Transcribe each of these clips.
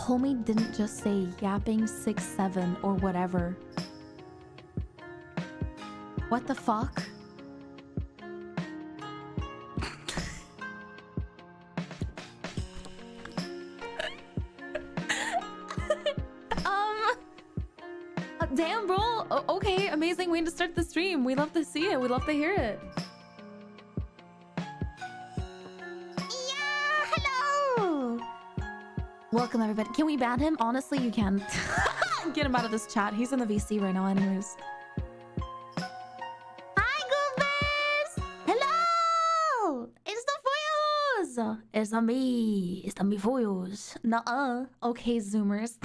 Homie didn't just say yapping 6'7" or whatever. What the fuck? Damn, bro. Okay, amazing way to start the stream. We love to see it. We love to hear it. Yeah, hello. Welcome, everybody. Can we ban him? Honestly, you can. Get him out of this chat. He's in the VC right now, anyways. Hi, Goofers. Hello. It's the Fuyus. It's the me. It's the Mifuyus. Nuh-uh. Okay, Zoomers.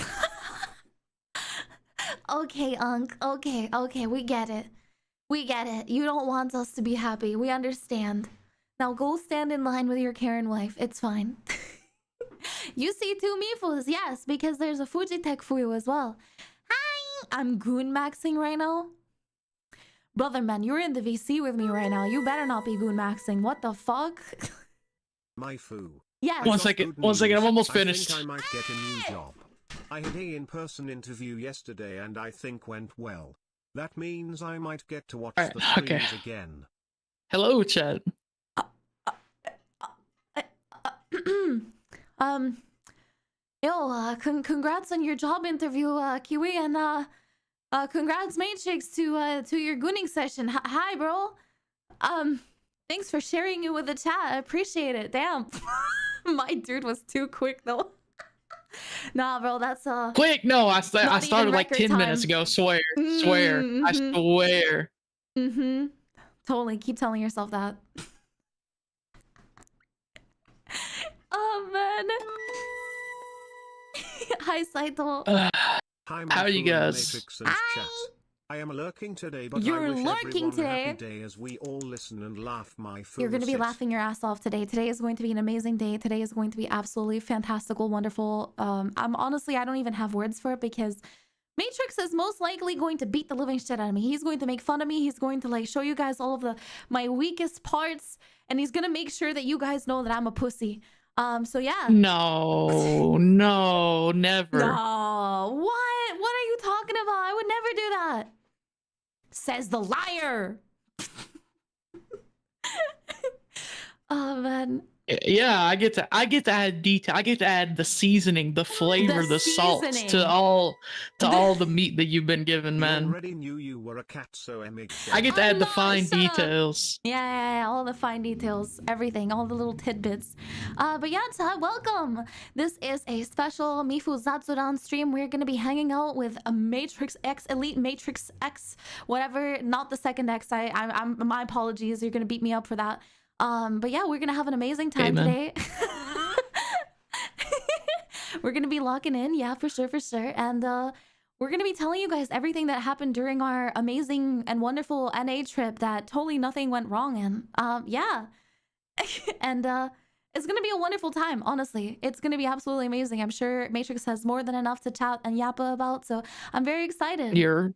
Okay, Unc. Okay, we get it. We get it. You don't want us to be happy. We understand. Now go stand in line with your Karen wife. It's fine. You see two Mifus, yes, because there's a Fujitech Fuyu as well. Hi! I'm goon maxing right now. Brother, man, you're in the VC with me right now. You better not be goon maxing. What the fuck? Mifuyu. Yes. One second. I'm almost finished. I think I might get a new job. I had an in-person interview yesterday and I think went well. That means I might get to watch the streams again. Hello, chat. Congrats on your job interview, Kiwi, and congrats, Matrix, to your gooning session. Hi, bro. Thanks for sharing it with the chat. I appreciate it. Damn, my dude was too quick though. Nah, bro, that's quick. No, I started like 10 minutes ago. Swear. I swear. Totally. Keep telling yourself that. Oh man. Hi, Saito. Hi, how are you guys? Hi. I am lurking today, but you're I wish lurking today. A happy day as we all listen and laugh. My food. You're going to be laughing your ass off today. Today is going to be an amazing day. Today is going to be absolutely fantastical, wonderful. I'm honestly, I don't even have words for it because Matrix is most likely going to beat the living shit out of me. He's going to make fun of me. He's going to like show you guys all of my weakest parts, and he's going to make sure that you guys know that I'm a pussy. So yeah. No, never. No, what are you talking about? I would never do that. Says the liar. Oh man. Yeah, I get to add detail. I get to add the seasoning, the flavor, the salt to all the meat that you've been given, man. I already knew you were a cat, so I get to add the fine details. Yeah, all the fine details, everything, all the little tidbits. But yeah, welcome. This is a special Mifu Zatsudan stream. We're gonna be hanging out with a Matrix X, Elite Matrix X, whatever. Not the second X. I'm my apologies. You're gonna beat me up for that. But yeah, we're gonna have an amazing time today. We're gonna be locking in, yeah, for sure. And we're gonna be telling you guys everything that happened during our amazing and wonderful NA trip that totally nothing went wrong in. Yeah. And it's gonna be a wonderful time, honestly. It's gonna be absolutely amazing. I'm sure Matrix has more than enough to chat and yappa about, so I'm very excited. You're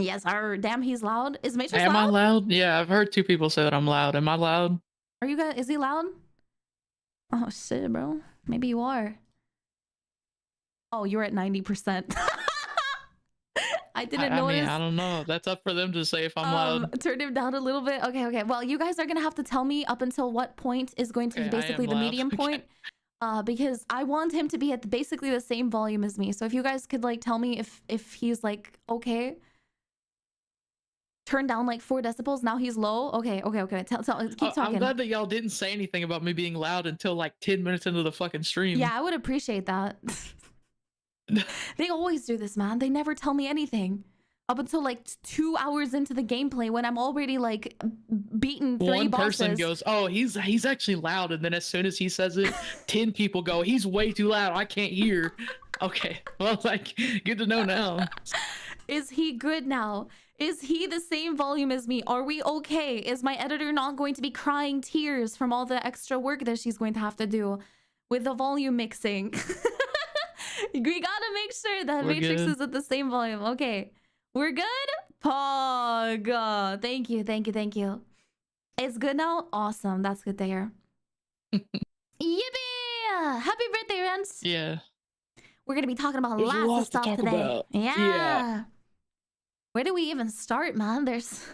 Yes, damn, he's loud. Is Matrix loud? Am I loud? Yeah, I've heard 2 people say that I'm loud. Am I loud? Are you guys? Is he loud? Oh shit, bro. Maybe you are. Oh, you're at 90%. I didn't notice. I mean, I don't know. That's up for them to say if I'm loud. Turn him down a little bit. Okay. Well, you guys are gonna have to tell me up until what point is going to be basically the medium point. Because I want him to be at basically the same volume as me. So if you guys could like tell me if he's like okay. Turn down like 4 decibels. Now he's low. Okay. Keep talking. I'm glad that y'all didn't say anything about me being loud until like 10 minutes into the fucking stream. Yeah, I would appreciate that. They always do this, man. They never tell me anything up until like 2 hours into the gameplay when I'm already like beaten 3 bosses. One person goes, "Oh, he's actually loud," and then as soon as he says it, 10 people go, "He's way too loud. I can't hear." Okay, well, like, good to know now. Is he good now? Is he the same volume as me? Are we okay? Is my editor not going to be crying tears from all the extra work that she's going to have to do with the volume mixing? We gotta make sure that Matrix is at the same volume. Okay, we're good? Pog. Thank you. It's good now? Awesome. That's good to hear. Yippee! Yeah! Happy birthday, Rents! Yeah. We're gonna be talking about There's a lots lot of to stuff talk today. about. Yeah. Yeah. Where do we even start, man? There's,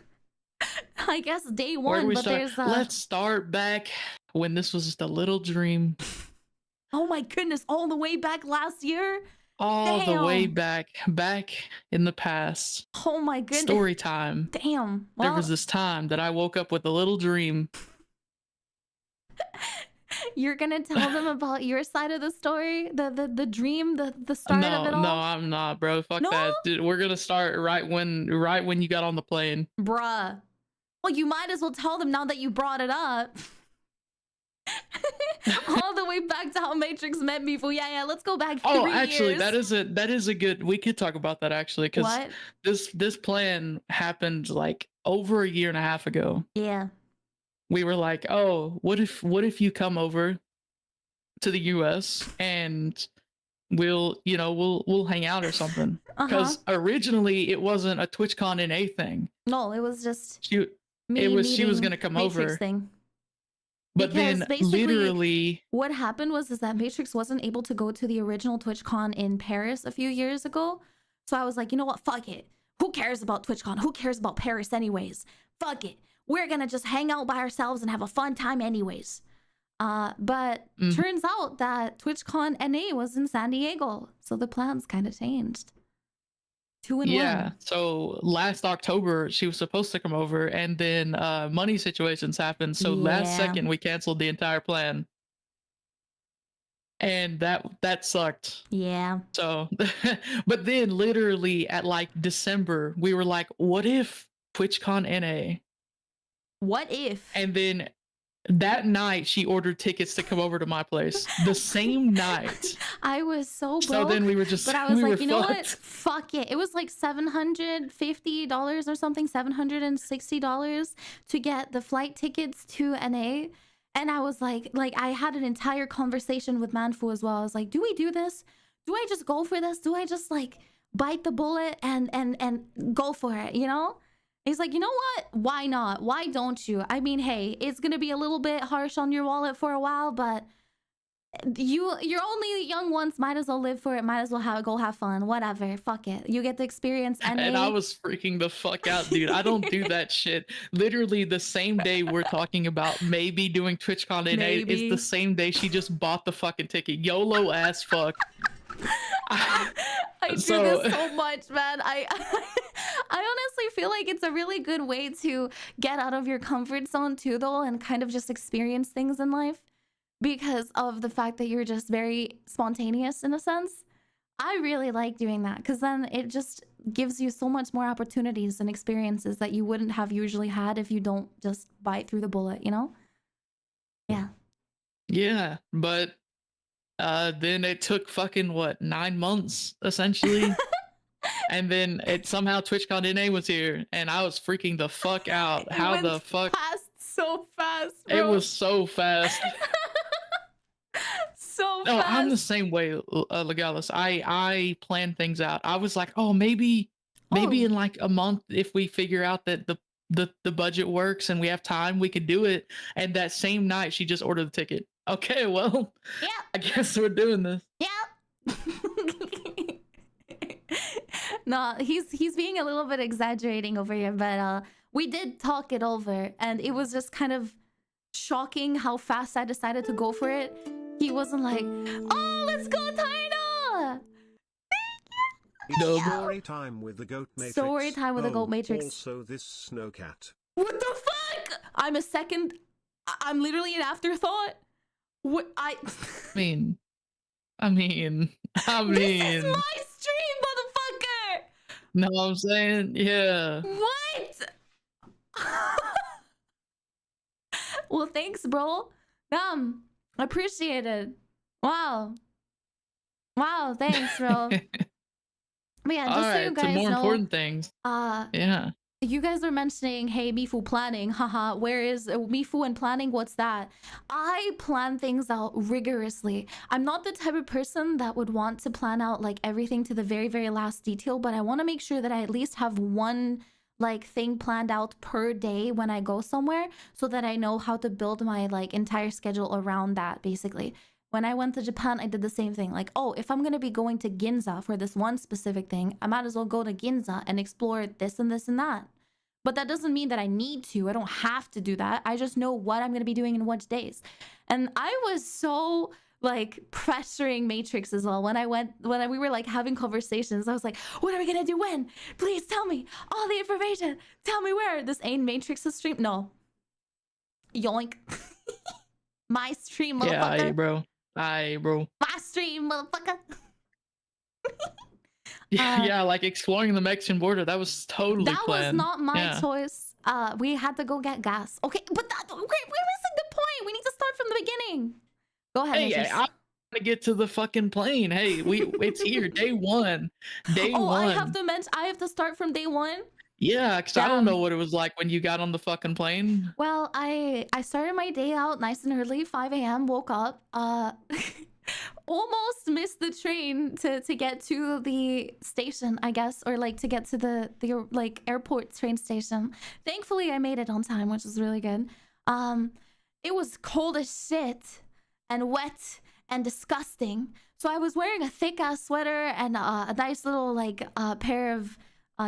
I guess, day Where do one, we but start? there's Let's start back when this was just a little dream. Oh my goodness, all the way back last year? All the way Damn. back in the past. Oh my goodness. Story time. Damn. There Well, was this time that I woke up with a little dream. you're gonna tell them about your side of the story, the dream, the start of it all. No, I'm not, bro. Fuck No? that. Dude, we're gonna start right when you got on the plane. Bruh. Well, you might as well tell them now that you brought it up. All the way back to how Matrix met Mifuyu. Yeah, let's go back 3 years. Oh, actually, that is a good. We could talk about that actually, because What? this plan happened like over a year and a half ago. Yeah. We were like, oh, what if you come over to the US and we'll hang out or something? Because originally it wasn't a TwitchCon NA thing. No, it was just She was gonna come Matrix over. thing. But Because then basically, literally what happened was that Matrix wasn't able to go to the original TwitchCon in Paris a few years ago. So I was like, you know what? Fuck it. Who cares about TwitchCon? Who cares about Paris anyways? Fuck it. We're gonna just hang out by ourselves and have a fun time anyways. But turns out that TwitchCon NA was in San Diego. So the plans kind of changed. 2 in 1. So last October she was supposed to come over, and then money situations happened. So last second we canceled the entire plan, and that sucked. Yeah. So, but then literally at like December we were like, what if TwitchCon NA? What if? And then that night she ordered tickets to come over to my place the same night. I was so broke. So then we were just, but I was we like, were you know fucked. what? Fuck it. It was like $750 or something, $760 to get the flight tickets to NA. And I was like I had an entire conversation with Manfu as well. I was like, do we do this? Do I just go for this? Do I just like bite the bullet and go for it, you know? He's like, you know what? Why not? Why don't you? I mean, hey, it's gonna be a little bit harsh on your wallet for a while, but you're only young once. Might as well live for it. Might as well go have fun. Whatever. Fuck it. You get to experience NA. And I was freaking the fuck out, dude. I don't do that shit. Literally the same day we're talking about maybe doing TwitchCon NA is the same day she just bought the fucking ticket. YOLO ass fuck. I do this so much, man. I honestly feel like it's a really good way to get out of your comfort zone too, though, and kind of just experience things in life because of the fact that you're just very spontaneous in a sense. I really like doing that because then it just gives you so much more opportunities and experiences that you wouldn't have usually had if you don't just bite through the bullet, you know? Yeah. Yeah, but then it took fucking what, 9 months essentially. And then it somehow TwitchCon NA was here and I was freaking the fuck out. How the fuck? Passed so fast, bro. It was so fast. So No, fast. I'm the same way, Legalis. I plan things out. I was like, oh, maybe in like a month, if we figure out that the budget works and we have time, we could do it. And that same night, she just ordered the ticket. Okay, well, yeah, I guess we're doing this. Yeah. No, he's being a little bit exaggerating over here, but we did talk it over, and it was just kind of shocking how fast I decided to go for it. He wasn't like, "Oh, let's go, Taina!" Story time with the goat matrix. Story time with the goat matrix. Also, this snowcat. What the fuck? I'm a second. I'm literally an afterthought. What I mean. This is my stream, motherfucker. No, I'm saying, yeah. What? Well, thanks, bro. Appreciate it. Wow, thanks, bro. But yeah, just so you guys to more know, important things. Yeah. You guys were mentioning, hey, Mifu planning, haha, where is Mifu and planning? What's that? I plan things out rigorously. I'm not the type of person that would want to plan out like everything to the very, very last detail, but I want to make sure that I at least have one like thing planned out per day when I go somewhere so that I know how to build my like entire schedule around that, basically. when I went to Japan, I did the same thing. Like, oh, if I'm going to be going to Ginza for this one specific thing, I might as well go to Ginza and explore this and this and that. But that doesn't mean that I need to. I don't have to do that. I just know what I'm going to be doing in which days. And I was so like pressuring Matrix as well when we were like having conversations. I was like, what are we gonna do when? Please tell me all the information. Tell me where. This ain't Matrix's stream. No. Yoink. My stream, motherfucker. Yeah, bro. Bro. My stream, motherfucker. Yeah, like exploring the Mexican border. That was totally that planned. Was not my choice. We had to go get gas. Okay, but we're missing the point. We need to start from the beginning. Go ahead. Hey, I want to get to the fucking plane. Hey, it's here. Day one. Day one. I have to start from day one. Yeah, because I don't know what it was like when you got on the fucking plane. Well, I started my day out nice and early, 5 a.m. Woke up. Almost missed the train to get to the station, I guess, or like to get to the like airport train station. Thankfully, I made it on time, which is really good. It was cold as shit and wet and disgusting. So I was wearing a thick ass sweater and a nice little like pair of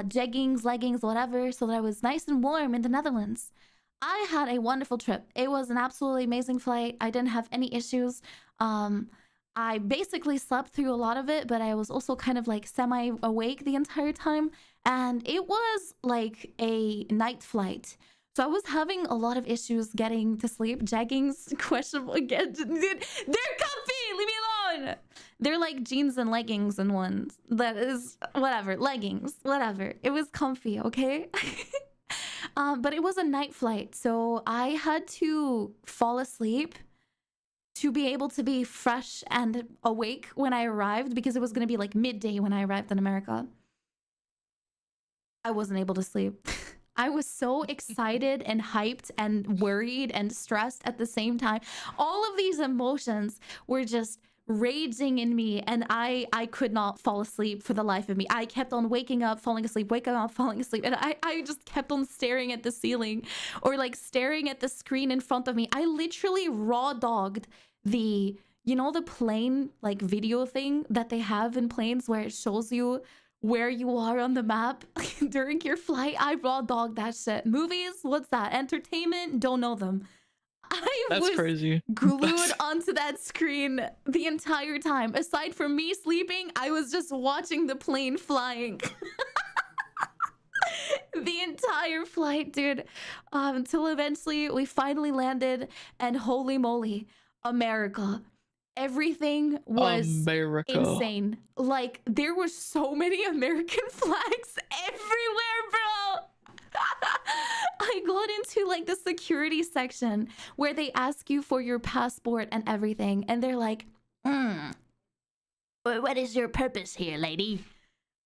jeggings, leggings, whatever, so that I was nice and warm in the Netherlands. I had a wonderful trip. It was an absolutely amazing flight. I didn't have any issues. I basically slept through a lot of it, but I was also kind of like semi-awake the entire time. And it was like a night flight. So I was having a lot of issues getting to sleep. Jeggings, questionable again. Dude, they're comfy! Leave me alone! They're like jeans and leggings in ones. That is, whatever. Leggings, whatever. It was comfy, okay? But it was a night flight. So I had to fall asleep to be able to be fresh and awake when I arrived, because it was going to be like midday when I arrived in America. I wasn't able to sleep. I was so excited and hyped and worried and stressed at the same time. All of these emotions were just raging in me, and I could not fall asleep for the life of me. I kept on waking up, falling asleep, waking up, falling asleep, and I just kept on staring at the ceiling or like staring at the screen in front of me. I literally raw dogged the, you know, the plane like video thing that they have in planes where it shows you where you are on the map during your flight. I raw dogged that shit. Movies, what's that? Entertainment, don't know them. That's crazy. Glued onto that screen the entire time. Aside from me sleeping, I was just watching the plane flying. The entire flight, dude. Until eventually we finally landed, and holy moly, America. Everything was insane. Like, there were so many American flags everywhere, bro. I got into like the security section where they ask you for your passport and everything, and they're like, but what is your purpose here, lady?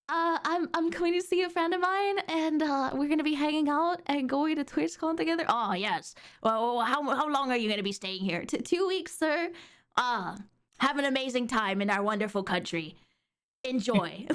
I'm coming to see a friend of mine, and we're gonna be hanging out and going to Twitchcon together. Oh yes. Well, how long are you gonna be staying here? 2 weeks, sir. Have an amazing time in our wonderful country. Enjoy.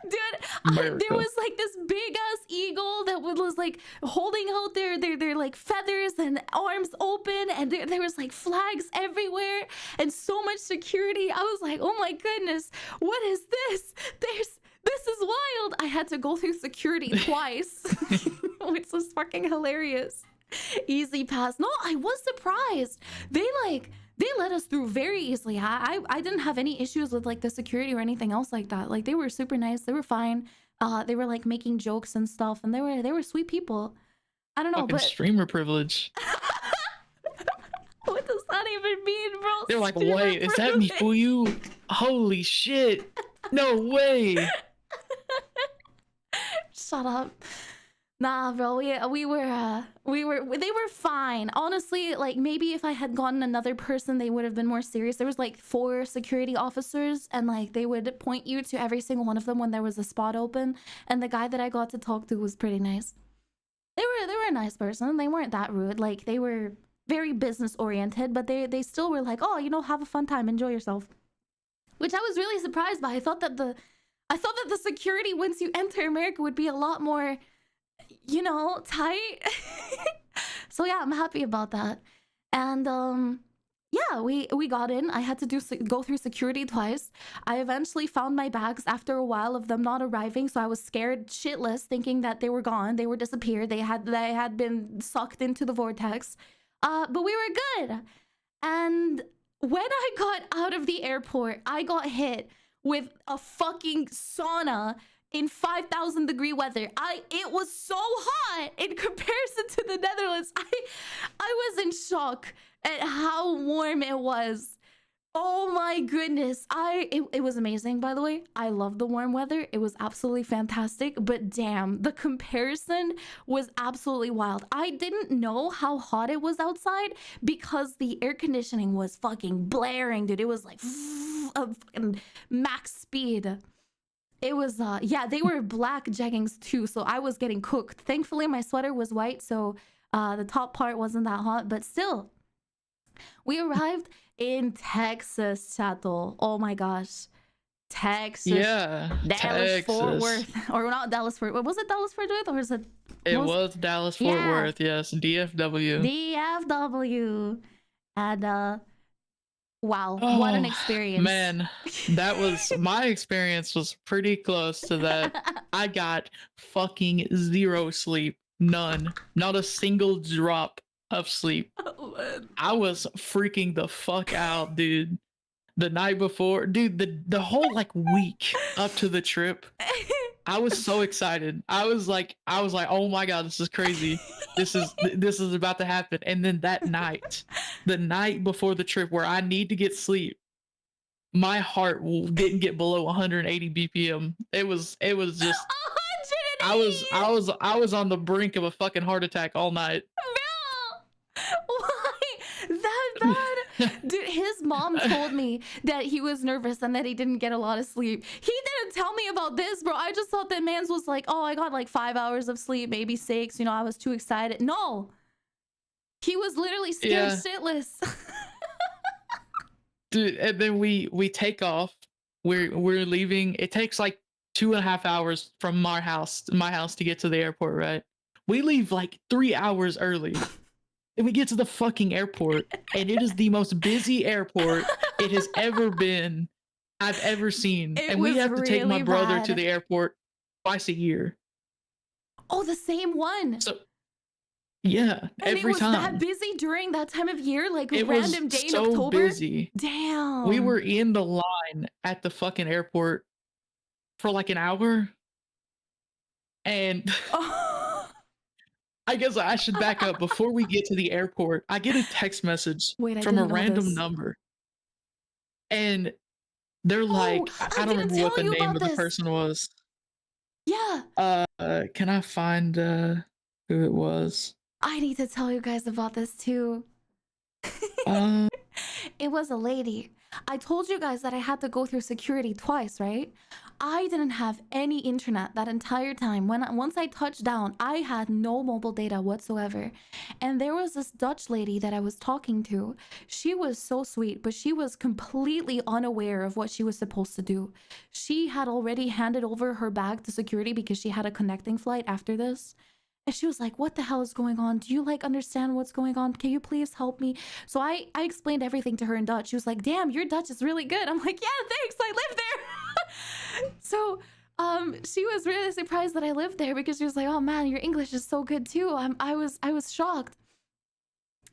Dude, there was like this big ass eagle that was like holding out their like feathers and arms open, and there was like flags everywhere and so much security. I was like, oh my goodness, what is this? This is wild. I had to go through security twice, which was fucking hilarious. Easy pass. No, I was surprised. They let us through very easily. I didn't have any issues with like the security or anything else like that. Like, they were super nice. They were fine. They were like making jokes and stuff, and they were sweet people. I don't know, fucking but streamer privilege. what does that even mean, bro? They're like, wait, is that Mifuyu? Holy shit. No way. Shut up. Nah, bro, they were fine. Honestly, like, maybe if I had gotten another person, they would have been more serious. There was like 4 security officers, and like they would point you to every single one of them when there was a spot open. And the guy that I got to talk to was pretty nice. They were a nice person. They weren't that rude. Like, they were very business oriented, but they still were like, oh, you know, have a fun time, enjoy yourself. Which I was really surprised by. I thought that the security once you enter America would be a lot more, you know, tight. So yeah, I'm happy about that. And yeah, yeah, we got in. I had to go through security twice. I eventually found my bags after a while of them not arriving, so I was scared shitless, thinking that they were gone, they were disappeared, they had been sucked into the vortex. But we were good. And when I got out of the airport, I got hit with a fucking sauna in 5,000 degree weather. It was so hot in comparison to the Netherlands. I was in shock at how warm it was. Oh my goodness. It was amazing, by the way. I love the warm weather. It was absolutely fantastic, but damn, the comparison was absolutely wild. I didn't know how hot it was outside because the air conditioning was fucking blaring, dude. It was like max speed. It was yeah, they were black jeggings too, so I was getting cooked. Thankfully my sweater was white, so the top part wasn't that hot, but still. We arrived in Texas, Chato. Oh my gosh. Texas. Yeah. Dallas Fort Worth. Or not Dallas Fort Worth. Was it Dallas Fort Worth or was it? It was Dallas Fort Worth, yes. DFW. DFW. And wow, what an experience. Man, that was my experience was pretty close to that. I got fucking zero sleep. None. Not a single drop of sleep. Oh, man. I was freaking the fuck out, dude. The night before, dude, the whole like week up to the trip, I was so excited. I was like, oh my god, this is crazy. This is about to happen. And then that night, the night before the trip where I need to get sleep, my heart didn't get below 180 BPM. It was just I was on the brink of a fucking heart attack all night. Why that bad? Dude, his mom told me that he was nervous and that he didn't get a lot of sleep. He didn't tell me about this, bro. I just thought that man's was like, oh, I got like 5 hours of sleep, maybe 6. You know, I was too excited. No, he was literally scared shitless. Dude, and then we take off. We're leaving. It takes like 2.5 hours from my house to get to the airport, right? We leave like 3 hours early. And we get to the fucking airport, and it is the most busy airport it has ever been, I've ever seen. And we have to take my brother to the airport twice a year. Oh, the same one. So, yeah, and every time. It was that busy during that time of year, like a it random was day so in October. Busy. Damn. We were in the line at the fucking airport for like an hour, and. I guess I should back up. Before we get to the airport, I get a text message from a random number. And they're like, I don't remember what the name of the person was. Yeah. Can I find who it was? I need to tell you guys about this too. It was a lady. I told you guys that I had to go through security twice, right? I didn't have any internet that entire time. Once I touched down, I had no mobile data whatsoever. And there was this Dutch lady that I was talking to. She was so sweet, but she was completely unaware of what she was supposed to do. She had already handed over her bag to security because she had a connecting flight after this. And she was like, what the hell is going on? Do you like understand what's going on? Can you please help me? So I explained everything to her in Dutch. She was like, damn, your Dutch is really good. I'm like, yeah, thanks. I live there. So she was really surprised that I lived there because she was like, oh man, your English is so good too. I was shocked.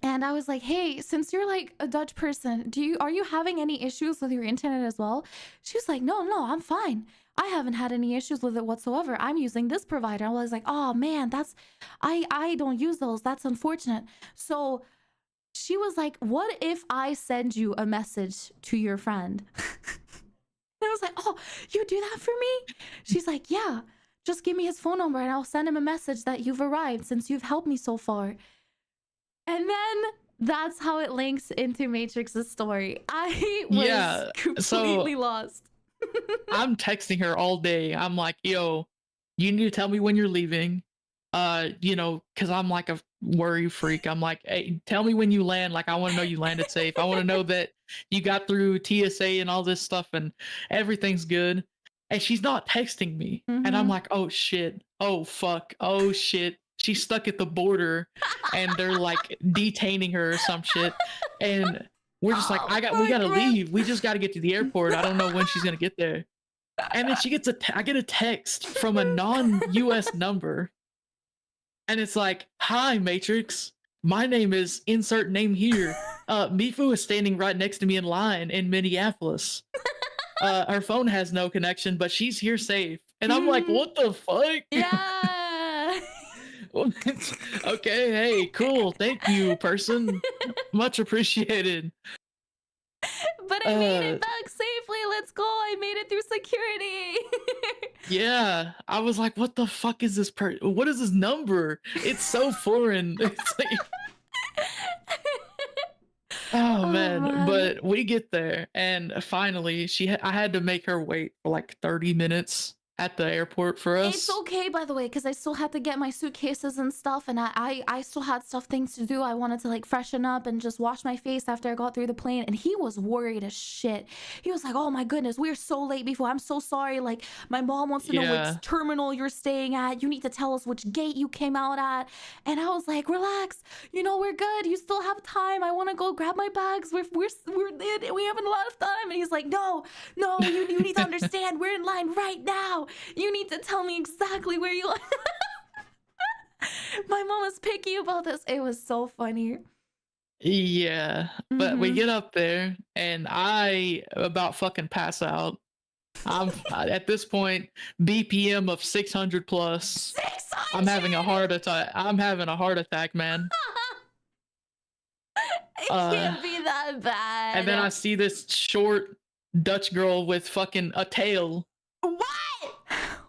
And I was like, hey, since you're like a Dutch person, are you having any issues with your internet as well? She was like, no, I'm fine. I haven't had any issues with it whatsoever. I'm using this provider. I was like, oh man, I don't use those. That's unfortunate. So she was like, what if I send you a message to your friend? I was like, oh, you do that for me? She's like, yeah, just give me his phone number and I'll send him a message that you've arrived since you've helped me so far. And then that's how it links into Matrix's story. I was completely lost. I'm texting her all day. I'm like, yo, you need to tell me when you're leaving. You know, because I'm like a worry freak. I'm like, hey, tell me when you land. Like, I want to know you landed safe. I want to know that you got through TSA and all this stuff and everything's good. And she's not texting me. And I'm like, oh shit. Oh fuck. Oh shit. She's stuck at the border and they're like detaining her or some shit. And We're just like, we gotta leave. We just gotta get to the airport. I don't know when she's gonna get there. And then she gets I get a text from a non-US number. And it's like, hi, Matrix. My name is insert name here. Mifu is standing right next to me in line in Minneapolis. Her phone has no connection, but she's here safe. And I'm like, what the fuck? Yeah. Okay, hey, cool. Thank you, person. Much appreciated. But I made it back safely. Let's go. I made it through security. Yeah, I was like, what the fuck is this what is this number? It's so foreign. It's like, oh man, but we get there and finally I had to make her wait for like 30 minutes at the airport for us. It's okay, by the way, because I still had to get my suitcases and stuff, and I still had things to do. I wanted to like freshen up and just wash my face after I got through the plane, and he was worried as shit. He was like, oh my goodness, we're so late before. I'm so sorry. Like, my mom wants to know which terminal you're staying at. You need to tell us which gate you came out at. And I was like, relax. You know, we're good. You still have time. I want to go grab my bags. We have a lot of time. And he's like, no, you need to understand. We're in line right now. You need to tell me exactly where you are. My mom was picky about this. It was so funny. Yeah, but we get up there and I about fucking pass out. I'm at this point BPM of 600 plus. 600? I'm having a heart attack. I'm having a heart attack, man. It can't be that bad. And then I see this short Dutch girl with fucking a tail.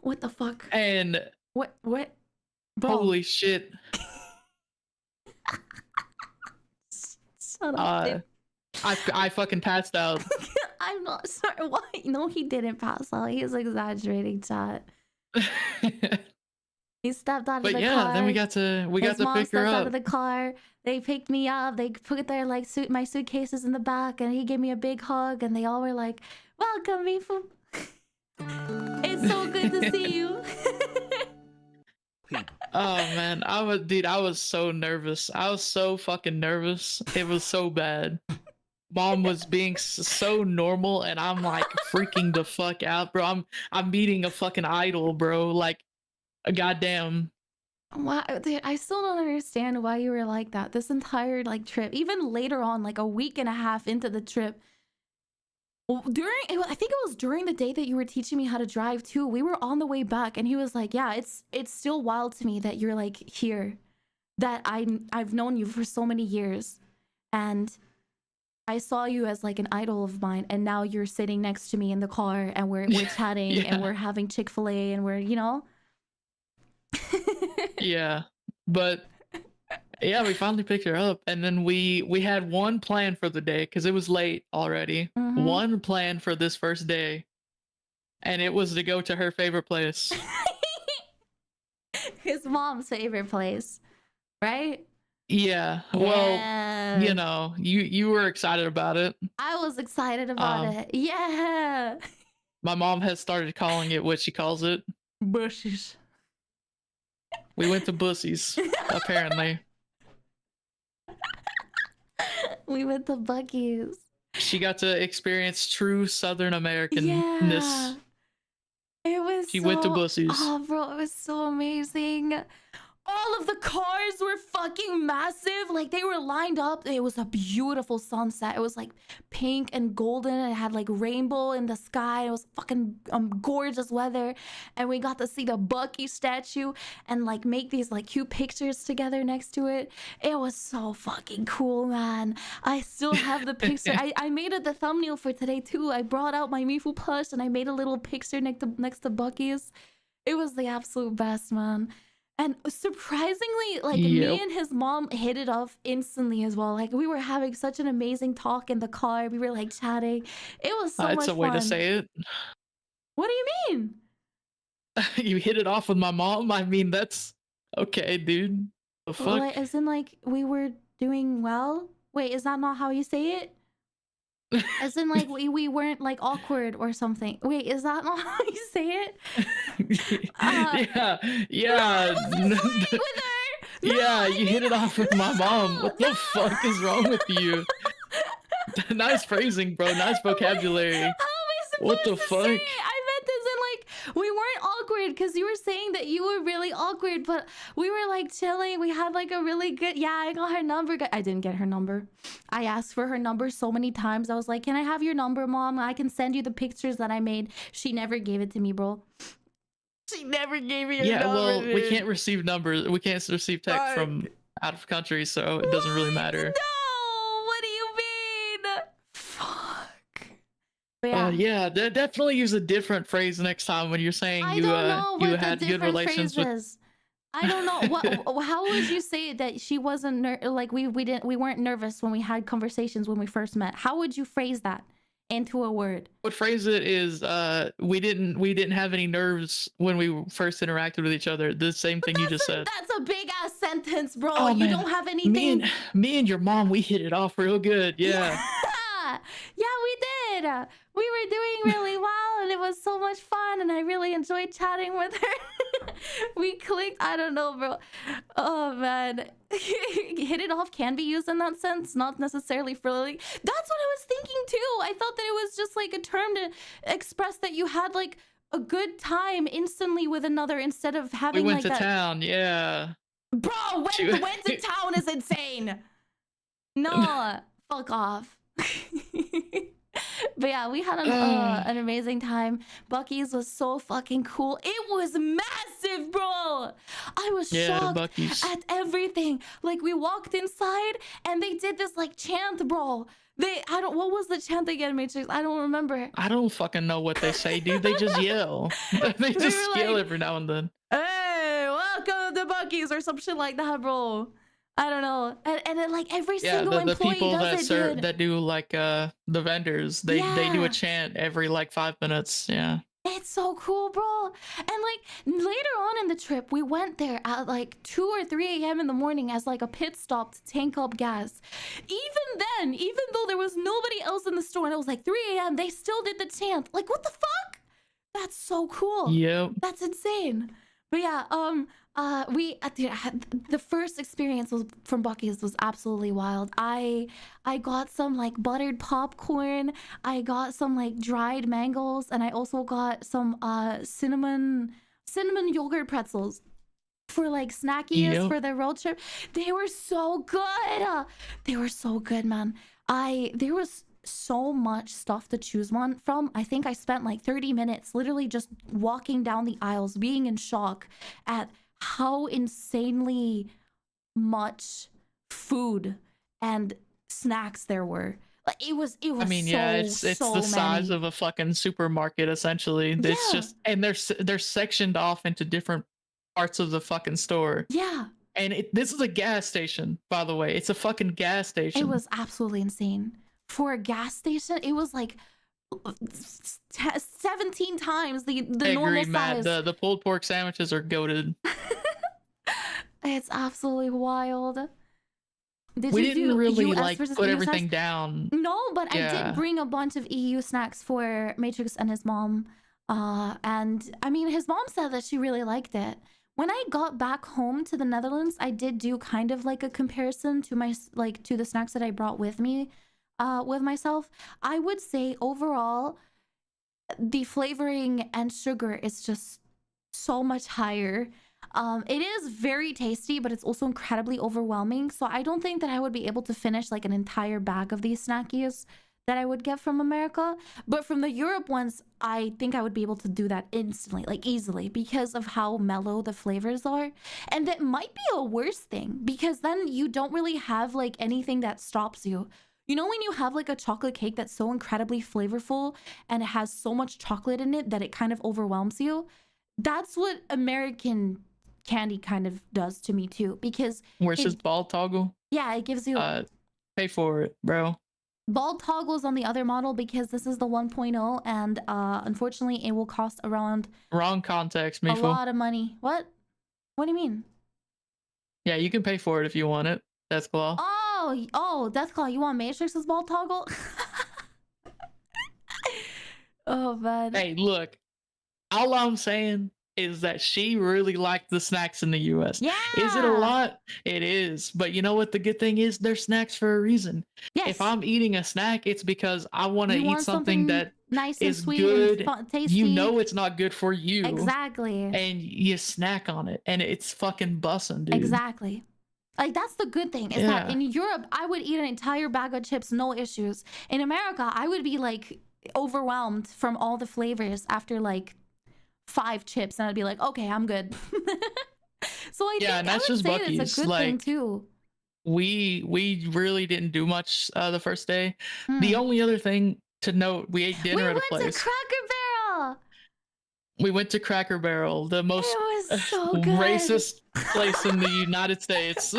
What the fuck? And what? Bro. Holy shit. Shut up. I fucking passed out. I'm not sorry. Why? No, he didn't pass out. He's exaggerating, chat. He stepped out of the car. But yeah, then we got to pick her up. Out of the car. They picked me up. They put their like my suitcases in the back, and he gave me a big hug. And they all were like, "Welcome, Mifu. It's so good to see you." Oh man, I was so nervous. I was so fucking nervous. It was so bad. Mom was being so normal, and I'm like freaking the fuck out, bro. I'm meeting a fucking idol, bro. Like, a goddamn. Wow, dude, I still don't understand why you were like that this entire like trip. Even later on, like a week and a half into the trip. I think it was during the day that you were teaching me how to drive too. We were on the way back, and he was like, "Yeah, it's still wild to me that you're like here, that I've known you for so many years, and I saw you as like an idol of mine, and now you're sitting next to me in the car, and we're chatting, and we're having Chick-fil-A, and we're, you know." Yeah, but yeah, we finally picked her up, and then we had one plan for the day because it was late already. One plan for this first day, and it was to go to her favorite place. His mom's favorite place, right? Yeah. Well, you know, you were excited about it. I was excited about it. Yeah. My mom has started calling it what she calls it. Bushies. We went to Bussies, apparently. We went to Buc-ee's. She got to experience true Southern Americanness. Yeah. It was She went to Bussies. Oh, bro, it was so amazing. All of the cars were fucking massive. Like, they were lined up. It was a beautiful sunset. It was like pink and golden. It had like rainbow in the sky. It was fucking gorgeous weather. And we got to see the Bucky statue and like make these like cute pictures together next to it. It was so fucking cool, man. I still have the picture. I made it the thumbnail for today too. I brought out my Mifu plush and I made a little picture next to Bucky's. It was the absolute best, man. And surprisingly, like, me and his mom hit it off instantly as well. Like, we were having such an amazing talk in the car. We were, like, chatting. It was so much fun. That's a way to say it. What do you mean? You hit it off with my mom? I mean, that's... Okay, dude. The fuck? Well, like, as in, like, we were doing well? Wait, is that not how you say it? As in, like, we weren't, like, awkward or something. Wait, is that not how you say it? Yeah. With her. Yeah, you hit it off with my mom. What the fuck is wrong with you? Nice phrasing, bro. Nice vocabulary. How am I supposed What the to fuck? say it? I meant this in like we weren't awkward because you were saying that you were really awkward, but we were like chilling. We had like a really good. Yeah, I got her number. I didn't get her number. I asked for her number so many times. I was like, "Can I have your number, mom? I can send you the pictures that I made." She never gave it to me, bro. She never gave me her number. Yeah, well, we dude. can't receive numbers. We can't receive text from out of country, so it doesn't really matter. No, what do you mean? Fuck. But yeah. Yeah, definitely use a different phrase next time when you're saying I you don't know you what had the good different relations phrase with. is. I don't know what. How would you say that she wasn't like we weren't nervous when we had conversations when we first met? How would you phrase that into a word? What phrase it is? We didn't have any nerves when we first interacted with each other. The same thing you just said. That's a big ass sentence, bro. Oh, You man. don't have anything. Me and your mom, we hit it off real good. Yeah. Yeah, we did. We were doing really well, and it was so much fun, and I really enjoyed chatting with her. We clicked. I don't know, bro. Oh man, hit it off can be used in that sense, not necessarily for like. That's what I was thinking too. I thought that it was just like a term to express that you had like a good time instantly with another instead of having We went like to that. town. Yeah. Bro, went to town is insane. No, fuck off. But yeah, we had an amazing time. Bucky's was so fucking cool. It was massive, bro. I was shocked Buc-ee's. at everything. Like we walked inside and they did this like chant, bro. What was the chant again, Matrix? I don't remember. I don't fucking know what they say, dude. They just yell. They just were yell like, every now and then. Hey, welcome to Bucky's or some shit like that, bro. I don't know. And then like every single the employee people does it, dude. that do like the vendors, they do a chant every like 5 minutes. Yeah. It's so cool, bro. And like later on in the trip, we went there at like 2 or 3 a.m. in the morning as like a pit stop to tank up gas. Even then, even though there was nobody else in the store and it was like 3 a.m., they still did the chant. Like, what the fuck? That's so cool. Yep. That's insane. But yeah, the first experience was from Bucky's was absolutely wild. I got some like buttered popcorn. I got some like dried mangoes, and I also got some cinnamon yogurt pretzels for like snackies for the road trip. They were so good. They were so good, man. There was so much stuff to choose one from. I think I spent like 30 minutes literally just walking down the aisles being in shock at how insanely much food and snacks there were. Like it was I mean, so, yeah, it's so the size many. of a fucking supermarket essentially. It's just, and they're sectioned off into different parts of the fucking store. Yeah. And this is a gas station, by the way. It's a fucking gas station. It was absolutely insane. For a gas station, it was like 17 times the normal size. Matt. The pulled pork sandwiches are goated. It's absolutely wild. We didn't really US like versus put EU everything snacks? down. No, but I Yeah. did bring a bunch of EU snacks for Matrix and his mom. And I mean, his mom said that she really liked it. When I got back home to the Netherlands, I did do kind of like a comparison to to the snacks that I brought with me, with myself. I would say overall, the flavoring and sugar is just so much higher. It is very tasty, but it's also incredibly overwhelming. So I don't think that I would be able to finish like an entire bag of these snackies that I would get from America. But from the Europe ones, I think I would be able to do that instantly, like easily, because of how mellow the flavors are. And that might be a worse thing, because then you don't really have like anything that stops you. You know when you have like a chocolate cake that's so incredibly flavorful and it has so much chocolate in it that it kind of overwhelms you? That's what American candy kind of does to me too, because Where's his ball toggle? yeah, it gives you Pay for it, bro. ball toggles on the other model, because this is the 1.0 and unfortunately it will cost around Wrong context, a Mifu. lot of money. What do you mean? Yeah, you can pay for it if you want it. That's claw. Oh, Deathclaw, you want Matrix's ball toggle? Oh man. Hey, look. All I'm saying is that she really liked the snacks in the US. Yeah. Is it a lot? It is. But you know what the good thing is? They're snacks for a reason. Yes. If I'm eating a snack, it's because I want to You eat want something that nice and is sweet good. and fun, tasty. You know it's not good for you. Exactly. And you snack on it and it's fucking bussin', dude. Exactly. Like, that's the good thing is that in Europe, I would eat an entire bag of chips, no issues. In America, I would be like overwhelmed from all the flavors after like 5 chips, and I'd be like, okay, I'm good. So I think and that's I would just say Buc-ee's. it's a good thing too. We really didn't do much the first day. Hmm. The only other thing to note, we ate dinner at a place. We went to Cracker Barrel. We went to Cracker Barrel, the most It was so good. racist place in the United States.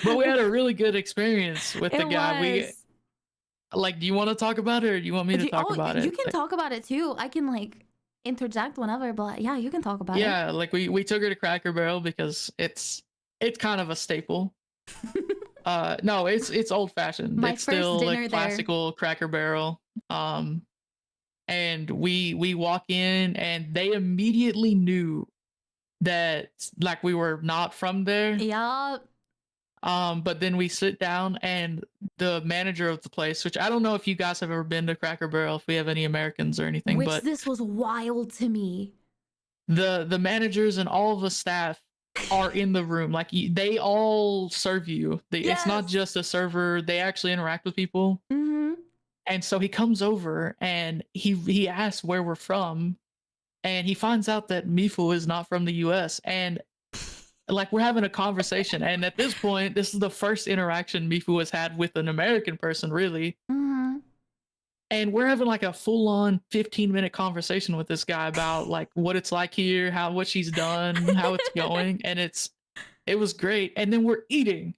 But we had a really good experience with the guy. We like, do you want to talk about it or do you want me to talk about it? You can talk about it too. I can like interject whenever, but yeah, you can talk about it. Yeah, like we took her to Cracker Barrel because it's kind of a staple. No, it's old fashioned. My It's first still dinner like there. classical Cracker Barrel. And we walk in and they immediately knew that like we were not from there. Yeah. But then we sit down and the manager of the place, which I don't know if you guys have ever been to Cracker Barrel, if we have any Americans or anything, but this was wild to me. The managers and all of the staff are in the room. Like they all serve you. It's not just a server. They actually interact with people. Mm-hmm. And so he comes over and he asks where we're from, and he finds out that Mifuyu is not from the US. And like we're having a conversation, and at this point, this is the first interaction Mifuyu has had with an American person, really. Mm-hmm. And we're having like a full-on 15-minute conversation with this guy about like what it's like here, what she's done, how it's going, and it was great. And then we're eating,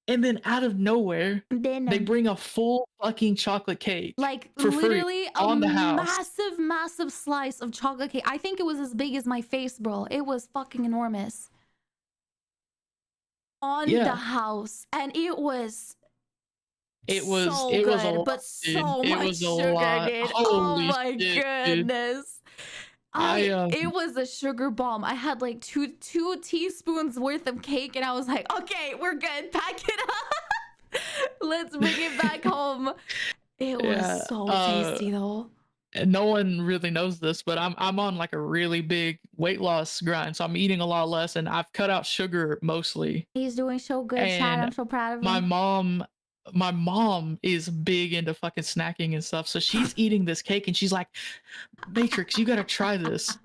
and then out of nowhere, they bring a full fucking chocolate cake, like for literally free on the house. massive slice of chocolate cake. I think it was as big as my face, bro. It was fucking enormous. On the house, and it was so it was good, a lot, but dude. so It much was a sugar, lot. dude. Holy Oh my shit, goodness. dude. It was a sugar bomb. I had like two teaspoons worth of cake, and I was like, okay, we're good. Pack it up. Let's bring it back home. It was so tasty though. And no one really knows this, but I'm on like a really big weight loss grind, so I'm eating a lot less, and I've cut out sugar mostly. He's doing so good, Chad. I'm so proud of him. My mom is big into fucking snacking and stuff, so she's eating this cake and she's like, Matrix, you gotta try this.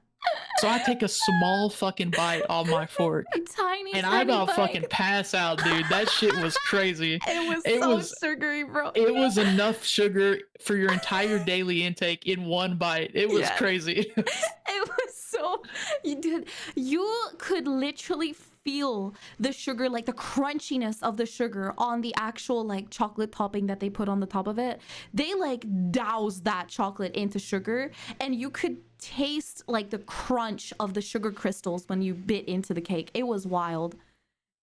So I take a small fucking bite on my fork. Tiny I about bite. fucking pass out, dude. That shit was crazy. It was sugary, bro. It was enough sugar for your entire daily intake in one bite. It was crazy. It was so you could literally feel the sugar, like the crunchiness of the sugar on the actual like chocolate topping that they put on the top of it. They like doused that chocolate into sugar, and you could taste like the crunch of the sugar crystals when you bit into the cake. It was wild.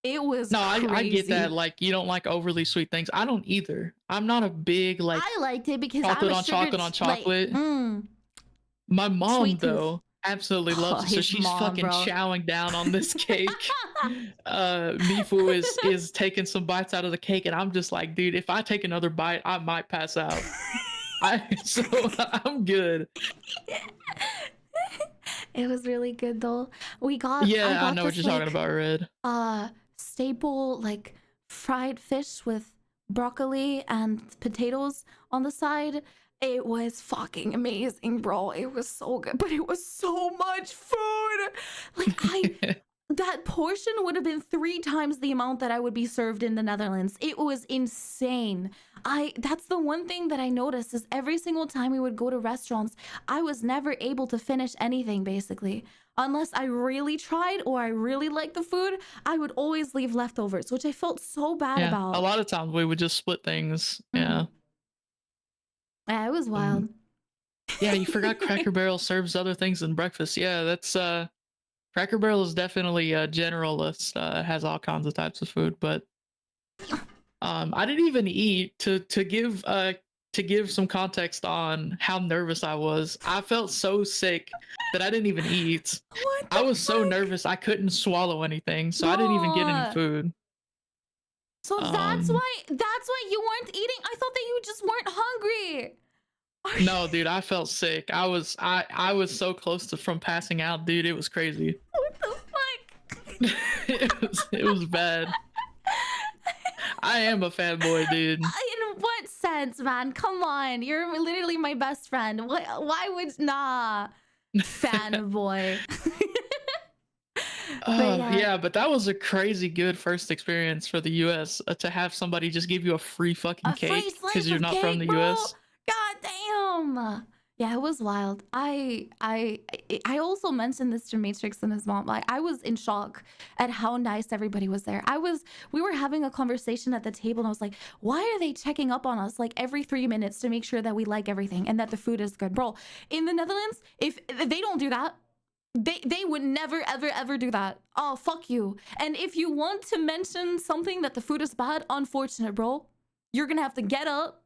It was crazy. I get that. Like, you don't like overly sweet things. I don't either. I'm not a big like. I liked it because chocolate I'm on chocolate on chocolate. Like, my mom sweet though absolutely loves it, so she's fucking chowing down on this cake. Mifuyu is taking some bites out of the cake, and I'm just like, dude, if I take another bite, I might pass out. So I'm good. It was really good though. I got I know what you're talking about, Red. Staple like fried fish with broccoli and potatoes on the side. It was fucking amazing, bro. It was so good, but it was so much food. Like that portion would have been 3 times the amount that I would be served in the Netherlands. It was insane. That's the one thing that I noticed is every single time we would go to restaurants, I was never able to finish anything basically. Unless I really tried or I really liked the food, I would always leave leftovers, which I felt so bad about. A lot of times we would just split things. Yeah, it was wild. Yeah, you forgot Cracker Barrel serves other things than breakfast. Yeah, that's Cracker Barrel is definitely a generalist. Has all kinds of types of food, but I didn't even eat to to give some context on how nervous I was, I felt so sick that I didn't even eat. What I the was so fuck? nervous I couldn't swallow anything, so I didn't even get any Bro. food. So that's why you weren't eating? I thought that you just weren't hungry. No, dude, I felt sick. I was so close to from passing out, dude. It was crazy. What the fuck? it was bad. I am a fanboy, dude. In what sense, man? Come on, you're literally my best friend. Why would fanboy? Yeah, but that was a crazy good first experience for the U.S. To have somebody just give you a free fucking cake because you're not from the U.S. God damn. Yeah, it was wild. I also mentioned this to Matrix and his mom. Like, I was in shock at how nice everybody was there. We were having a conversation at the table and I was like, why are they checking up on us like every 3 minutes to make sure that we like everything and that the food is good? Bro, in the Netherlands, if they don't do that, they would never ever do that. Oh, fuck you. And if you want to mention something that the food is bad, unfortunate, bro, you're gonna have to get up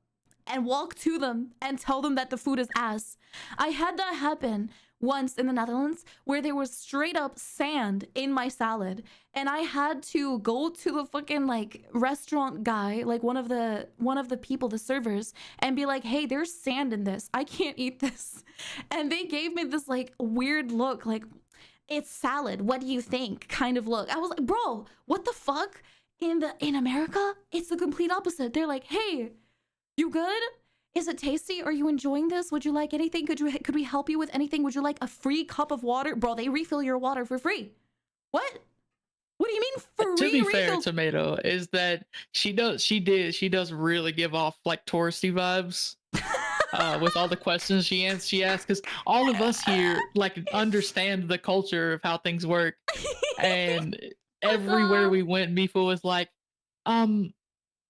and walk to them and tell them that the food is ass. I had that happen once in the Netherlands where there was straight up sand in my salad and I had to go to the fucking like restaurant guy, like one of the people, the servers, and be like, hey, there's sand in this, I can't eat this. And they gave me this like weird look, like, it's salad, what do you think, kind of look. I was like, bro, what the fuck? In America, it's the complete opposite. They're like, hey, you good? Is it tasty? Are you enjoying this? Would you like anything? Could we help you with anything? Would you like a free cup of water? Bro, they refill your water for free. What? What do you mean free? To be fair, Tomato, is that she does really give off like touristy vibes with all the questions she asks, because all of us here like understand the culture of how things work, and everywhere we went, Mifu was like,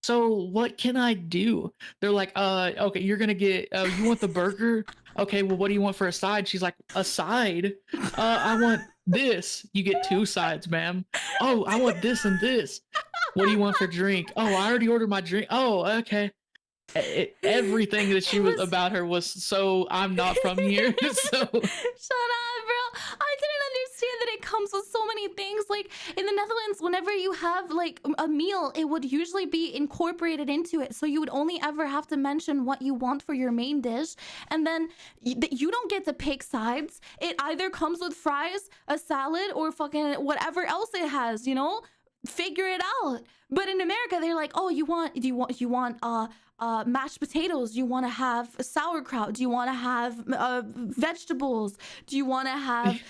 so what can I do? They're like, okay, you're gonna get, you want the burger? Okay, well, what do you want for a side? She's like, a side? I want this. You get 2 sides, ma'am. Oh, I want this and this. What do you want for drink? Oh, I already ordered my drink. Oh, okay. Everything that she was about her was so, I'm not from here. So shut up, bro. I didn't understand that it comes with so many things. Like in the Netherlands, whenever you have like a meal, it would usually be incorporated into it, so you would only ever have to mention what you want for your main dish, and then you don't get to pick sides. It either comes with fries, a salad, or fucking whatever else it has, you know? Figure it out. But in America, they're like, oh, you want mashed potatoes? Do you want to have sauerkraut? Do you want to have vegetables? Do you want to have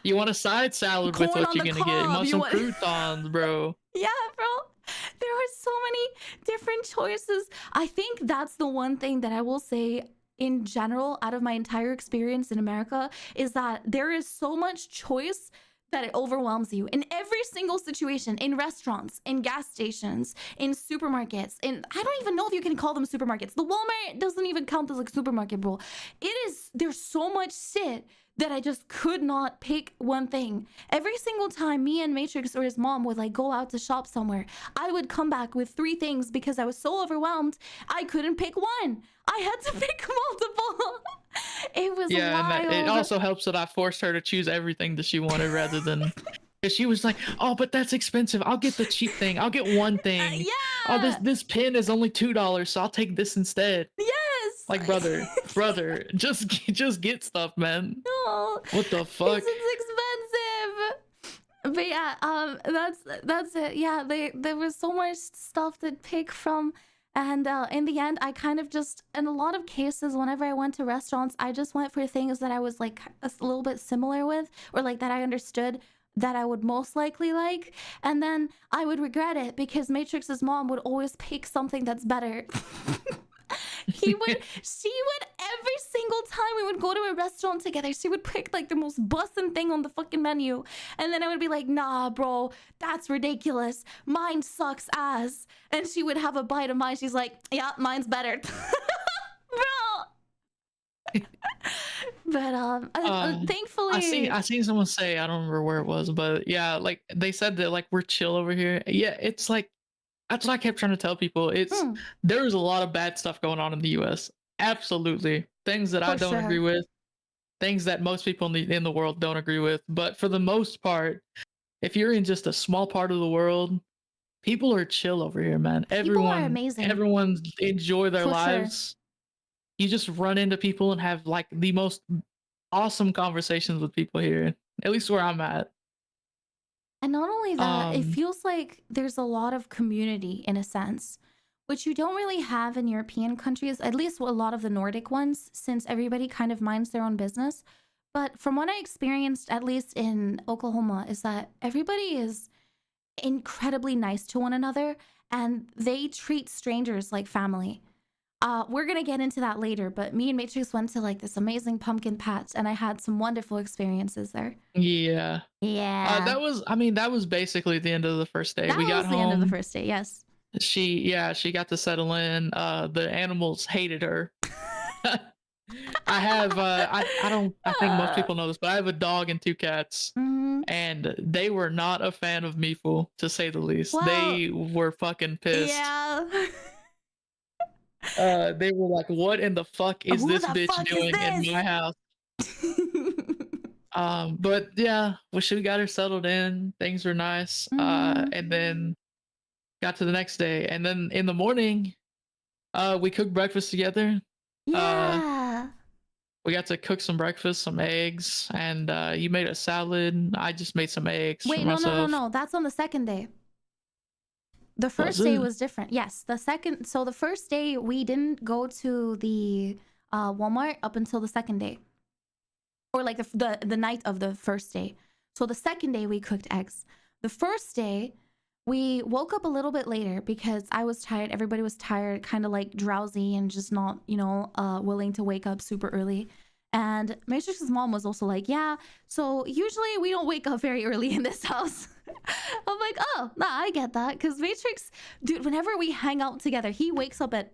you want a side salad with what you're gonna get? You want some croutons, bro? Yeah, bro. There are so many different choices. I think that's the one thing that I will say in general out of my entire experience in America, is that there is so much choice that it overwhelms you in every single situation, in restaurants, in gas stations, in supermarkets, in, I don't even know if you can call them supermarkets. The Walmart doesn't even count as like supermarket, bro. There's so much shit that I just could not pick one thing. Every single time me and Matrix or his mom would like go out to shop somewhere, I would come back with 3 things because I was so overwhelmed I couldn't pick one. I had to pick multiple. It was wild. And it also helps that I forced her to choose everything that she wanted rather than, because she was like, oh, but that's expensive, I'll get the cheap thing, I'll get one thing. Yeah. Oh, this pen is only $2, so I'll take this instead. Yes. Like, brother, just get stuff, man. No. What the fuck? It's expensive. But yeah, that's it. Yeah, there was so much stuff to pick from. And in the end, I kind of just, in a lot of cases, whenever I went to restaurants, I just went for things that I was like a little bit similar with, or like that I understood that I would most likely like. And then I would regret it because Matrix's mom would always pick something that's better. She would, every single time we would go to a restaurant together, she would pick like the most bussin' thing on the fucking menu. And then I would be like, nah, bro, that's ridiculous. Mine sucks ass. And she would have a bite of mine. She's like, yeah, mine's better. Bro. But thankfully, I seen someone say, I don't remember where it was, but yeah, like they said that like we're chill over here. Yeah, it's like, That's what I kept trying to tell people. There's a lot of bad stuff going on in the US. Absolutely. Things that I For don't agree sure. with, things that most people in the world don't agree with. But for the most part, if you're in just a small part of the world, people are chill over here, man. People are amazing. Everyone's enjoy their For sure. lives. You just run into people and have like the most awesome conversations with people here. At least where I'm at. And not only that, it feels like there's a lot of community in a sense, which you don't really have in European countries, at least a lot of the Nordic ones, since everybody kind of minds their own business. But from what I experienced, at least in Oklahoma, is that everybody is incredibly nice to one another and they treat strangers like family. We're gonna get into that later, but me and Matrix went to like this amazing pumpkin patch and I had some wonderful experiences there. Yeah. Yeah. That was basically the end of the first day. We got home. The end of the first day, yes. She got to settle in. The animals hated her. I think most people know this, but I have a dog and 2 cats. And they were not a fan of Mifu, to say the least. Well, they were fucking pissed. Yeah. They were like, what in the fuck is this bitch doing in my house? But yeah, we got her settled in. Things were nice. And then got to the next day. And then in the morning, we cooked breakfast together. Yeah. We got to cook some breakfast, some eggs, and you made a salad. I just made some eggs. Wait, for myself. no. That's on the second day. The first day was different. Yes, the first day we didn't go to the Walmart up until the second day, or like the night of the first day. So the second day we cooked eggs. The first day we woke up a little bit later because I was tired. Everybody was tired, kind of like drowsy and just not, willing to wake up super early. And Matrix's mom was also like, yeah, so usually we don't wake up very early in this house. I'm like, oh, nah, I get that. Because Matrix, dude, whenever we hang out together, he wakes up at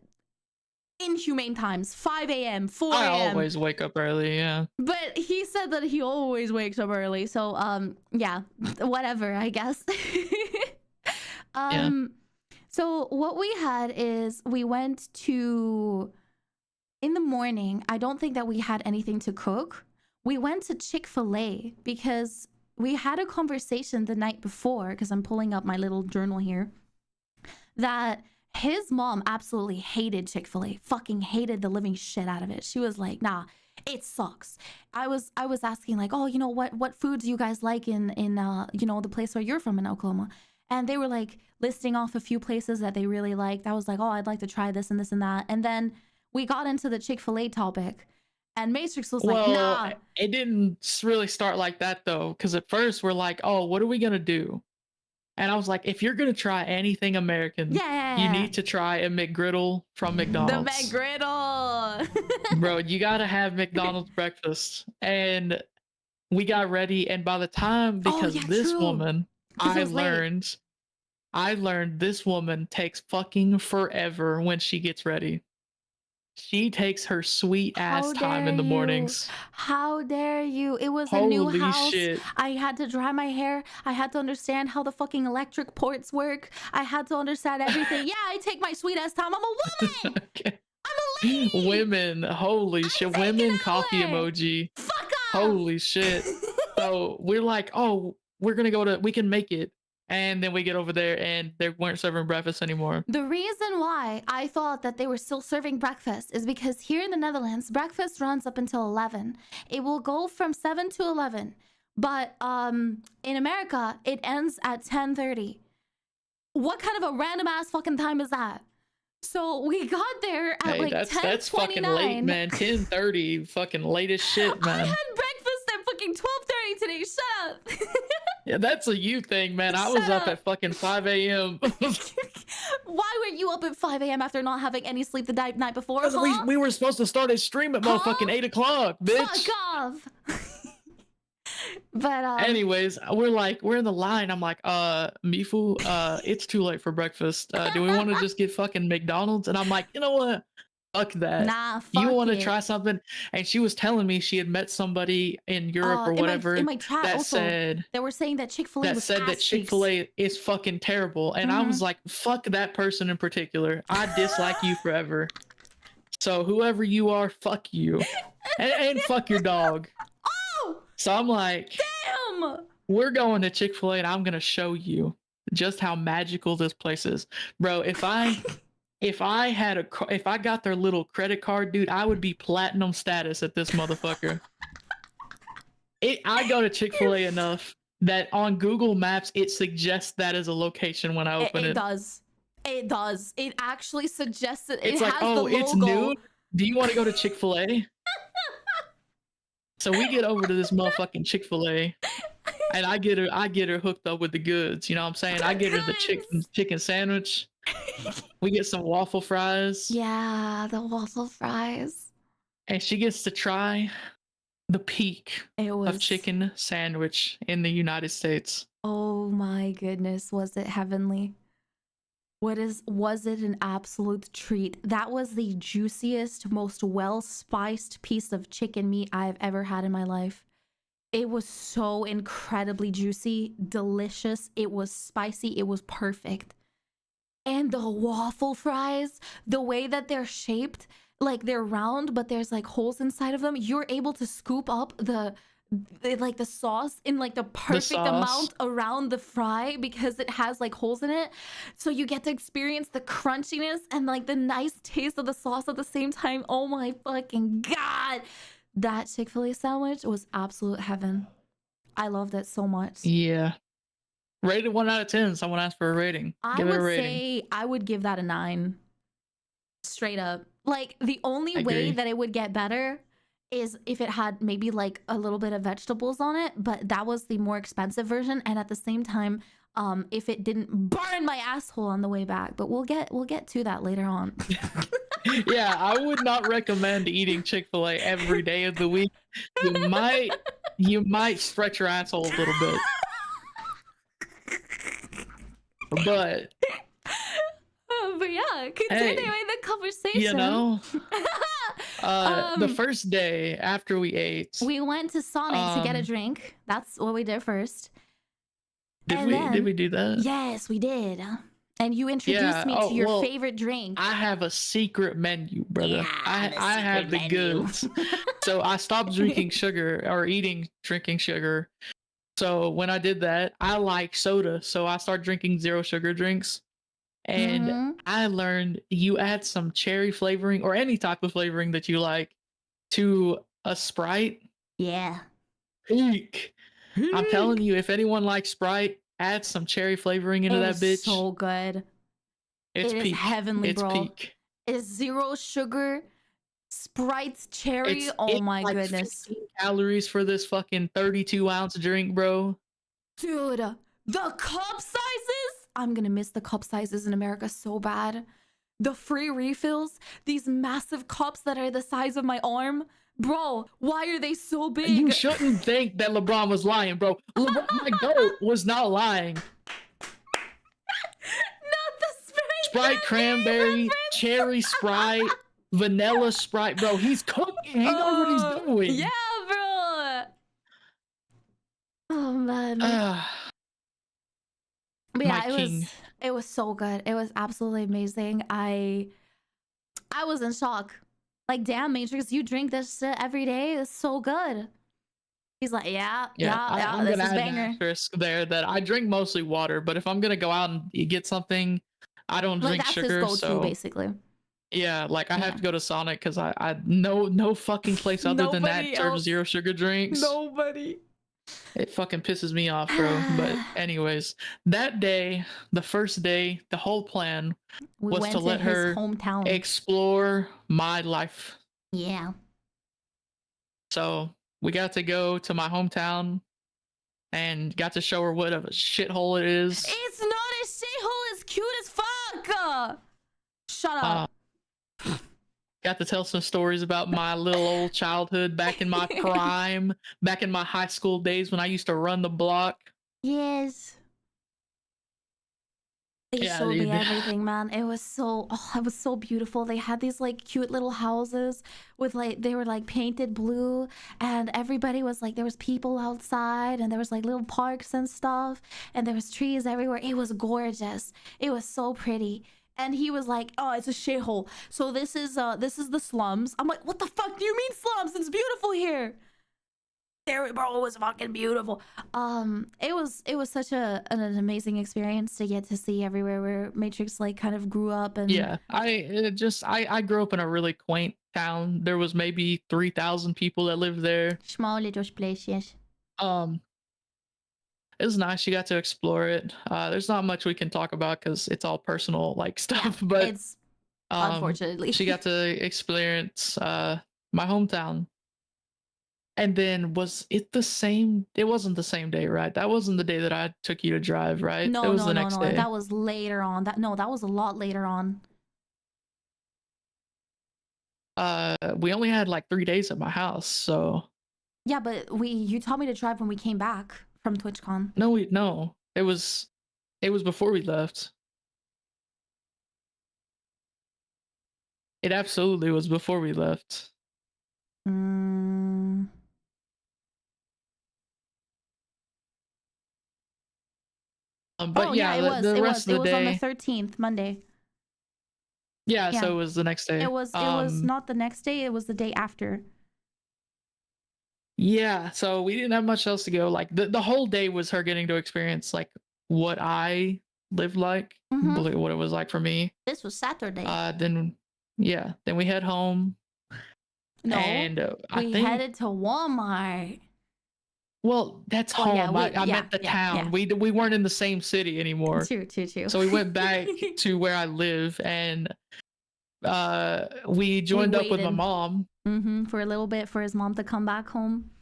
inhumane times, 5 a.m., 4 a.m. I always wake up early, yeah. But he said that he always wakes up early. So, yeah, whatever, I guess. Yeah. So what we had is we went to... In the morning, I don't think that we had anything to cook. We went to Chick-fil-A because we had a conversation the night before, because I'm pulling up my little journal here, that his mom absolutely hated Chick-fil-A, fucking hated the living shit out of it. She was like, nah, it sucks. I was asking like, oh, what foods do you guys like in the place where you're from in Oklahoma? And they were like listing off a few places that they really liked. I was like, oh, I'd like to try this and this and that. And then we got into the Chick-fil-A topic and Matrix was like, nah. It didn't really start like that though. Cause at first we're like, oh, what are we going to do? And I was like, if you're going to try anything American, you need to try a McGriddle from McDonald's. The McGriddle. Bro, you got to have McDonald's breakfast. And we got ready. And by the time, because this woman, I learned this woman takes fucking forever when she gets ready. She takes her sweet ass time in the mornings. How dare you? It was a new house. Shit. I had to dry my hair. I had to understand how the fucking electric ports work. I had to understand everything. Yeah, I take my sweet ass time. I'm a woman. Okay. I'm a lady. Women, holy shit. Women coffee emoji. Fuck off. Holy shit. So we're like, oh, we can make it. And then we get over there and they weren't serving breakfast anymore. The reason why I thought that they were still serving breakfast is because here in the Netherlands, breakfast runs up until 11. It will go from 7 to 11. But in America, it ends at 10:30. What kind of a random ass fucking time is that? So we got there at that's fucking late, man. 10:30, fucking late as shit, man. I had breakfast at fucking 12:30 today. Shut up. Yeah, that's a you thing, man. I was up at fucking 5 a.m. Why were you up at 5 a.m. after not having any sleep the night before? Huh? We were supposed to start a stream at motherfucking 8 o'clock, bitch. Fuck off. But anyways, we're in the line. I'm like, Mifu, it's too late for breakfast. Do we want to just get fucking McDonald's? And I'm like, you know what? fuck that. Nah, You fuck want to it. try something? And she was telling me she had met somebody in Europe or whatever in my chat that also, said they were saying that Chick-fil-A was that ass cheeks. Chick-fil-A is fucking terrible. And I was like, fuck that person in particular. I dislike you forever. So whoever you are, fuck you. And fuck your dog. Oh! So I'm like, damn! We're going to Chick-fil-A and I'm gonna show you just how magical this place is. Bro, if I got their little credit card, dude, I would be platinum status at this motherfucker. I go to Chick-fil-A enough that on Google Maps it suggests that as a location when I open it. It does. It does. It actually suggests it. It's it like, has oh, the logo. it's noon. Do you want to go to Chick-fil-A? So we get over to this motherfucking Chick-fil-A, and I get her hooked up with the goods. You know what I'm saying? I get her the chicken sandwich. We get some waffle fries. Yeah, the waffle fries. And she gets to try the peak of chicken sandwich in the United States. Oh my goodness, was it heavenly? Was it an absolute treat? That was the juiciest, most well-spiced piece of chicken meat I've ever had in my life. It was so incredibly juicy, delicious. It was spicy. It was perfect. And the waffle fries, the way that they're shaped, like they're round, but there's like holes inside of them. You're able to scoop up the sauce in like the perfect amount around the fry because it has like holes in it. So you get to experience the crunchiness and like the nice taste of the sauce at the same time. Oh my fucking God. That Chick-fil-A sandwich was absolute heaven. I loved it so much. Yeah. Rated 1 out of 10. Someone asked for a rating. Give it a rating. Say I would give that a 9. Straight up. Like the only way that it would get better is if it had maybe like a little bit of vegetables on it, but that was the more expensive version. And at the same time, if it didn't burn my asshole on the way back, but we'll get to that later on. Yeah, I would not recommend eating Chick-fil-A every day of the week. You might stretch your asshole a little bit. But yeah, continuing the conversation. You know, the first day after we ate, we went to Sonic to get a drink. That's what we did first. Did we do that? Yes, we did. And you introduced me to your favorite drink. I have a secret menu, brother. Yeah, I have the goods. So I stopped drinking sugar or drinking sugar. So when I did that, I like soda. So I started drinking zero sugar drinks. And I learned you add some cherry flavoring or any type of flavoring that you like to a Sprite. Yeah. Peak. I'm telling you, if anyone likes Sprite, add some cherry flavoring into that bitch. So good. It's peak. Is heavenly, it's bro. Peak. It's zero sugar, Sprite's cherry. Oh my like goodness. 15 calories for this fucking 32-ounce drink, bro. Dude, the cup sizes. I'm gonna miss the cup sizes in America so bad. The free refills, these massive cups that are the size of my arm. Bro, why are they so big? You shouldn't think that LeBron was lying, bro. My GOAT was not lying. Not the Sprite cranberry, cherry Sprite, vanilla Sprite, bro. He's cooking. He knows what he's doing. Yeah, bro. Oh man. But yeah, it was so good. It was absolutely amazing. I was in shock. Like, damn, Matrix, you drink this shit every day. It's so good. He's like, yeah, this is banger. An asterisk there that I drink mostly water, but if I'm gonna go out and get something, I don't drink sugar. That's his go-to, so basically. Yeah, like I have to go to Sonic because I no fucking place other than that serves zero sugar drinks. Nobody. It fucking pisses me off, bro. But anyways, that day, the first day, the whole plan was to let her explore my life. Yeah. So we got to go to my hometown and got to show her what a shithole it is. It's not a shithole. It's cute as fuck. Shut up. Got to tell some stories about my little old childhood back in my prime, back in my high school days when I used to run the block. Yes. They Yeah, showed me dude. everything, man. It was so beautiful. They had these like cute little houses with like they were like painted blue, and everybody was like there was people outside, and there was like little parks and stuff, and there was trees everywhere. It was gorgeous. It was so pretty. And he was like, "Oh, it's a shithole. So this is the slums." I'm like, "What the fuck do you mean slums? It's beautiful here." There, bro, it was fucking beautiful. It was such an amazing experience to get to see everywhere where Matrix like kind of grew up. And Yeah, I grew up in a really quaint town. There was maybe 3,000 people that lived there. small little place, yes. Um, it was nice. You got to explore it. There's not much we can talk about because it's all personal like stuff. Yeah, But it's unfortunately. she got to experience my hometown. And then was it the same? It wasn't the same day, right? That wasn't the day that I took you to drive, right? No, It was no, the no, next no. day. That was later on. That was a lot later on. We only had like 3 days at my house, so Yeah, but you told me to drive when we came back from TwitchCon. no. It was before we left. It absolutely was before we left. Mm. But Oh yeah, yeah, it was. the It rest was. It of the was on the day, 13th, Monday. yeah, Yeah. so it was the next day. It was not the next day, it was the day after. Yeah, so we didn't have much else to go. Like the whole day was her getting to experience like what I lived like, Mhm. what it was like for me. This was Saturday. Then we head home, No, and I we think headed to Walmart. well, that's Oh yeah, home. I meant the town. yeah. We weren't in the same city anymore. True. So we went back to where I live, and we joined up with my waited. mom. For a little bit for his mom to come back home.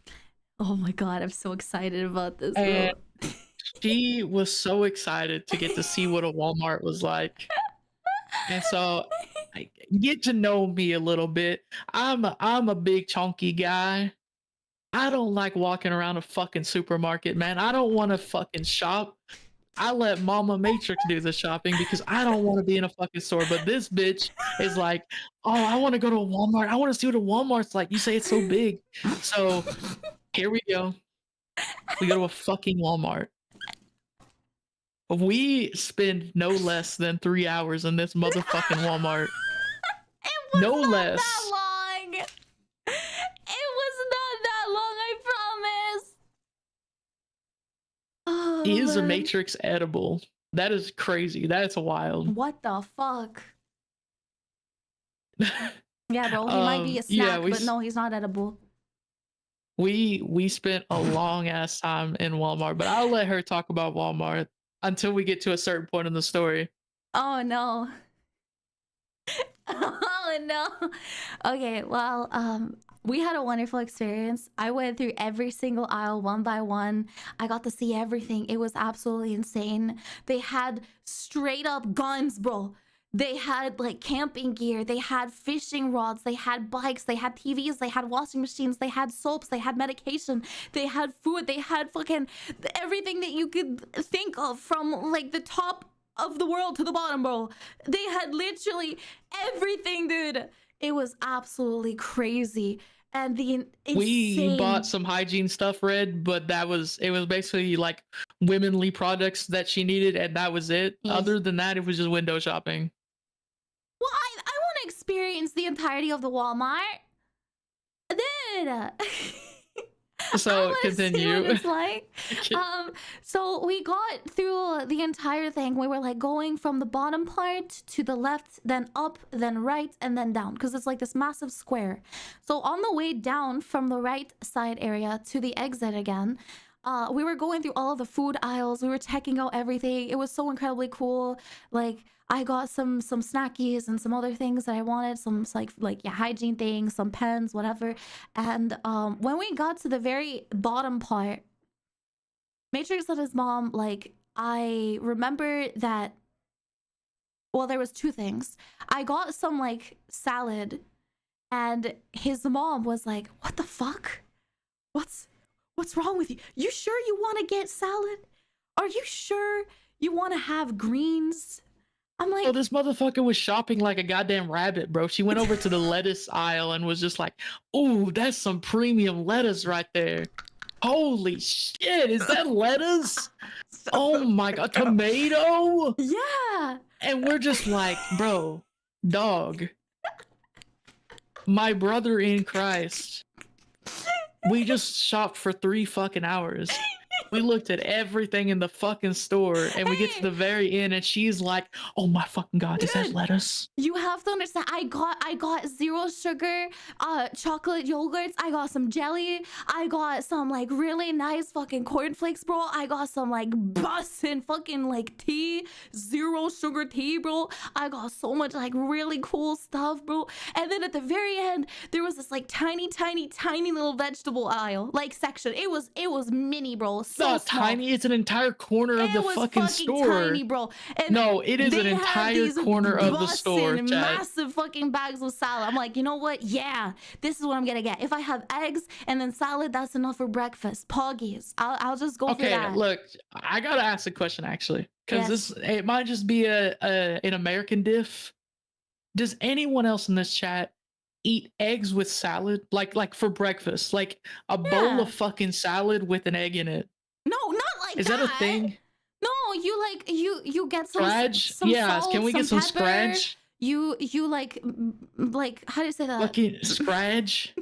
Oh my god, I'm so excited about this. And she was so excited to get to see what a Walmart was like. And so get to know me a little bit. I'm a big chunky guy. I don't like walking around a fucking supermarket, man. I don't want to fucking shop. I let Mama Matrix do the shopping because I don't want to be in a fucking store. But this bitch is like, oh, I want to go to a Walmart. I want to see what a Walmart's like. You say it's so big. So here we go. We go to a fucking Walmart. We spend no less than 3 hours in this motherfucking Walmart. It was No not less. that long. It was not that long, I promise. Oh, Is a man. Matrix edible? That is crazy. That's wild. What the fuck? Yeah, bro, he might be a snack, but no, he's not edible. We spent a long ass time in Walmart, but I'll let her talk about Walmart until we get to a certain point in the story. Oh no. Oh no. Okay, well, we had a wonderful experience. I went through every single aisle one by one. I got to see everything. It was absolutely insane. They had straight up guns, bro. They had like camping gear, they had fishing rods, they had bikes, they had TVs, they had washing machines, they had soaps, they had medication, they had food, they had fucking everything that you could think of, from like the top of the world to the bottom, bro. They had literally everything, dude. It was absolutely crazy. And the insane... We bought some hygiene stuff, Red, but it was basically like womanly products that she needed, and that was it. Yes. Other than that, it was just window shopping. Well, I want to experience the entirety of the Walmart. Dude. So continue. See what it's like. So we got through the entire thing. We were like going from the bottom part to the left, then up, then right, and then down, because it's like this massive square. So on the way down from the right side area to the exit again, we were going through all of the food aisles. We were checking out everything. It was so incredibly cool. Like, I got some snackies and some other things that I wanted, some hygiene things, some pens, whatever. And when we got to the very bottom part, Matrix and his mom, like, I remember that, well, there was two things. I got some like salad, and his mom was like, "What the fuck? What's wrong with you? You sure you want to get salad? Are you sure you want to have greens. I'm like, oh, this motherfucker was shopping like a goddamn rabbit, bro. She went over to the lettuce aisle and was just like, "Ooh, that's some premium lettuce right there. Holy shit, is that lettuce? Oh my god, tomato!" yeah. And we're just like, bro, dog, my brother in Christ. We just shopped for 3 fucking hours. We looked at everything in the fucking store, and we get to the very end, and she's like, "Oh my fucking god, is that lettuce?" You have to understand. I got 0 sugar, chocolate yogurts. I got some jelly. I got some like really nice fucking cornflakes, bro. I got some like bussin' fucking like tea, 0 sugar tea, bro. I got so much like really cool stuff, bro. And then at the very end, there was this like tiny little vegetable aisle, like section. It was mini, bro. So Not small. tiny, it's an entire corner of the fucking store. Tiny, bro. And no, it is an entire corner of the store. Massive fucking bags of salad. I'm like, you know what? Yeah, this is what I'm gonna get. If I have eggs and then salad, that's enough for breakfast. Poggies. I'll just go for that. Okay, look, I gotta ask a question actually, because it might just be an American diff. Does anyone else in this chat eat eggs with salad, like for breakfast, like a bowl of fucking salad with an egg in it? No, not like is that a thing? No, you get some scratch. Some yeah, salt, can we get some pepper. scratch? You like how do you say that? Fucking scratch.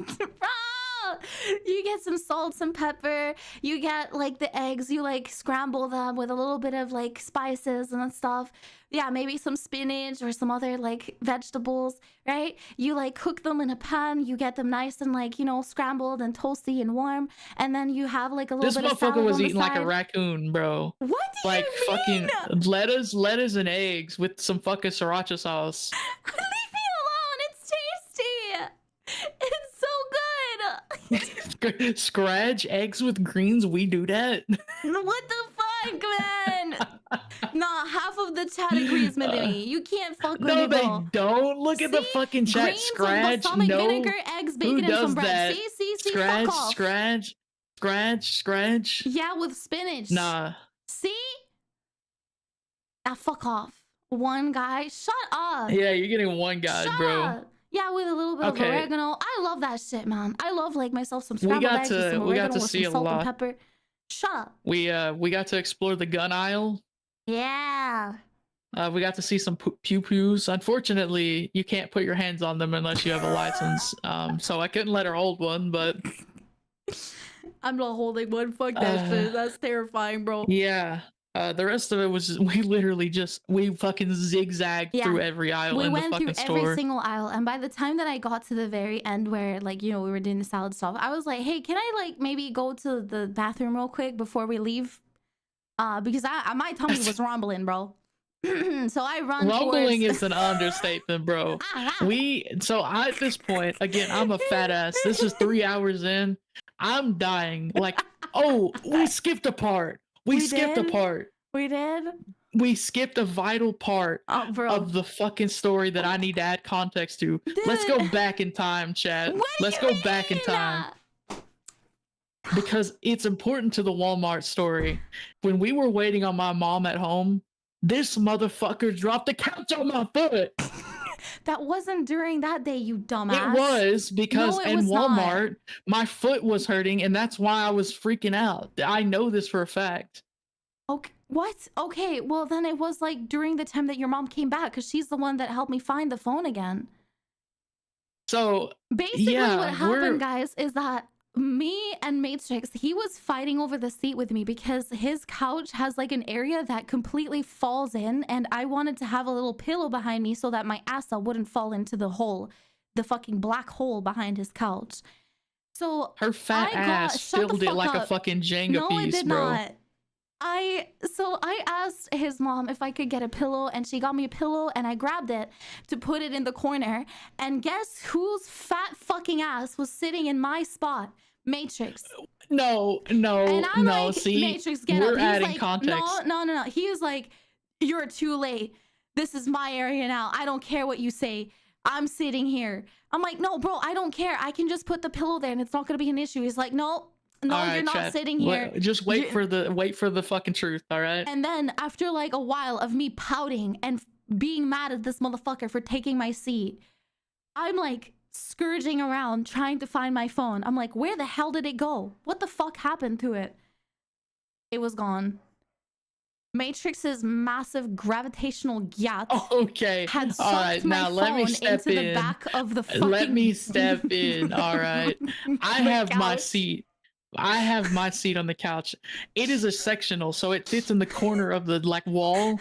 You get some salt, some pepper. You get like the eggs. You like scramble them with a little bit of like spices and stuff. Yeah, maybe some spinach or some other like vegetables, right? You like cook them in a pan. You get them nice and like, you know, scrambled and toasty and warm. And then you have like a little bit of salad on the side. This motherfucker was eating like a raccoon, bro. What do like you mean? Fucking lettuce and eggs with some fucking sriracha sauce. Leave me alone. It's tasty. It's so good. Scratch eggs with greens. We do that. What the fuck, man? Nah, half of the chat agrees with me. You can't fuck with me, bro. No, they don't. Look at the fucking chat. Greens Scratch. with balsamic No. vinegar, eggs, bacon, and some bread. That? See, Scratch, fuck off. scratch. Yeah, with spinach. Nah. See? Ah, fuck off. One guy. Shut up. Yeah, you're getting one guy, Shut bro. Up. Yeah, with a little bit of oregano. I love that shit, man. I love like myself some scrambled eggs with some oregano with some salt and pepper. Shut up. We got to explore the gun aisle. Yeah. We got to see some pew-pews. Unfortunately, you can't put your hands on them unless you have a license. So I couldn't let her hold one, but I'm not holding one. Fuck that shit. That's terrifying, bro. Yeah. The rest of it was we fucking zigzagged through every aisle in the fucking store. We went through every single aisle, and by the time that I got to the very end where like, you know, we were doing the salad stuff, I was like, hey, can I like maybe go to the bathroom real quick before we leave? Because my tummy was rumbling, bro. So I run rumbling is an understatement, bro. So at this point, again, I'm a fat ass. This is 3 hours in. I'm dying. Like, oh, we skipped a part. We skipped a part. We did? We skipped a vital part of the fucking story that I need to add context to. Let's go back in time, chat. Let's go back in time. Because it's important to the Walmart story. When we were waiting on my mom at home, this motherfucker dropped the couch on my foot. That wasn't during that day, you dumbass. It was because in Walmart, my foot was hurting, and that's why I was freaking out. I know this for a fact. Okay, what? Okay, well then it was like during the time that your mom came back, because she's the one that helped me find the phone again. So basically, what happened, guys, is that me and Matrix, he was fighting over the seat with me because his couch has like an area that completely falls in, and I wanted to have a little pillow behind me so that my Aaaaa wouldn't fall into the hole, the fucking black hole behind his couch. So her fat ass filled it like a fucking Jenga piece, it did bro. Not. So I asked his mom if I could get a pillow, and she got me a pillow, and I grabbed it to put it in the corner, and guess whose fat fucking ass was sitting in my spot? Matrix. No. Like, see, Matrix, get we're up. adding like, context. No. He was like, you're too late. This is my area now. I don't care what you say. I'm sitting here. I'm like, no, bro, I don't care. I can just put the pillow there, and it's not gonna be an issue. He's like, no, No, All you're right, not chat. sitting here. Just wait for the fucking truth. All right. And then after like a while of me pouting and being mad at this motherfucker for taking my seat, I'm like scourging around trying to find my phone. I'm like, where the hell did it go? What the fuck happened to it? It was gone. Matrix's massive gravitational yacht Okay. had All sucked right. my Now phone let me step into in. the back of the fucking... Let me step in. All right. I have my couch. seat. I have my seat on the couch. It is a sectional, so it fits in the corner of the like wall.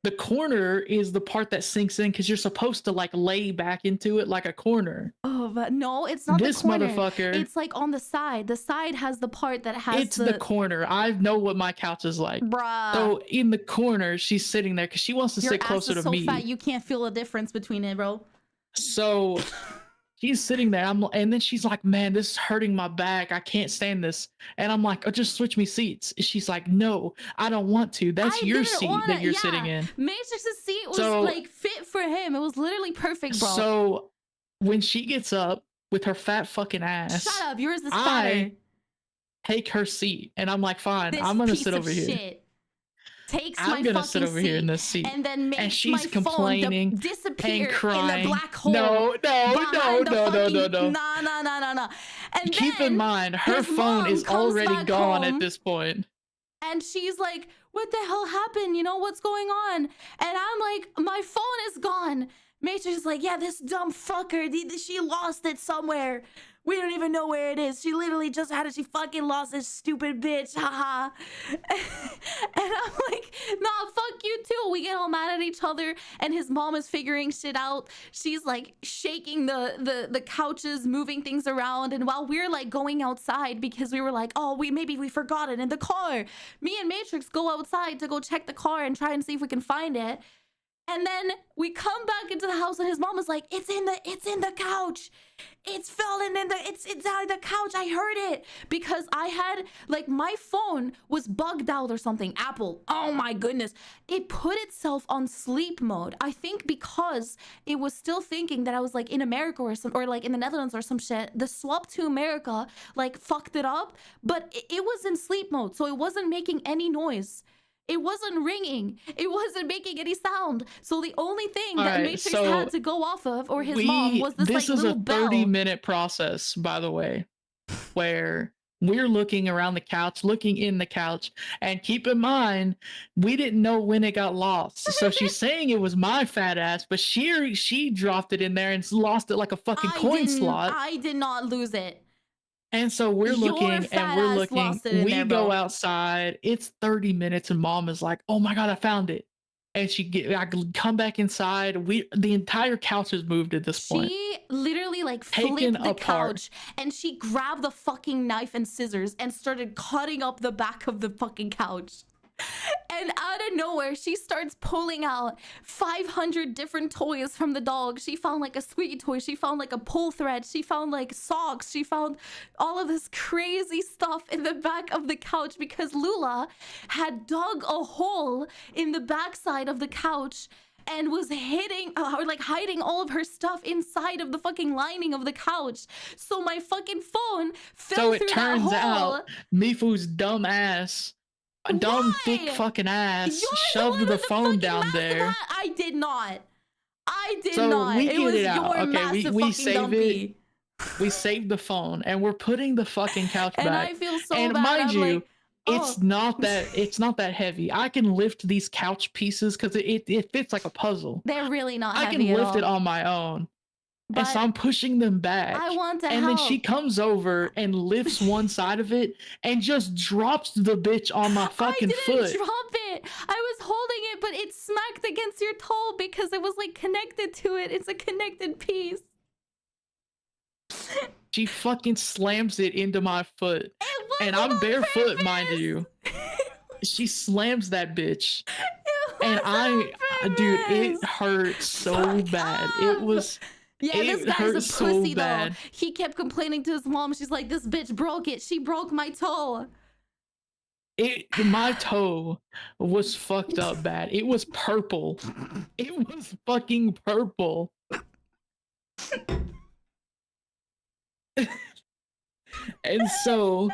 The corner is the part that sinks in because you're supposed to like lay back into it like a corner. Oh, but no, it's not This the corner. motherfucker. It's like on the side. The side has the part that has It's the corner. I know what my couch is like. Bruh. So in the corner, she's sitting there because she wants to Your sit ass closer is to so me. fat you can't feel a difference between it, bro. So she's sitting there. And then she's like, man, this is hurting my back. I can't stand this. And I'm like, oh, just switch me seats. She's like, no, I don't want to. That's your seat that you're sitting in. Matrix's seat was like fit for him. It was literally perfect, bro. So when she gets up with her fat fucking ass, shut up, yours is fatter. I take her seat and I'm like, fine, I'm gonna sit over here. Shit. Takes I'm my gonna fucking sit over here in this seat, and then makes and she's my complaining phone disappear and crying. in the black hole. No. No. And keep in mind, her phone is already gone at this point. And she's like, what the hell happened? You know, what's going on? And I'm like, my phone is gone. Matrix is like, yeah, this dumb fucker, she lost it somewhere. We don't even know where it is. She literally just had it. She fucking lost this stupid bitch. Haha. And I'm like, nah, fuck you too. We get all mad at each other and his mom is figuring shit out. She's like shaking the couches, moving things around. And while we're like going outside because we were like, oh, maybe we forgot it in the car. Me and Matrix go outside to go check the car and try and see if we can find it. And then we come back into the house and his mom is like, it's in the couch. It's fallen in it's out of the couch. I heard it because I had like my phone was bugged out or something. Apple. Oh my goodness. It put itself on sleep mode. I think because it was still thinking that I was like in America or like in the Netherlands or some shit. The swap to America like fucked it up, but it was in sleep mode. So it wasn't making any noise. It wasn't ringing. It wasn't making any sound. So the only thing that Matrix had to go off of, or his mom, was this like little bell. This is a 30-minute process, by the way, where we're looking around the couch, looking in the couch, and keep in mind, we didn't know when it got lost. So she's saying it was my fat ass, but she dropped it in there and lost it like a fucking coin slot. I did not lose it. And so we're looking and we're looking. We go outside. It's 30 minutes and mom is like, oh my God, I found it. And I come back inside. The entire couch is moved at this point. She literally like flipped the couch and she grabbed the fucking knife and scissors and started cutting up the back of the fucking couch. And out of nowhere, she starts pulling out 500 different toys from the dog. She found like a squeaky toy. She found like a pull thread. She found like socks. She found all of this crazy stuff in the back of the couch because Lula had dug a hole in the backside of the couch and was hitting or like hiding all of her stuff inside of the fucking lining of the couch. So my fucking phone fell through that hole. So it turns out Mifu's dumb ass, a dumb thick fucking ass, shoved the phone down there. I did not. We get it out. Okay, we save it. We saved the phone and we're putting the fucking couch back. And I feel so and bad. mind you, like, it's not that heavy. I can lift these couch pieces because it fits like a puzzle. They're really not heavy. I can lift it on my own. But and so I'm pushing them back. I want to help. And then she comes over and lifts one side of it and just drops the bitch on my fucking foot. I didn't drop it. I was holding it, but it smacked against your toe because it was like connected to it. It's a connected piece. She fucking slams it into my foot. And I'm barefoot, mind you. She slams that bitch. And dude, it hurt so bad. It was... Yeah, this guy's a pussy though. He kept complaining to his mom. She's like, this bitch broke it. She broke my toe. My toe was fucked up bad. It was purple. It was fucking purple. And so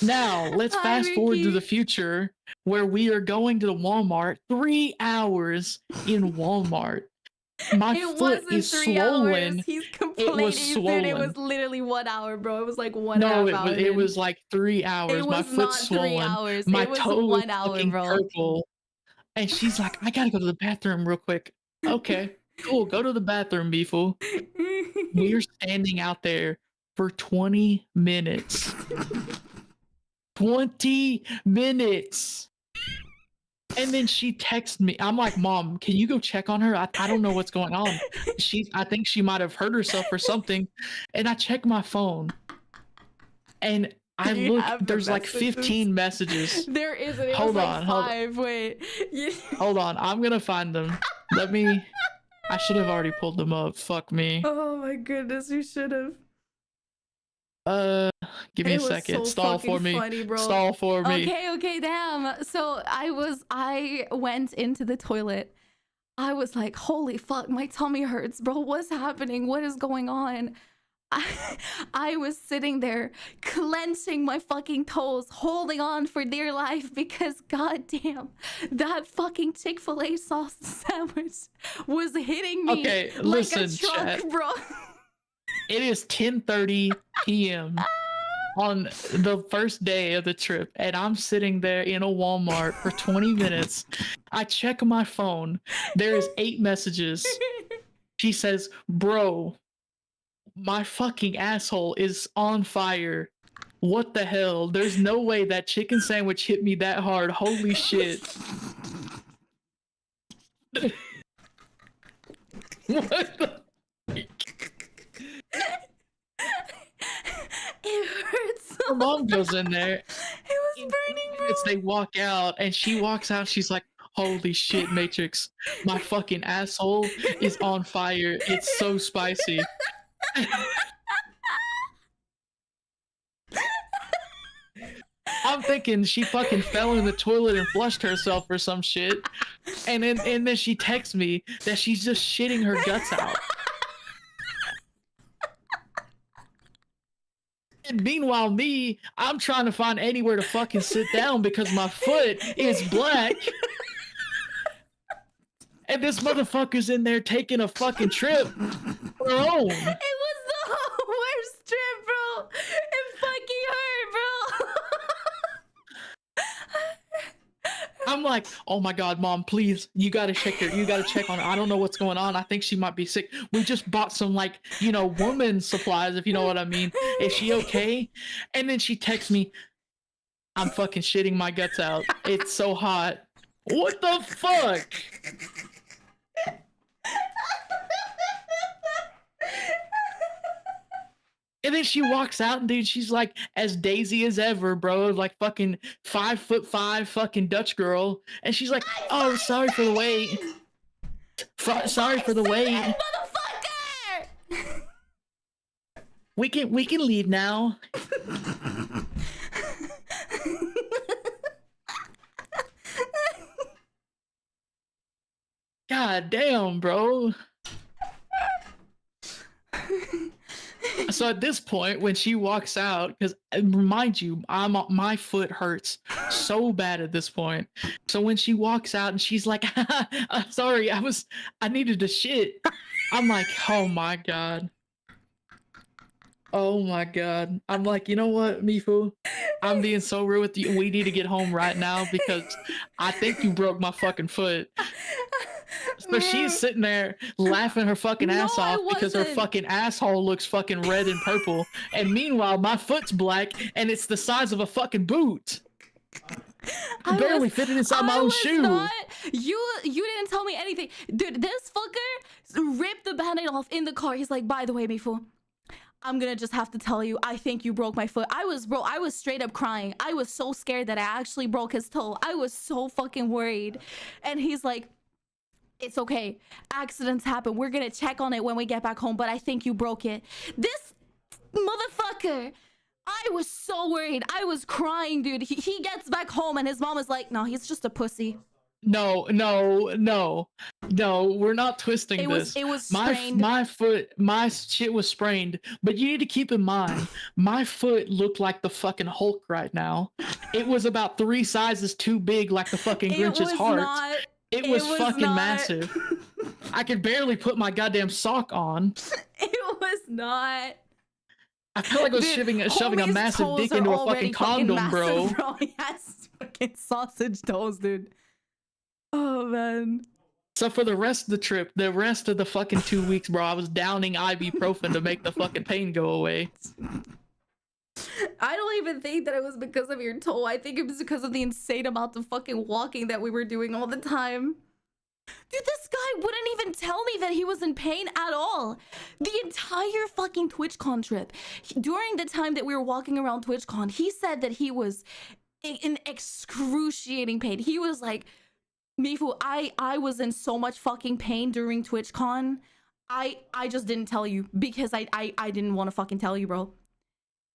Now, let's Hi, fast forward to the Mickey. future where we are going to the Walmart. 3 hours in Walmart. My It foot wasn't is 3 hours. swollen. He's It was complaining, dude. It was swollen. literally 1 hour, bro. It was like one and a No, half it was hours it in. was like 3 It hours. My was foot's not 3 swollen. hours. My It was toe is 1 hour, fucking bro. purple. And she's like, I gotta go to the bathroom real quick. Okay, cool. Go to the bathroom, Mifu. We're standing out there for 20 minutes. 20 minutes. And then she texted me. I'm like, Mom, can you go check on her? I don't know what's going on. I think she might have hurt herself or something. And I check my phone. And I You look, have the there's like messages. 15 messages. There isn't. It Hold was on, like hold- 5. Wait. Hold on. I'm gonna find them. I should have already pulled them up. Fuck me. Oh my goodness, you should have. Give me It a was second. so Stall fucking for me. funny, bro. Stall for me. Okay, damn. So I went into the toilet. I was like, holy fuck, my tummy hurts, bro. What's happening? What is going on? I was sitting there clenching my fucking toes, holding on for dear life because goddamn, that fucking Chick-fil-A sauce sandwich was hitting me Okay, like listen, a truck, chat. bro. It is 10:30 p.m. on the first day of the trip, and I'm sitting there in a Walmart for 20 minutes. I check my phone. There's 8 messages. She says, bro, my fucking asshole is on fire. What the hell? There's no way that chicken sandwich hit me that hard. Holy shit. What the? It hurts so Her mom bad. goes in there. It was burning, bro. They walk out, and she walks out. She's like, holy shit, Matrix. My fucking asshole is on fire. It's so spicy. I'm thinking she fucking fell in the toilet and flushed herself or some shit. And then she texts me that she's just shitting her guts out. And meanwhile, I'm trying to find anywhere to fucking sit down because my foot is black. And this motherfucker's in there taking a fucking trip for her own. It was the worst trip, bro. It fucking hurt, bro. I'm like, oh my god, Mom, please, you gotta check her. You gotta check on her. I don't know what's going on. I think she might be sick. We just bought some, like, woman supplies, if you know what I mean. Is she okay? And then she texts me, I'm fucking shitting my guts out. It's so hot. What the fuck? And then she walks out, and dude, she's like as daisy as ever, bro. Like fucking 5'5" fucking Dutch girl. And she's like, oh, sorry for the wait. Sorry for the wait. Motherfucker! We can leave now. God damn, bro. So at this point, when she walks out, because remind you, my foot hurts so bad at this point. So when she walks out and she's like, I'm sorry, I needed to shit. I'm like, oh my god. Oh my god. I'm like, you know what, Mifu? I'm being so rude with you. We need to get home right now because I think you broke my fucking foot. So she's sitting there laughing her fucking ass off because her fucking asshole looks fucking red and purple. And meanwhile, my foot's black and it's the size of a fucking boot. I barely fitting inside my own shoe. You didn't tell me anything. Dude, this fucker ripped the band-aid off in the car. He's like, by the way, Mifu, I'm gonna just have to tell you, I think you broke my foot. I was straight up crying. I was so scared that I actually broke his toe. I was so fucking worried. And he's like, it's okay. Accidents happen. We're gonna check on it when we get back home, but I think you broke it. This motherfucker, I was so worried. I was crying, dude. He gets back home and his mom is like, no, he's just a pussy. No, we're not twisting this. It was sprained. My shit was sprained. But you need to keep in mind, my foot looked like the fucking Hulk right now. It was about 3 sizes too big, like the fucking Grinch's heart. It was fucking massive. I could barely put my goddamn sock on. It was not. I felt like I was shoving a massive dick into a fucking condom, massive, bro. He has fucking sausage toes, dude. Oh man. So for the rest of the trip, the rest of the fucking 2 weeks, bro, I was downing ibuprofen to make the fucking pain go away. I don't even think that it was because of your toe. I think it was because of the insane amount of fucking walking that we were doing all the time. Dude, this guy wouldn't even tell me that he was in pain at all. The entire fucking TwitchCon trip. During the time that we were walking around TwitchCon, he said that he was in excruciating pain. He was like, Mifu, I was in so much fucking pain during TwitchCon. I just didn't tell you because I didn't want to fucking tell you, bro.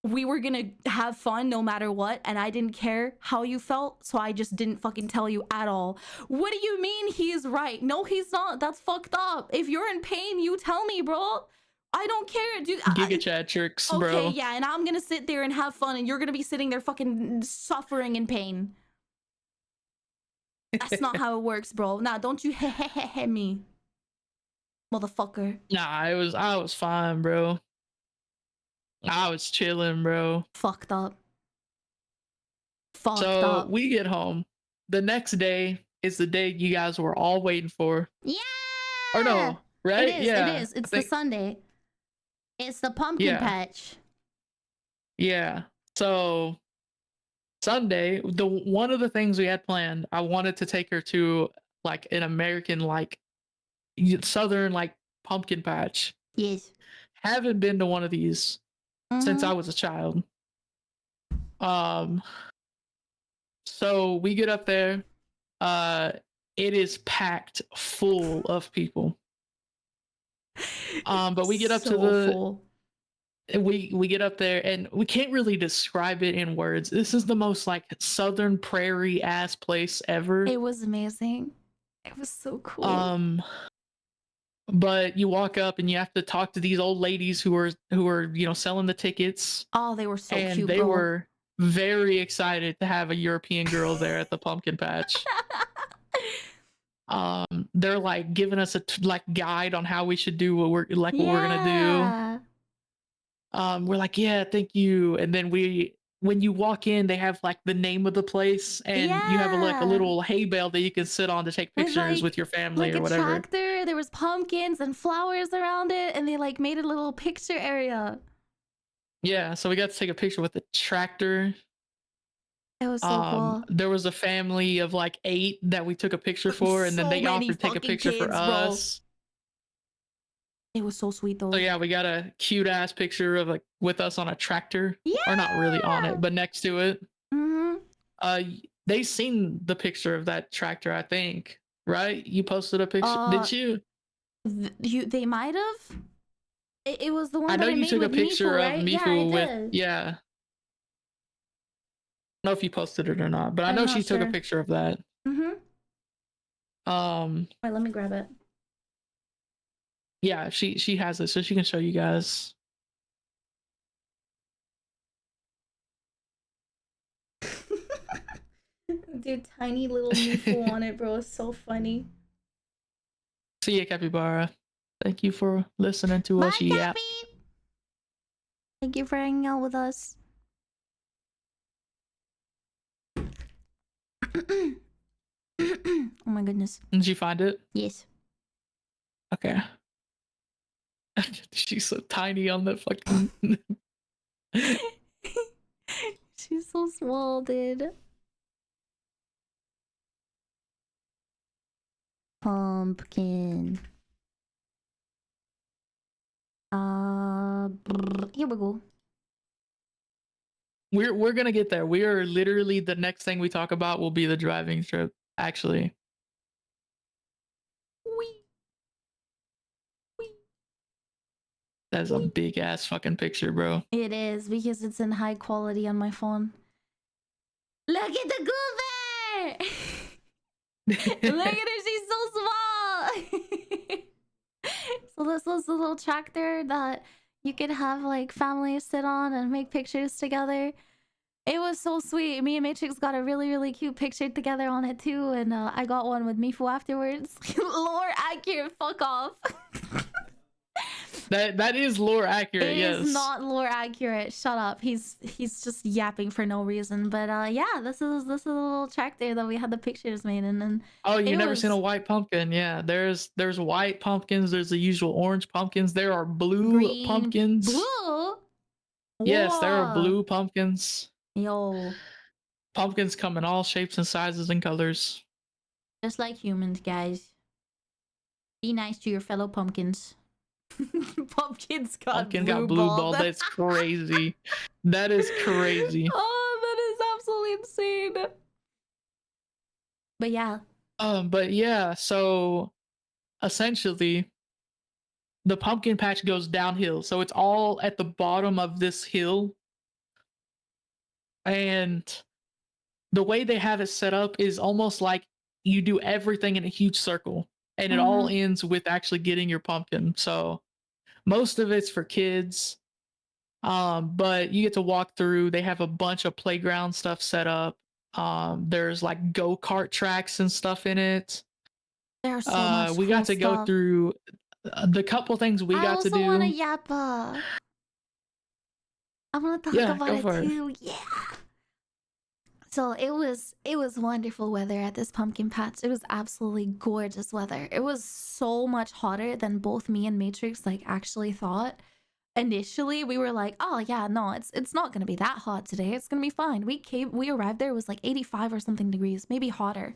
We were gonna have fun no matter what, and I didn't care how you felt, so I just didn't fucking tell you at all. What do you mean he's right? No, he's not. That's fucked up. If you're in pain, you tell me, bro. I don't care, dude. Giga chat tricks, bro. Okay, yeah, and I'm gonna sit there and have fun, and you're gonna be sitting there fucking suffering in pain. That's not how it works, bro. Nah, don't you me, motherfucker. Nah, I was fine, bro. I was chilling, bro. Fucked up. Fucked so up. We get home. The next day is the day you guys were all waiting for. Yeah. Or no, right? It is. Yeah. It is. It's the Sunday. It's the pumpkin patch. Yeah. So Sunday, one of the things we had planned, I wanted to take her to like an American, like Southern, like pumpkin patch. Yes. Haven't been to one of these since I was a child. So we get up there. It is packed full of people. But we get up to the we get up there and we can't really describe it in words. This is the most like southern prairie ass place ever. It was amazing. It was so cool. But you walk up and you have to talk to these old ladies who are selling the tickets. Oh, they were so cute. And they were very excited to have a European girl there at the pumpkin patch. They're like giving us a guide on how we should do what we're gonna do. We're like, yeah, thank you. And then when you walk in, they have like the name of the place, and you have a little hay bale that you can sit on to take pictures with your family or whatever. Tractor. There was pumpkins and flowers around it, and they like made a little picture area. Yeah, so we got to take a picture with the tractor. It was so cool. There was a family of like 8 that we took a picture for, and then they offered to take a picture for us. It was so sweet though. So yeah, we got a cute ass picture of like with us on a tractor. Yeah. Or not really on it, but next to it. They seen the picture of that tractor, I think. Right? You posted a picture. Did you? They might have. It was the one I know that you made took a with picture Mifu, of right? Mifu I with did. yeah. I don't know if you posted it or not, but I know she took a picture of that. Wait, let me grab it. Yeah, she has it, so she can show you guys. Dude, tiny little Mifu on it, bro. It's so funny. See ya, Capybara. Thank you for listening to us. Yeah. Thank you for hanging out with us. Oh my goodness. Did you find it? Yes. Okay. She's so tiny on the fucking. She's so small, dude. Pumpkin. Here we go. We're gonna get there. We are literally the next thing we talk about will be the driving trip. Actually. That's a big ass fucking picture, bro. It is because it's in high quality on my phone. Look at the goober! Look at her, she's so small. So this was a little tractor that you could have like families sit on and make pictures together. It was so sweet. Me and Matrix got a really, really cute picture together on it too, and I got one with Mifu afterwards. Lore accurate, fuck off. That is lore accurate. Yes. It is not lore accurate. Shut up. He's just yapping for no reason. But yeah, this is a little tractor that we had the pictures made in. And oh, you never seen a white pumpkin? Yeah, there's white pumpkins. There's the usual orange pumpkins. There are blue green, pumpkins. Blue. Yes, there are Whoa. blue pumpkins. Yo. Pumpkins come in all shapes and sizes and colors. Just like humans, guys. Be nice to your fellow pumpkins. Pumpkin got blue ball. That's crazy. That is crazy. Oh, that is absolutely insane. But yeah. But yeah, so essentially the pumpkin patch goes downhill. So it's all at the bottom of this hill. And the way they have it set up is almost like you do everything in a huge circle. And it all ends with actually getting your pumpkin. So most of it's for kids. But you get to walk through. They have a bunch of playground stuff set up. There's like go-kart tracks and stuff in it. There's so much we got to go through the couple things we got to do. I also want a yappa. I want to talk about it too. Yeah. So it was wonderful weather at this pumpkin patch. It was absolutely gorgeous weather. It was so much hotter than both me and Matrix like actually thought. Initially, we were like, "Oh yeah, no, it's not gonna be that hot today. It's gonna be fine." We arrived there, it was like 85 or something degrees, maybe hotter,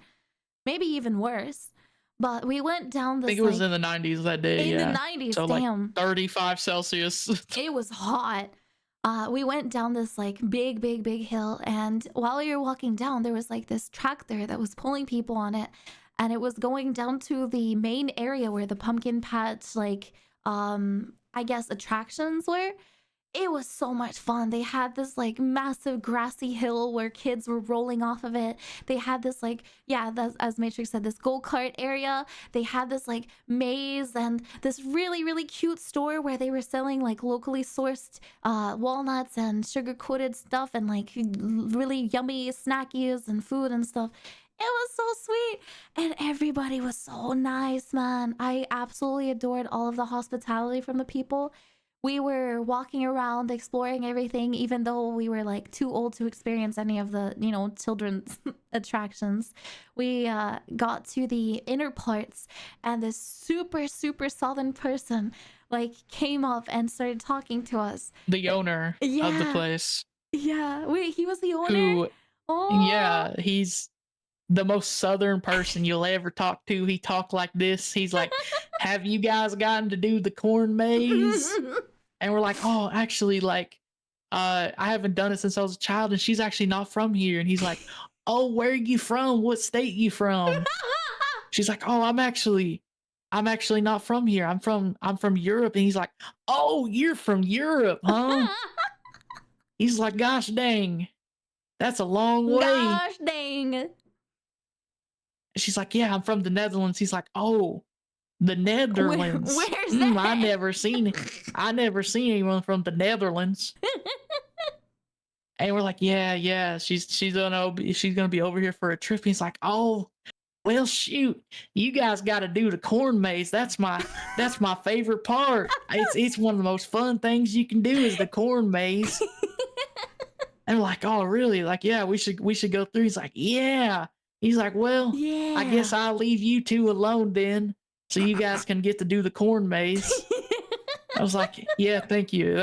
maybe even worse. But we went down this. I think it was in the 90s that day. In the 90s, so damn. Like 35 Celsius. It was hot. We went down this like big hill, and while we were walking down, there was like this tractor that was pulling people on it, and it was going down to the main area where the pumpkin patch like I guess attractions were. It was so much fun. They had this like massive grassy hill where kids were rolling off of it. They had this like, yeah, as Matrix said, this go-kart area. They had this like maze and this really cute store where they were selling like locally sourced walnuts and sugar-coated stuff and like really yummy snackies and food and stuff. It was so sweet. And everybody was so nice, man. I absolutely adored all of the hospitality from the people. We were walking around exploring everything, even though we were like too old to experience any of the, you know, children's attractions. We got to the inner parts, and this super southern person like came up and started talking to us. The owner of the place. Yeah. Wait, he was the owner? Yeah, he's the most southern person you'll ever talk to. He talked like this. He's like, "Have you guys gotten to do the corn maze?" And we're like, "Oh, actually, like, I haven't done it since I was a child, and she's actually not from here." And he's like, "Oh, where are you from? What state you from?" She's like, "Oh, I'm actually not from here. I'm from Europe." And he's like, "Oh, you're from Europe, huh?" He's like, "Gosh dang, that's a long way." Gosh dang. She's like, "Yeah, I'm from the Netherlands." He's like, "Oh, the Netherlands. Where's that? I never seen anyone from the Netherlands." And we're like, yeah, she's gonna be over here for a trip. He's like, "Oh, well, shoot, you guys got to do the corn maze. That's my favorite part. It's one of the most fun things you can do is the corn maze." And we're like, "Oh, really? Like, yeah, we should go through." He's like, "Yeah." He's like, "Well, yeah. I guess I'll leave you two alone then, so you guys can get to do the corn maze." I was like, "Yeah, thank you."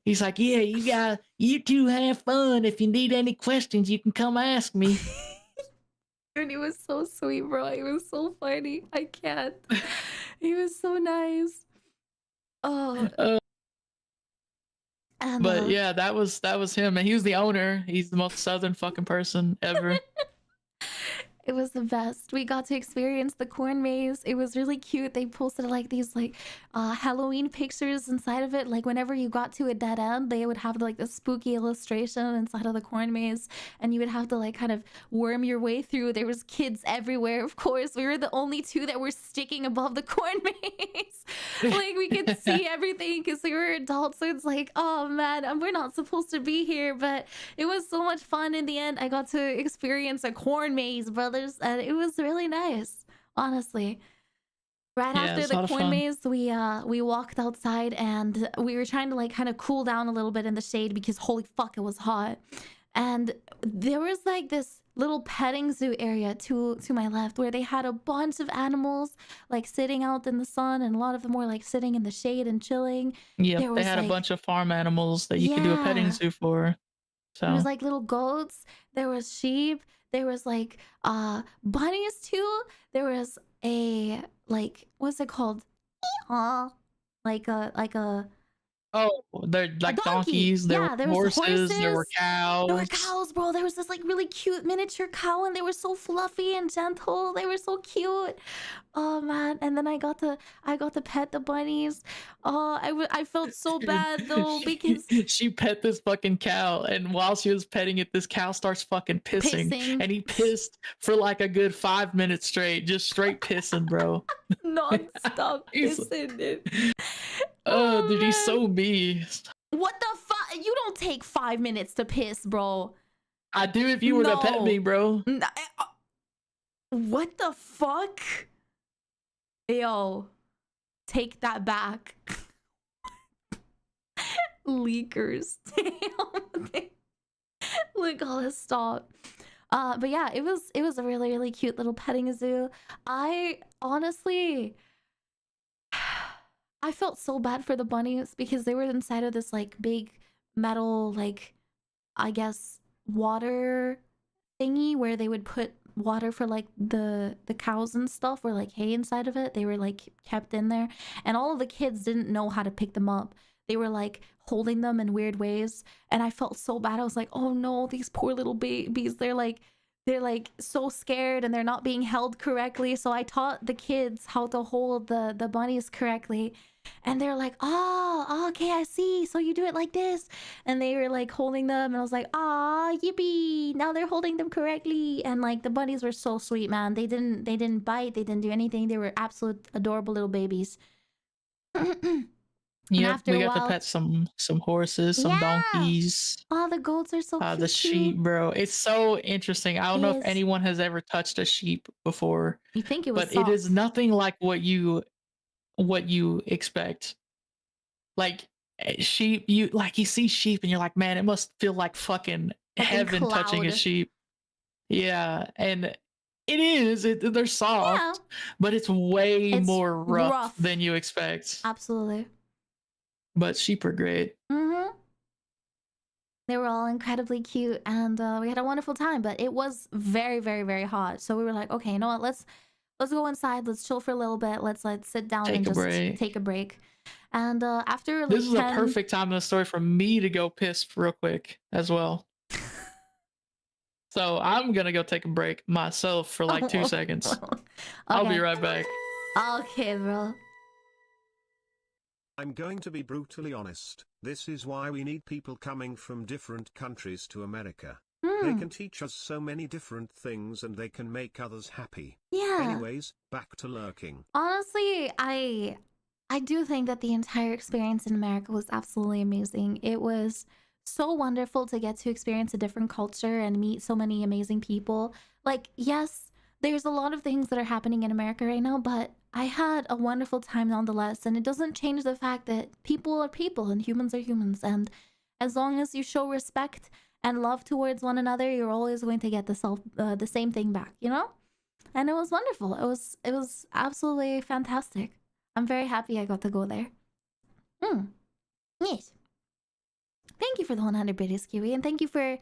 He's like, "Yeah, you two have fun. If you need any questions, you can come ask me." And he was so sweet, bro. He was so funny. I can't. He was so nice. Oh. But yeah, that was him, and he was the owner. He's the most southern fucking person ever. It was the best. We got to experience the corn maze. It was really cute. They posted like these like Halloween pictures inside of it. Like whenever you got to a dead end, they would have like the spooky illustration inside of the corn maze, and you would have to like kind of worm your way through. There was kids everywhere. Of course, we were the only two that were sticking above the corn maze. Like we could see everything because we were adults. So it's like, oh man, we're not supposed to be here, but it was so much fun. In the end, I got to experience a corn maze, brothers, and it was really nice, honestly. Right after the corn maze, we walked outside and we were trying to like kind of cool down a little bit in the shade because holy fuck, it was hot. And there was like this little petting zoo area to my left where they had a bunch of animals like sitting out in the sun, and a lot of them were like sitting in the shade and chilling. Yeah, they had like, a bunch of farm animals that you could do a petting zoo for. So there was like little goats, there was sheep, there was like bunnies too. There was a like, what's it called? Like a oh, they're like donkeys, there yeah, were there was horses, there were horses. cows. There were cows, bro. There was this like really cute miniature cow, and they were so fluffy and gentle. They were so cute. Oh man! And then I got to pet the bunnies. Oh, I felt so bad though because she pet this fucking cow, and while she was petting it, this cow starts fucking pissing. And he pissed for like a good 5 minutes straight, just straight pissing, bro. Non-stop pissing, dude. Oh, dude, he's so mean. What the fuck? You don't take 5 minutes to piss, bro. I do if you were to pet me, bro. What the fuck? Yo, take that back. Leakers. Look, all this stop. But yeah, it was a really, really cute little petting zoo. I honestly, I felt so bad for the bunnies because they were inside of this like big metal, like, I guess, water thingy where they would put water for like the cows and stuff, or like hay inside of it. They were like kept in there, and all of the kids didn't know how to pick them up. They were like holding them in weird ways, and I felt so bad. I was like, oh no, these poor little babies, they're like so scared and they're not being held correctly. So I taught the kids how to hold the bunnies correctly, and they're like, oh, okay, I see, so you do it like this. And they were like holding them, and I was like, ah, yippee, now they're holding them correctly. And like the bunnies were so sweet, man. They didn't bite, they didn't do anything. They were absolute adorable little babies. Yeah, we got to pet some horses, some donkeys. Oh, the goats are so cute. The sheep, bro. It's so interesting. I don't know if anyone has ever touched a sheep before. You think it was but soft. It is nothing like what you expect. Like sheep, you see sheep and you're like, man, it must feel like fucking heaven touching a sheep. Yeah, and it is. They're soft, but it's way more rough than you expect. Absolutely. But sheep are great. They were all incredibly cute, and we had a wonderful time. But it was very, very, very hot. So we were like, okay, you know what? Let's go inside. Let's chill for a little bit. Let's sit down and just take a break. And after like this is a perfect time in the story for me to go piss real quick as well. So I'm gonna go take a break myself for like 2 seconds. Okay. I'll be right back. Okay, bro. I'm going to be brutally honest. This is why we need people coming from different countries to America. They can teach us so many different things, and they can make others happy. Yeah. Anyways, back to lurking. Honestly, I do think that the entire experience in America was absolutely amazing. It was so wonderful to get to experience a different culture and meet so many amazing people. Like, yes, there's a lot of things that are happening in America right now, but I had a wonderful time nonetheless, and it doesn't change the fact that people are people and humans are humans, and as long as you show respect and love towards one another, you're always going to get the same thing back, you know? And it was wonderful. It was absolutely fantastic. I'm very happy I got to go there. Yes. Thank you for the 100 biddies, Kiwi, and thank you for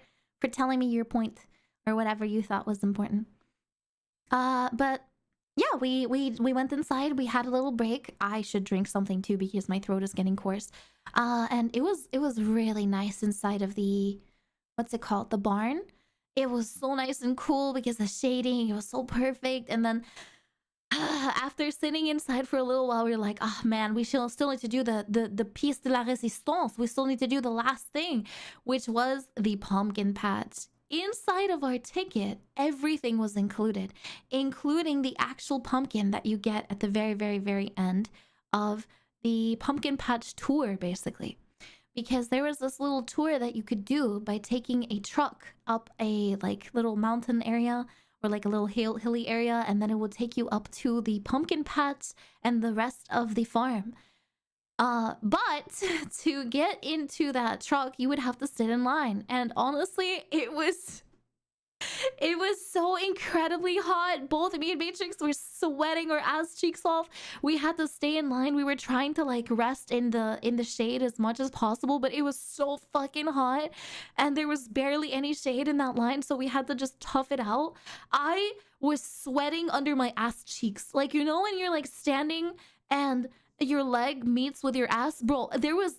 telling me your point or whatever you thought was important. But yeah, we went inside. We had a little break. I should drink something too because my throat is getting coarse. And it was really nice inside of the, what's it called, the barn. it was so nice and cool because the shading, it was so perfect. And then after sitting inside for a little while, we were like, oh man, we still need to do the piece de la résistance. We still need to do the last thing, which was the pumpkin patch. Inside of our ticket, everything was included, including the actual pumpkin that you get at the very, very, very end of the pumpkin patch tour, basically. Because there was this little tour that you could do by taking a truck up a like little mountain area or like a little hilly area, and then it would take you up to the pumpkin patch and the rest of the farm. But to get into that truck, you would have to sit in line. And honestly, it was so incredibly hot. Both me and Matrix were sweating our ass cheeks off. We had to stay in line. We were trying to like rest in the shade as much as possible, but it was so fucking hot and there was barely any shade in that line, so we had to just tough it out. I was sweating under my ass cheeks. Like, you know when you're like standing and your leg meets with your ass? Bro, there was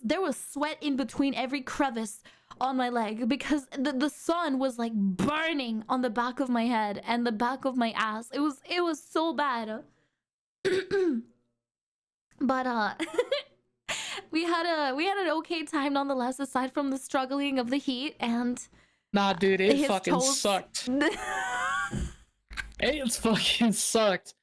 sweat in between every crevice on my leg because the sun was like burning on the back of my head and the back of my ass. It was so bad. But we had an okay time nonetheless, aside from the struggling of the heat. And nah, dude, it his fucking toes- sucked. It fucking sucked.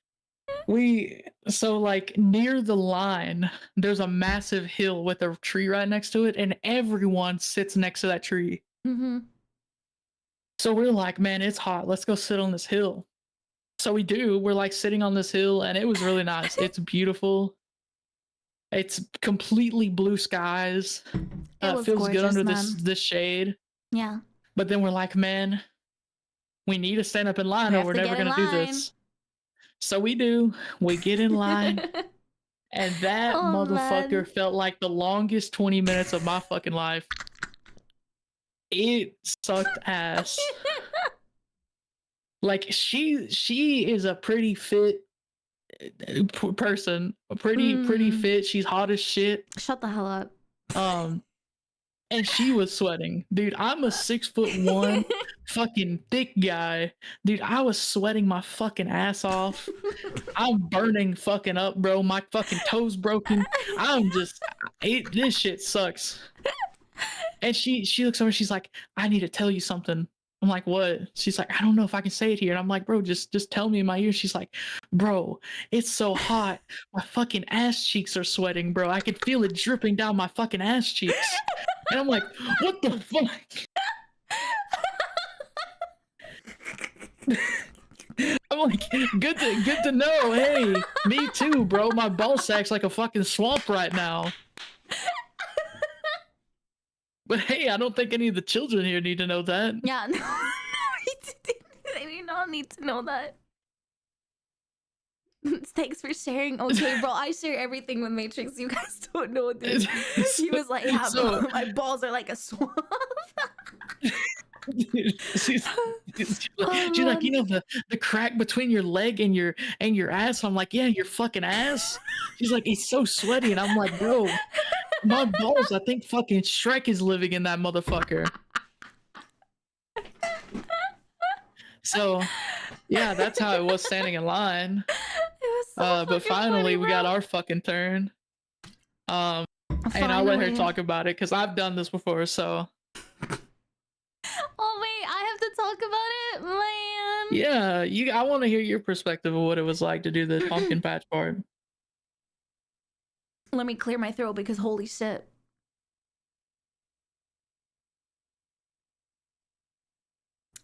So like near the line, there's a massive hill with a tree right next to it, and everyone sits next to that tree. So we're like, man, it's hot. Let's go sit on this hill. So we do. We're like sitting on this hill, and it was really nice. It's beautiful. It's completely blue skies. It was feels gorgeous, good under man. this shade. Yeah. But then we're like, man, we need to stand up in line, or we're never gonna do this. So we do. We get in line, and that motherfucker felt like the longest 20 minutes of my fucking life. It sucked ass. Like she is a pretty fit person, pretty fit. She's hot as shit. Shut the hell up. And she was sweating, dude. I'm a 6'1" fucking thick guy, dude. I was sweating my fucking ass off. I'm burning fucking up, bro. My fucking toes broken. I'm just, this shit sucks. And she looks over. She's like, I need to tell you something. I'm like, what? She's like, I don't know if I can say it here. And I'm like, bro, just tell me in my ear. She's like, bro, it's so hot. My fucking ass cheeks are sweating, bro. I could feel it dripping down my fucking ass cheeks. And I'm like, what the fuck? I'm like, good to know. Hey, me too, bro. My ball sack's like a fucking swamp right now. But hey, I don't think any of the children here need to know that. Yeah, no, they do not need to know that. Thanks for sharing. Okay, bro, I share everything with Matrix. You guys don't know, dude. He was like, yeah, bro, my balls are like a swamp. she's like, you know, the crack between your leg and your ass. I'm like, yeah, your fucking ass. She's like, it's so sweaty, and I'm like, bro, my balls, I think fucking Shrek is living in that motherfucker. So yeah, that's how it was standing in line. But finally, we got our fucking turn. And I'll let her talk about it because I've done this before. So. Oh wait, I have to talk about it, man. Yeah, I want to hear your perspective of what it was like to do the pumpkin patch part. Let me clear my throat because holy shit.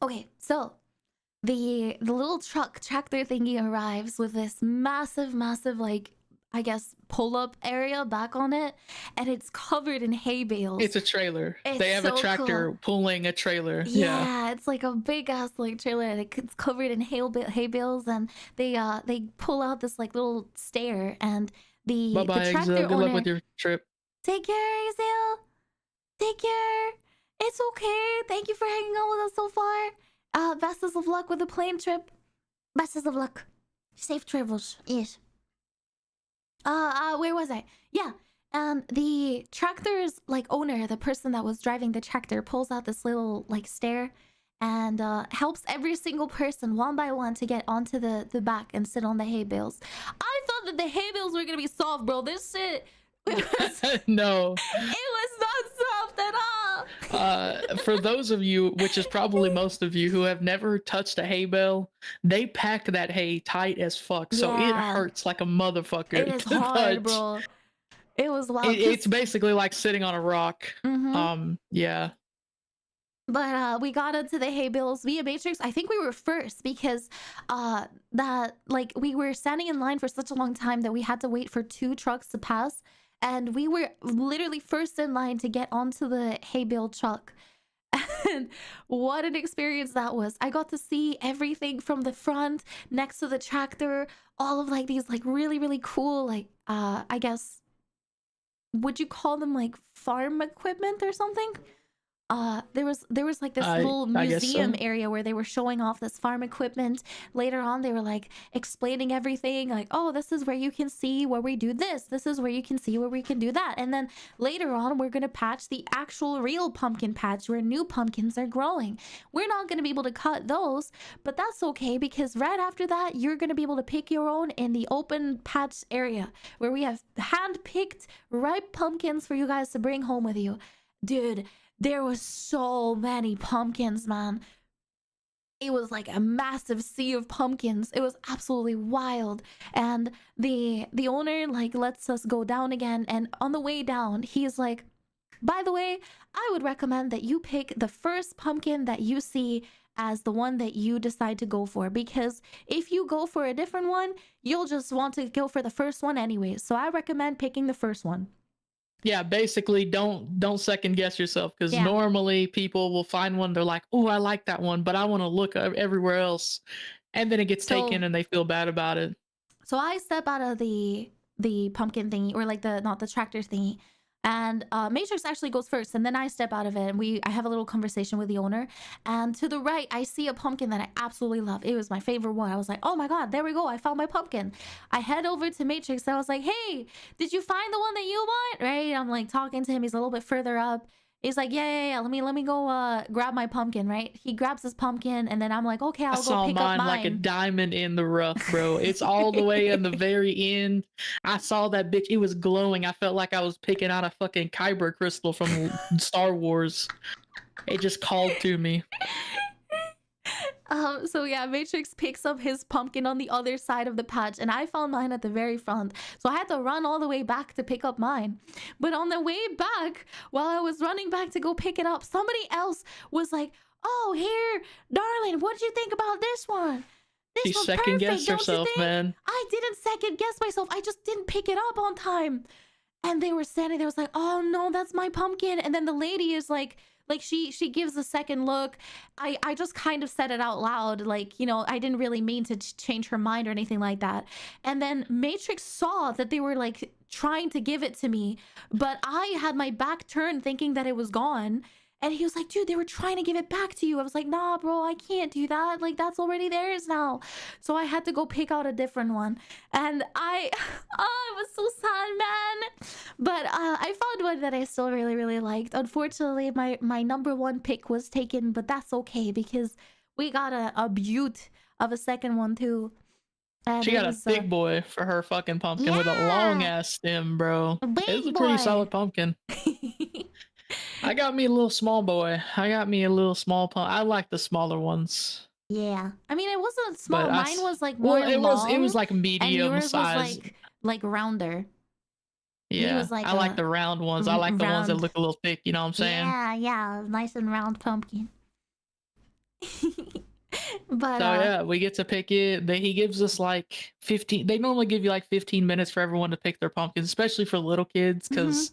Okay, so the little tractor thingy arrives with this massive, like, I guess, pull-up area back on it, and it's covered in hay bales. It's a trailer. They have so a tractor pulling a trailer. Yeah, it's like a big ass like trailer, and it's covered in hay bales, and they pull out this like little stair, and the tractor owner. Good luck with your trip. Take care, Azale. Take care. It's okay. Thank you for hanging out with us so far. Best of luck with the plane trip. Best of luck. Safe travels. Yes. Where was I? Yeah. The tractor's like owner, the person that was driving the tractor, pulls out this little like stair, and helps every single person one by one to get onto the back and sit on the hay bales. I thought that the hay bales were gonna be soft, bro. This shit, No. it was not soft at all. For those of you, which is probably most of you, who have never touched a hay bale, they pack that hay tight as fuck, so it Yeah. hurts like a motherfucker. It is to hard, touch. bro. It was wild. It's basically like sitting on a rock. Yeah. But we got into the hay bales via Matrix. I think we were first because that like we were standing in line for such a long time that we had to wait for 2 trucks to pass, and we were literally first in line to get onto the hay bale truck. And what an experience that was. I got to see everything from the front next to the tractor, all of like these like really, really cool, like I guess, would you call them like farm equipment or something? There was like this little museum area where they were showing off this farm equipment. Later on, they were like explaining everything, like, oh, this is where you can see where we do this is where you can see where we can do that. And then later on, we're gonna patch the actual real pumpkin patch where new pumpkins are growing. We're not gonna be able to cut those, but that's okay, because right after that, you're gonna be able to pick your own in the open patch area where we have hand-picked ripe pumpkins for you guys to bring home with you. Dude, there was so many pumpkins, man. It was like a massive sea of pumpkins. It was absolutely wild. And the owner like lets us go down again, and on the way down, he's like, by the way, I would recommend that you pick the first pumpkin that you see as the one that you decide to go for, because if you go for a different one, you'll just want to go for the first one anyways. So I recommend picking the first one. Yeah, basically don't second guess yourself, because normally people will find one, they're like, oh, I like that one, but I want to look everywhere else, and then it gets taken and they feel bad about it. So I step out of the pumpkin thingy, or like not the tractor thingy, and Matrix actually goes first, and then I step out of it, and I have a little conversation with the owner. And to the right, I see a pumpkin that I absolutely love. It was my favorite one. I was like, oh my god, there we go, I found my pumpkin. I head over to Matrix and I was like, hey, did you find the one that you want? Right? I'm like talking to him. He's a little bit further up. He's like, yeah. Let me go grab my pumpkin, right? He grabs his pumpkin, and then I'm like, okay, I'll go pick up mine. Like a diamond in the rough, bro. It's all the way in the very end. I saw that bitch. It was glowing. I felt like I was picking out a fucking Kyber crystal from Star Wars. It just called to me. So yeah, Matrix picks up his pumpkin on the other side of the patch, and I found mine at the very front. So I had to run all the way back to pick up mine. But on the way back, while I was running back to go pick it up, somebody else was like, oh, here, darling, what did you think about this one? She second guessed herself, man. I didn't second guess myself. I just didn't pick it up on time. And they were standing there, was like, oh no, that's my pumpkin. And then the lady is like she gives a second look. I just kind of said it out loud, like, you know, I didn't really mean to change her mind or anything like that. And then Matrix saw that they were like trying to give it to me, but I had my back turned thinking that it was gone. And he was like, dude, they were trying to give it back to you. I was like, nah, bro, I can't do that. Like, that's already theirs now. So I had to go pick out a different one. And I was so sad, man. But I found one that I still really, really liked. Unfortunately, my number one pick was taken, but that's okay, because we got a beaut of a second one too. And she got a big boy for her fucking pumpkin with a long ass stem, bro. It was a pretty solid pumpkin. I got me a little small boy. I got me a little small pump. I like the smaller ones. Yeah, I mean, it wasn't small. Mine was like more long. It was like medium and yours size. Was like rounder. Yeah, was like I like the round ones. I like the ones that look a little thick. You know what I'm saying? Yeah, nice and round pumpkin. But so yeah, we get to pick it. He gives us like 15. They normally give you like 15 minutes for everyone to pick their pumpkins, especially for little kids, because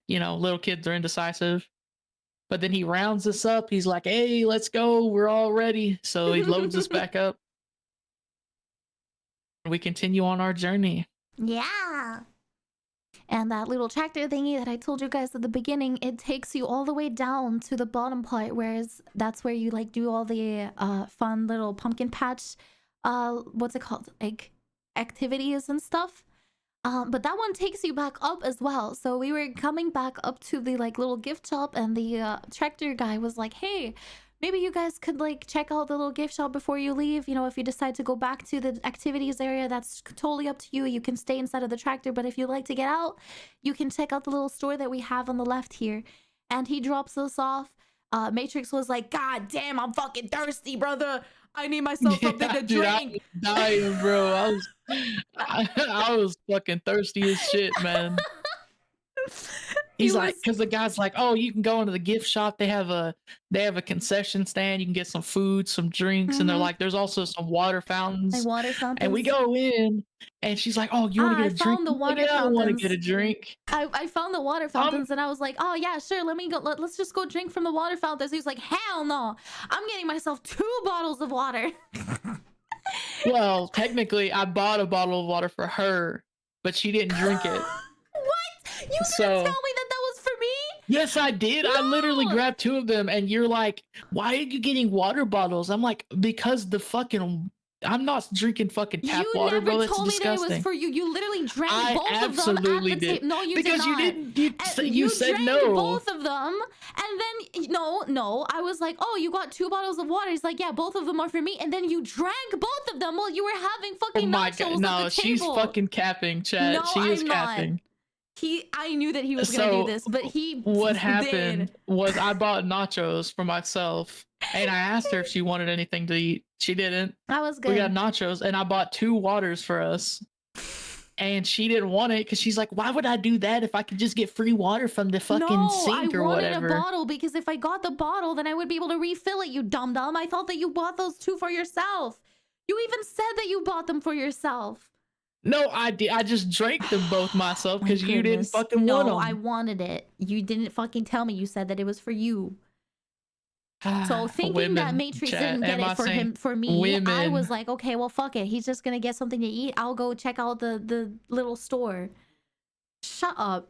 you know, little kids are indecisive. But then he rounds us up. He's like, hey, let's go. We're all ready. So he loads us back up. We continue on our journey. Yeah. And that little tractor thingy that I told you guys at the beginning, it takes you all the way down to the bottom part, whereas that's where you like do all the fun little pumpkin patch, what's it called? Like activities and stuff. But that one takes you back up as well. So we were coming back up to the like little gift shop, and the tractor guy was like, hey, maybe you guys could like check out the little gift shop before you leave. You know, if you decide to go back to the activities area, that's totally up to you. You can stay inside of the tractor, but if you'd like to get out, you can check out the little store that we have on the left here. And he drops us off. Matrix was like, God damn, I'm fucking thirsty, brother. I need myself something to dude, I drink. was dying, bro. I was fucking thirsty as shit, man. He's like, because the guy's like, oh, you can go into the gift shop. They have a concession stand. You can get some food, some drinks, and they're like, there's also some water fountains. Like water fountains. And we go in, and she's like, oh, you want to get a drink? Found the water I don't want to fountains. get a drink. I found the water fountains, and I was like, oh yeah, sure. Let me go. Let's just go drink from the water fountains. He was like, hell no, I'm getting myself 2 bottles of water. Well, technically, I bought a bottle of water for her, but she didn't drink it. What? You didn't tell me that was for me? Yes, I did. No. I literally grabbed 2 of them, and you're like, why are you getting water bottles? I'm like, because I'm not drinking fucking tap water, bro. That's disgusting. You never told me that it was for you. You literally drank both of them at the table. No, you did not. Because you said no. You drank both of them, and then no. I was like, oh, you got 2 bottles of water. He's like, yeah, both of them are for me. And then you drank both of them while you were having fucking nachos no, at the she's table. fucking capping, Chad. No, she is capping. I knew that he was gonna do this, but what happened was I bought nachos for myself, and I asked her if she wanted anything to eat. She didn't. That was good. We got nachos, and I bought 2 waters for us, and she didn't want it because she's like, "Why would I do that if I could just get free water from the fucking sink or whatever?" I wanted a bottle because if I got the bottle, then I would be able to refill it. You dum dum! I thought that you bought those 2 for yourself. You even said that you bought them for yourself. No, I did. I just drank them both myself because you didn't fucking want them. No, I wanted it. You didn't fucking tell me. You said that it was for you. So thinking that Matrix didn't get it for me, I was like, okay, well, fuck it. He's just gonna get something to eat. I'll go check out the little store. Shut up.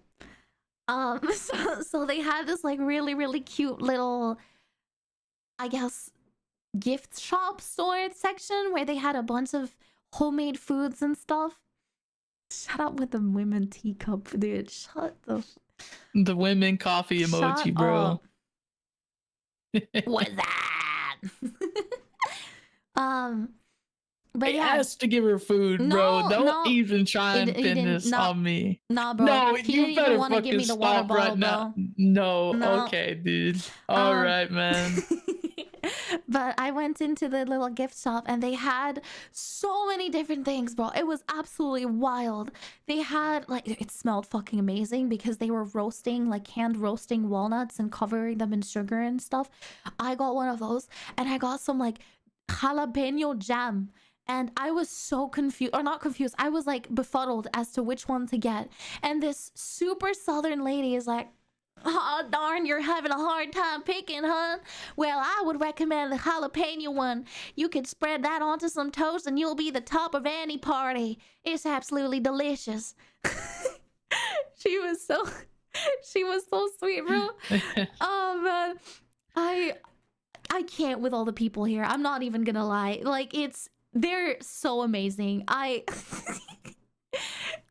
So they had this like really cute little, I guess, gift shop store section where they had a bunch of homemade foods and stuff. Shut up with the women teacup, dude. Shut the women coffee emoji, bro. What's that? But he asked to give her food, bro. Don't even try and pin this on me. Nah, bro. No, he you better want to give me the water stop bottle, right now. No, okay, dude. All right, man. But I went into the little gift shop and they had so many different things, bro. It was absolutely wild. They had like, it smelled fucking amazing because they were roasting, like hand roasting walnuts and covering them in sugar and stuff. I got one of those and I got some like jalapeno jam. And I was so confused, or not confused, I was like befuddled as to which one to get. And this super southern lady is like, oh darn, you're having a hard time picking, huh? Well, I would recommend the jalapeno one. You could spread that onto some toast and you'll be the top of any party. It's absolutely delicious. She was so sweet, bro. Oh man, I can't with all the people here. I'm not even gonna lie. Like they're so amazing.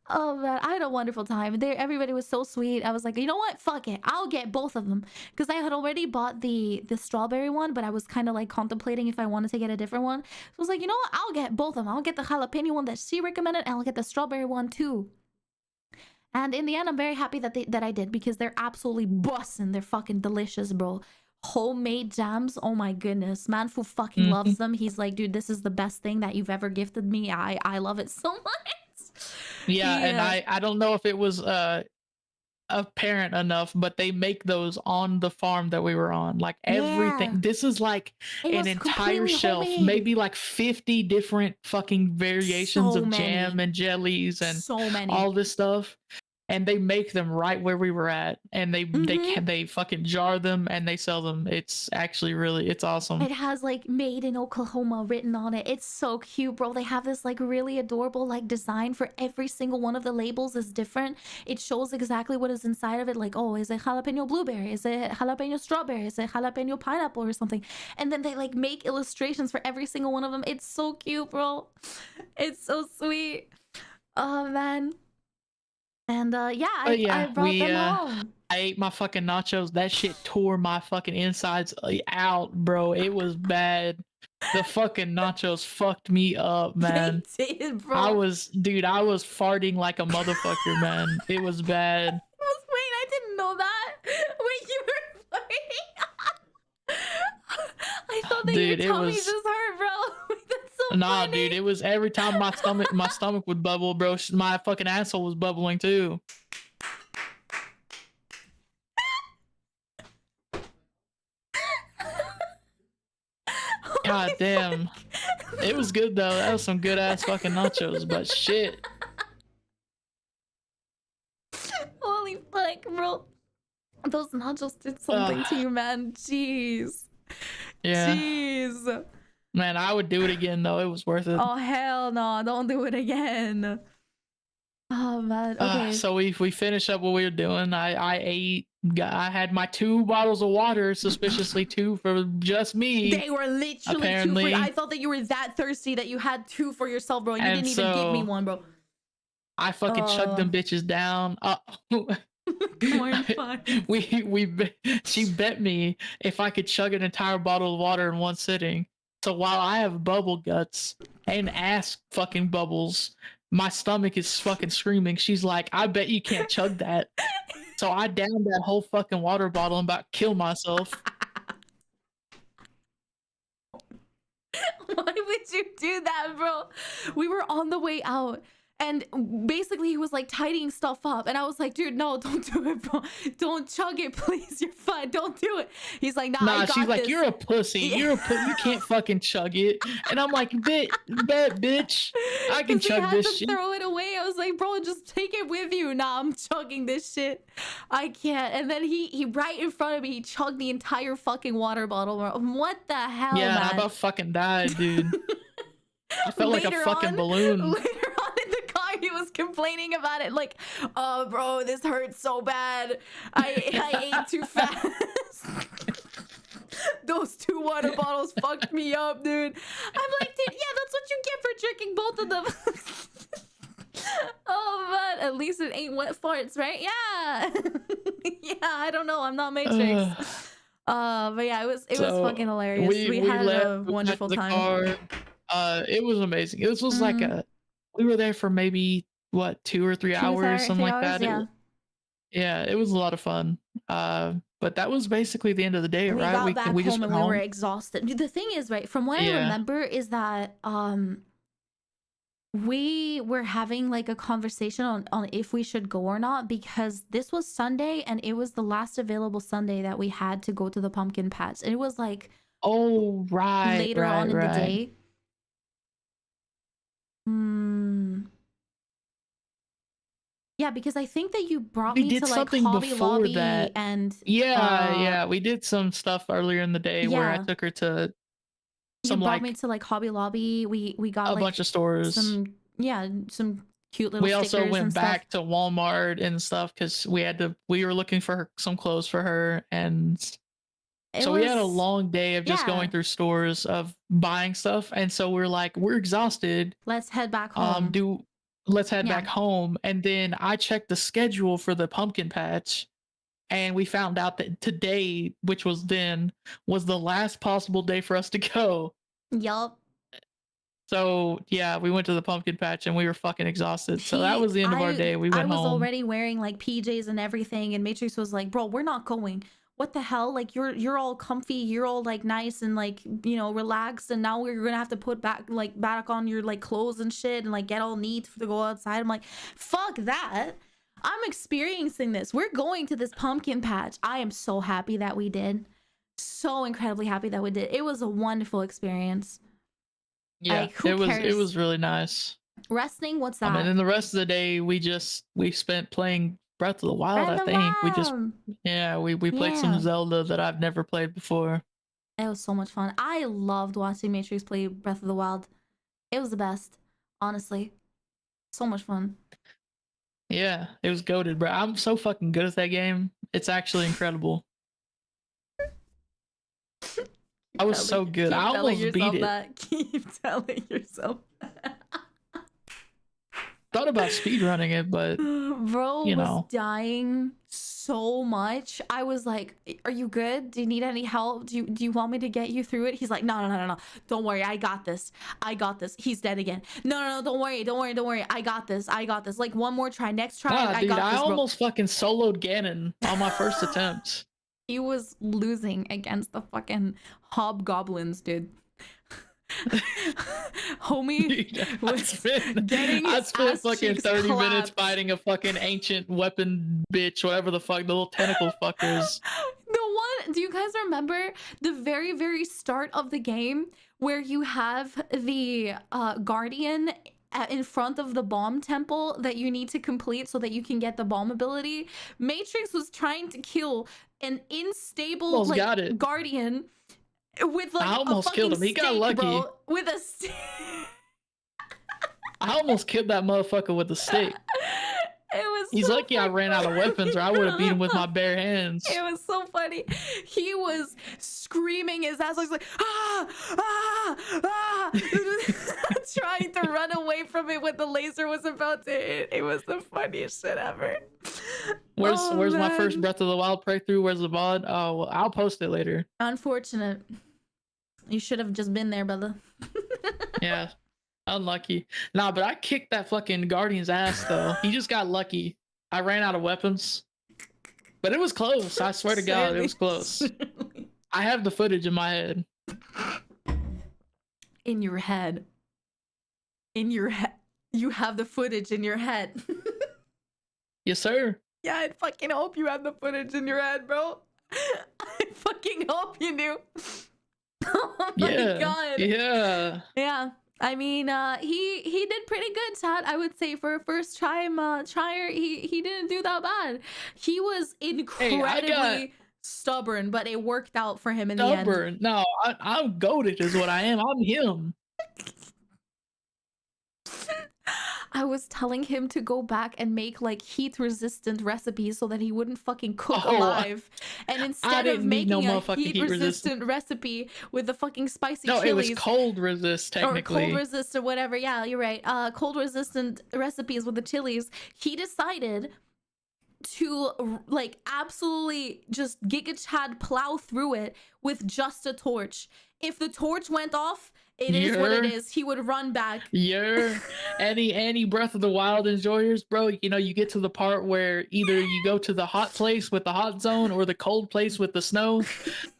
Oh man, I had a wonderful time. Everybody was so sweet. I was like, you know what? Fuck it. I'll get both of them. Because I had already bought the strawberry one, but I was kind of like contemplating if I wanted to get a different one. So I was like, you know what? I'll get both of them. I'll get the jalapeno one that she recommended, and I'll get the strawberry one too. And in the end, I'm very happy that I did because they're absolutely bussin'. They're fucking delicious, bro. Homemade jams, oh my goodness. Manfu fucking loves them. He's like, dude, this is the best thing that you've ever gifted me. I love it so much. Yeah, and I don't know if it was apparent enough, but they make those on the farm that we were on. Like everything. Yeah. This is like an entire shelf, homemade. Maybe like 50 different fucking variations of jam and jellies and all this stuff. And they make them right where we were at, and they fucking jar them and they sell them. It's actually it's awesome. It has like made in Oklahoma written on it. It's so cute, bro. They have this like really adorable like design for every single one of the labels is different. It shows exactly what is inside of it. Like, oh, is it jalapeno blueberry? Is it jalapeno strawberry? Is it jalapeno pineapple or something? And then they like make illustrations for every single one of them. It's so cute, bro. It's so sweet. Oh man. And I brought them home. I ate my fucking nachos. That shit tore my fucking insides out, bro. It was bad. The fucking nachos fucked me up, man. They did, bro. I was farting like a motherfucker, man. It was bad. Wait, I didn't know that. Wait, you were farting? I thought that Dude, your tummy just hurt, bro. That's so nah, funny. dude, it was every time my stomach would bubble, bro. My fucking asshole was bubbling too. God damn. It was good though. That was some good ass fucking nachos, but shit. Holy fuck, bro. Those nachos did something to you, man. Jeez. Yeah. Jeez. Man, I would do it again though. It was worth it. Oh hell no, don't do it again. Oh man. Okay. So we finished up what we were doing. I ate. I had my 2 bottles of water, suspiciously 2 for just me. They were literally apparently. 2 for you. I thought that you were that thirsty that you had 2 for yourself, bro. And you didn't even give me one, bro. I fucking chugged them bitches down. She bet me if I could chug an entire bottle of water in one sitting. So while I have bubble guts and ass fucking bubbles, my stomach is fucking screaming. She's like, I bet you can't chug that. So I downed that whole fucking water bottle and about to kill myself. Why would you do that, bro? We were on the way out. And basically he was like tidying stuff up. And I was like, dude, no, don't do it, bro. Don't chug it, please. You're fine. Don't do it. He's like, nah, I got she's like, this. you're a pussy. You can't fucking chug it. And I'm like, bet, bitch. I can chug this shit. Throw it away. I was like, bro, just take it with you. Nah, I'm chugging this shit. I can't. And then he right in front of me, he chugged the entire fucking water bottle. What the hell, yeah, man? I about fucking died, dude. I felt like a fucking balloon. Later on in the car, he was complaining about it. Like, oh, bro, this hurts so bad. I ate too fast. Those 2 water bottles fucked me up, dude. I'm like, dude, yeah, that's what you get for drinking both of them. Oh, man, at least it ain't wet farts, right? Yeah. Yeah, I don't know. I'm not Matrix. But yeah, it was fucking hilarious. We had a wonderful time. It was amazing. This was like we were there for maybe what 2 or 3 hours, something like that. Yeah. It was a lot of fun. But that was basically the end of the day, right? Got back home and we were exhausted. The thing is, right, from what I remember is that we were having like a conversation on if we should go or not, because this was Sunday and it was the last available Sunday that we had to go to the pumpkin patch. And it was like later on in the day. Yeah, because I think that you brought me to like Hobby Lobby and we did some stuff earlier in the day where I took her to some you brought me to like Hobby Lobby. We got a bunch of stores. Some cute little. We also went back to Walmart and stuff because we were looking for some clothes for her, and so we had a long day of just going through stores of buying stuff, and so we're like, we're exhausted. Let's head back home. Let's head back home. And then I checked the schedule for the pumpkin patch, and we found out that today, which was the last possible day for us to go. Yup. So yeah, we went to the pumpkin patch and we were fucking exhausted. So that was the end of our day. We went home. I was already wearing like PJs and everything, and Matrix was like, bro, we're not going. What the hell? Like you're all comfy, you're all like nice and like, you know, relaxed, and now we're gonna have to put back on your like clothes and shit and like get all neat to go outside. I'm like, fuck that. I'm experiencing this. We're going to this pumpkin patch. I am so happy that we did. So incredibly happy that we did. It was a wonderful experience. Yeah, like, it was really nice. Resting, what's that? And then the rest of the day we spent playing Breath of the Wild, I think. We played some Zelda that I've never played before. It was so much fun. I loved watching Matrix play Breath of the Wild. It was the best, honestly. So much fun. Yeah, it was goated, bro. I'm so fucking good at that game. It's actually incredible. I was so good. I almost beat it. Keep telling yourself that. Thought about speedrunning it, but bro was dying so much. I was like, are you good? Do you need any help? Do you want me to get you through it? He's like, no. Don't worry. I got this. He's dead again. No. Don't worry. I got this. Like one more try. Next try. Nah, dude, I almost fucking soloed Ganon on my first attempt. He was losing against the fucking hobgoblins, dude. Homie Dude, was I spent fucking 30 clapped. minutes fighting a fucking ancient weapon bitch, whatever the fuck, the little tentacle fuckers. Do you guys remember the very, very start of the game where you have the guardian in front of the bomb temple that you need to complete so that you can get the bomb ability? Matrix was trying to kill an unstable guardian with like I almost killed him. He got lucky. Bro, with a stick. I almost killed that motherfucker with a stick. He's so lucky I ran out of weapons, or I would have beat him with my bare hands. It was so funny. He was screaming his ass off. He's like, trying to run away from it when the laser was about to hit. It was the funniest shit ever. Where's my first Breath of the Wild playthrough? Where's the VOD? Oh, well, I'll post it later. Unfortunate. You should have just been there, brother. Yeah. Unlucky. Nah, but I kicked that fucking Guardian's ass though. He just got lucky. I ran out of weapons. But it was close. I swear to God, it was close. I have the footage in my head. In your head. In your head. You have the footage in your head. Yes, sir. Yeah, I fucking hope you have the footage in your head, bro. I fucking hope you do. Oh my God. Yeah. Yeah. I mean, he did pretty good, Tad. I would say for a first time trier, he didn't do that bad. He was incredibly stubborn, but it worked out for him in the end. Stubborn? No, I'm goated is what I am. I'm him. I was telling him to go back and make like heat resistant recipes so that he wouldn't fucking cook alive. And instead of making a heat resistant recipe with the fucking spicy chilies. No, it was cold resist technically. Or cold resist or whatever. Yeah, you're right. Cold resistant recipes with the chilies. He decided to like absolutely just Giga Chad plow through it with just a torch. If the torch went off, it is what it is. He would run back. Any Breath of the Wild enjoyers, bro, you know, you get to the part where either you go to the hot place with the hot zone or the cold place with the snow.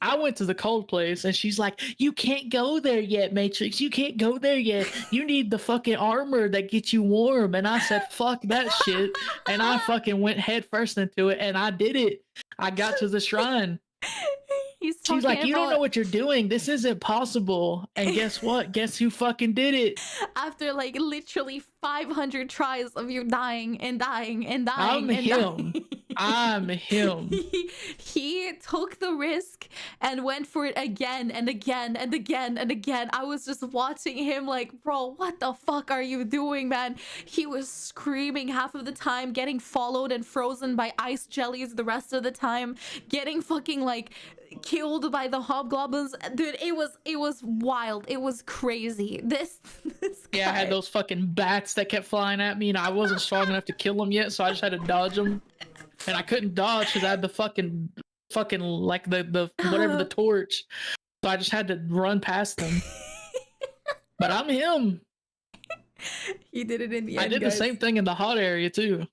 I went to the cold place and she's like, you can't go there yet, Matrix. You can't go there yet. You need the fucking armor that gets you warm. And I said, fuck that shit. And I fucking went head first into it and I did it. I got to the shrine. She's like, you don't know what you're doing. This isn't possible. And guess what? Guess who fucking did it? After like literally 500 tries of you dying and dying and dying. I'm him. I'm him. He took the risk and went for it again and again and again and again. I was just watching him like, bro, what the fuck are you doing, man? He was screaming half of the time, getting followed and frozen by ice jellies the rest of the time, getting fucking like killed by the hobgoblins. Dude, it was wild. It was crazy. This guy. Yeah, I had those fucking bats that kept flying at me and I wasn't strong enough to kill them yet, so I just had to dodge them. And I couldn't dodge because I had the fucking like the whatever the torch. So I just had to run past them. But I'm him. He did it in the end. I did the same thing in the hot area too.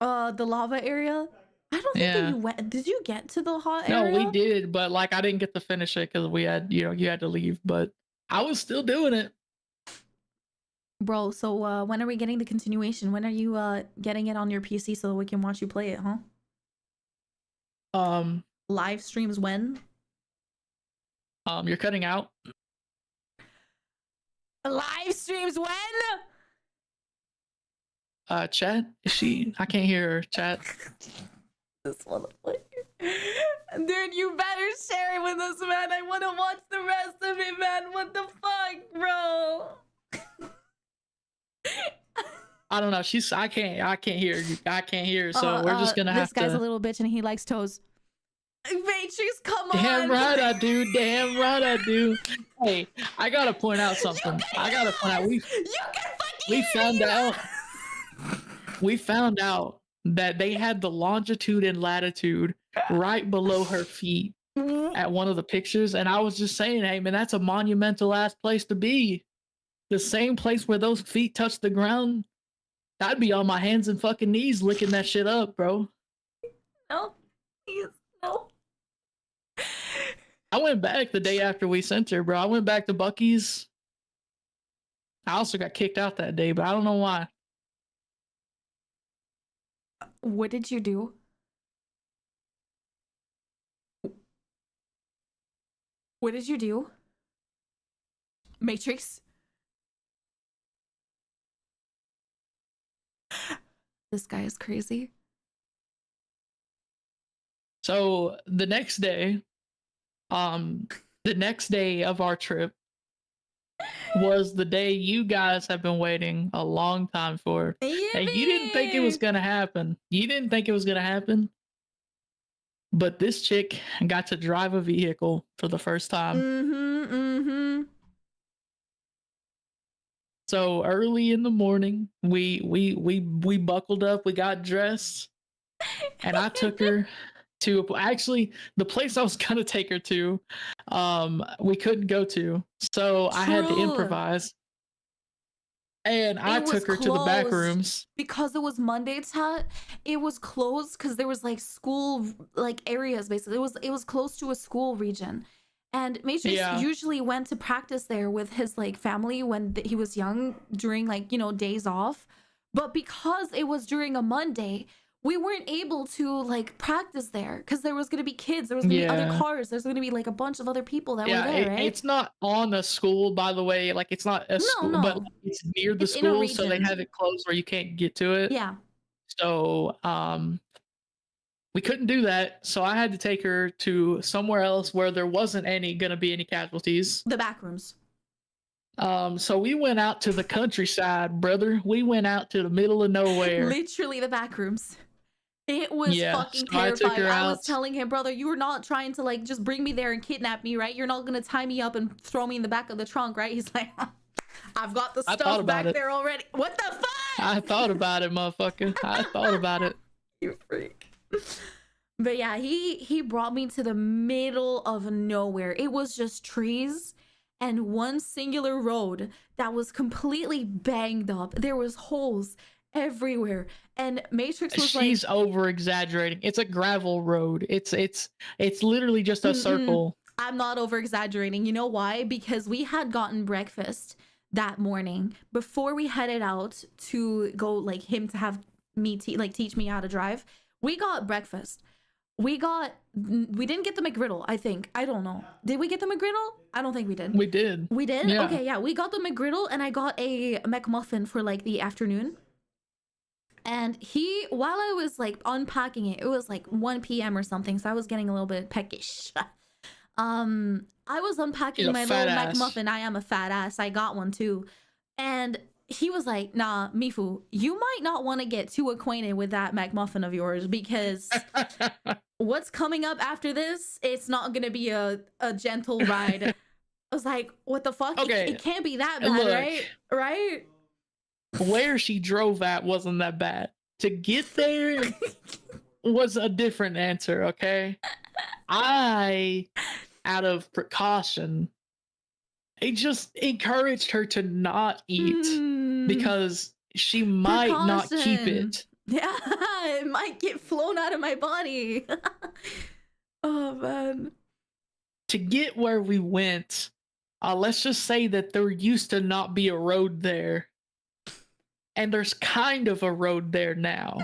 The lava area? I don't think that you went. Did you get to the hot area? No, we did, but like I didn't get to finish it because we had, you had to leave, but I was still doing it. Bro, so when are we getting the continuation? When are you getting it on your PC so that we can watch you play it, huh? Live streams when? You're cutting out. Live streams when? Chat? Is she? I can't hear her. Chat. This motherfucker. Dude, you better share it with us, man. I want to watch the rest of it, man. What the fuck, bro? I don't know. I can't hear you. I can't hear. So we're just gonna have to. This guy's a little bitch and he likes toes. Matrix, come on. Damn right I do. Damn right I do. Hey, I gotta point out something. We found out that they had the longitude and latitude right below her feet at one of the pictures. And I was just saying, hey, man, that's a monumental ass place to be. The same place where those feet touch the ground. I'd be on my hands and fucking knees licking that shit up, bro. No, please, no. I went back the day after we sent her, bro. I went back to Buc-ee's. I also got kicked out that day, but I don't know why. What did you do? What did you do? Matrix? This guy is crazy. So the next day of our trip was the day you guys have been waiting a long time for. And you didn't think it was gonna happen. You didn't think it was gonna happen. But this chick got to drive a vehicle for the first time. So early in the morning, we buckled up, we got dressed, and I took her to actually the place I was gonna take her to. We couldn't go to, so I had to improvise. And I took her to the back rooms because it was Monday. It was closed because there was like school like areas basically. It was close to a school region, and Matrix usually went to practice there with his like family when he was young during like days off. But because it was during a Monday, we weren't able to like practice there because there was going to be kids, there was going to be other cars, there's going to be like a bunch of other people that were there, right? It's not on a school, by the way. Like it's not a school, but like, it's near the school, so they have it closed where you can't get to it. Yeah. So we couldn't do that, so I had to take her to somewhere else where there wasn't gonna be any casualties. The back rooms. So we went out to the countryside, brother. We went out to the middle of nowhere. Literally the back rooms. It was fucking terrifying. I was telling him, brother, you were not trying to like just bring me there and kidnap me, right? You're not gonna tie me up and throw me in the back of the trunk, right? He's like, I've got the stuff back there already. What the fuck? I thought about it, motherfucker. I thought about it. You freak. But yeah, he brought me to the middle of nowhere. It was just trees and one singular road that was completely banged up. There was holes everywhere, and Matrix was like, she's over exaggerating. It's a gravel road. It's literally just a circle. I'm not over exaggerating. You know why? Because we had gotten breakfast that morning before we headed out to go, like him to have me teach me how to drive. We got breakfast. We didn't get the McGriddle, I think. I don't know. Did we get the McGriddle? I don't think we did. We did. We did? Yeah. Okay, yeah. We got the McGriddle and I got a McMuffin for like the afternoon. And while I was like unpacking it was like 1 p.m. or something, so I was getting a little bit peckish. I was unpacking my little McMuffin. I am a fat ass. I got one too. And he was like, nah, Mifu, you might not want to get too acquainted with that McMuffin of yours, because what's coming up after this, it's not gonna be a gentle ride. I was like, what the fuck? Okay. It can't be that bad, right? Where she drove at wasn't that bad. To get there was a different answer, okay? I, out of precaution, I just encouraged her to not eat because she might not keep it. Yeah, it might get flown out of my body. Oh, man. To get where we went, let's just say that there used to not be a road there. And there's kind of a road there now.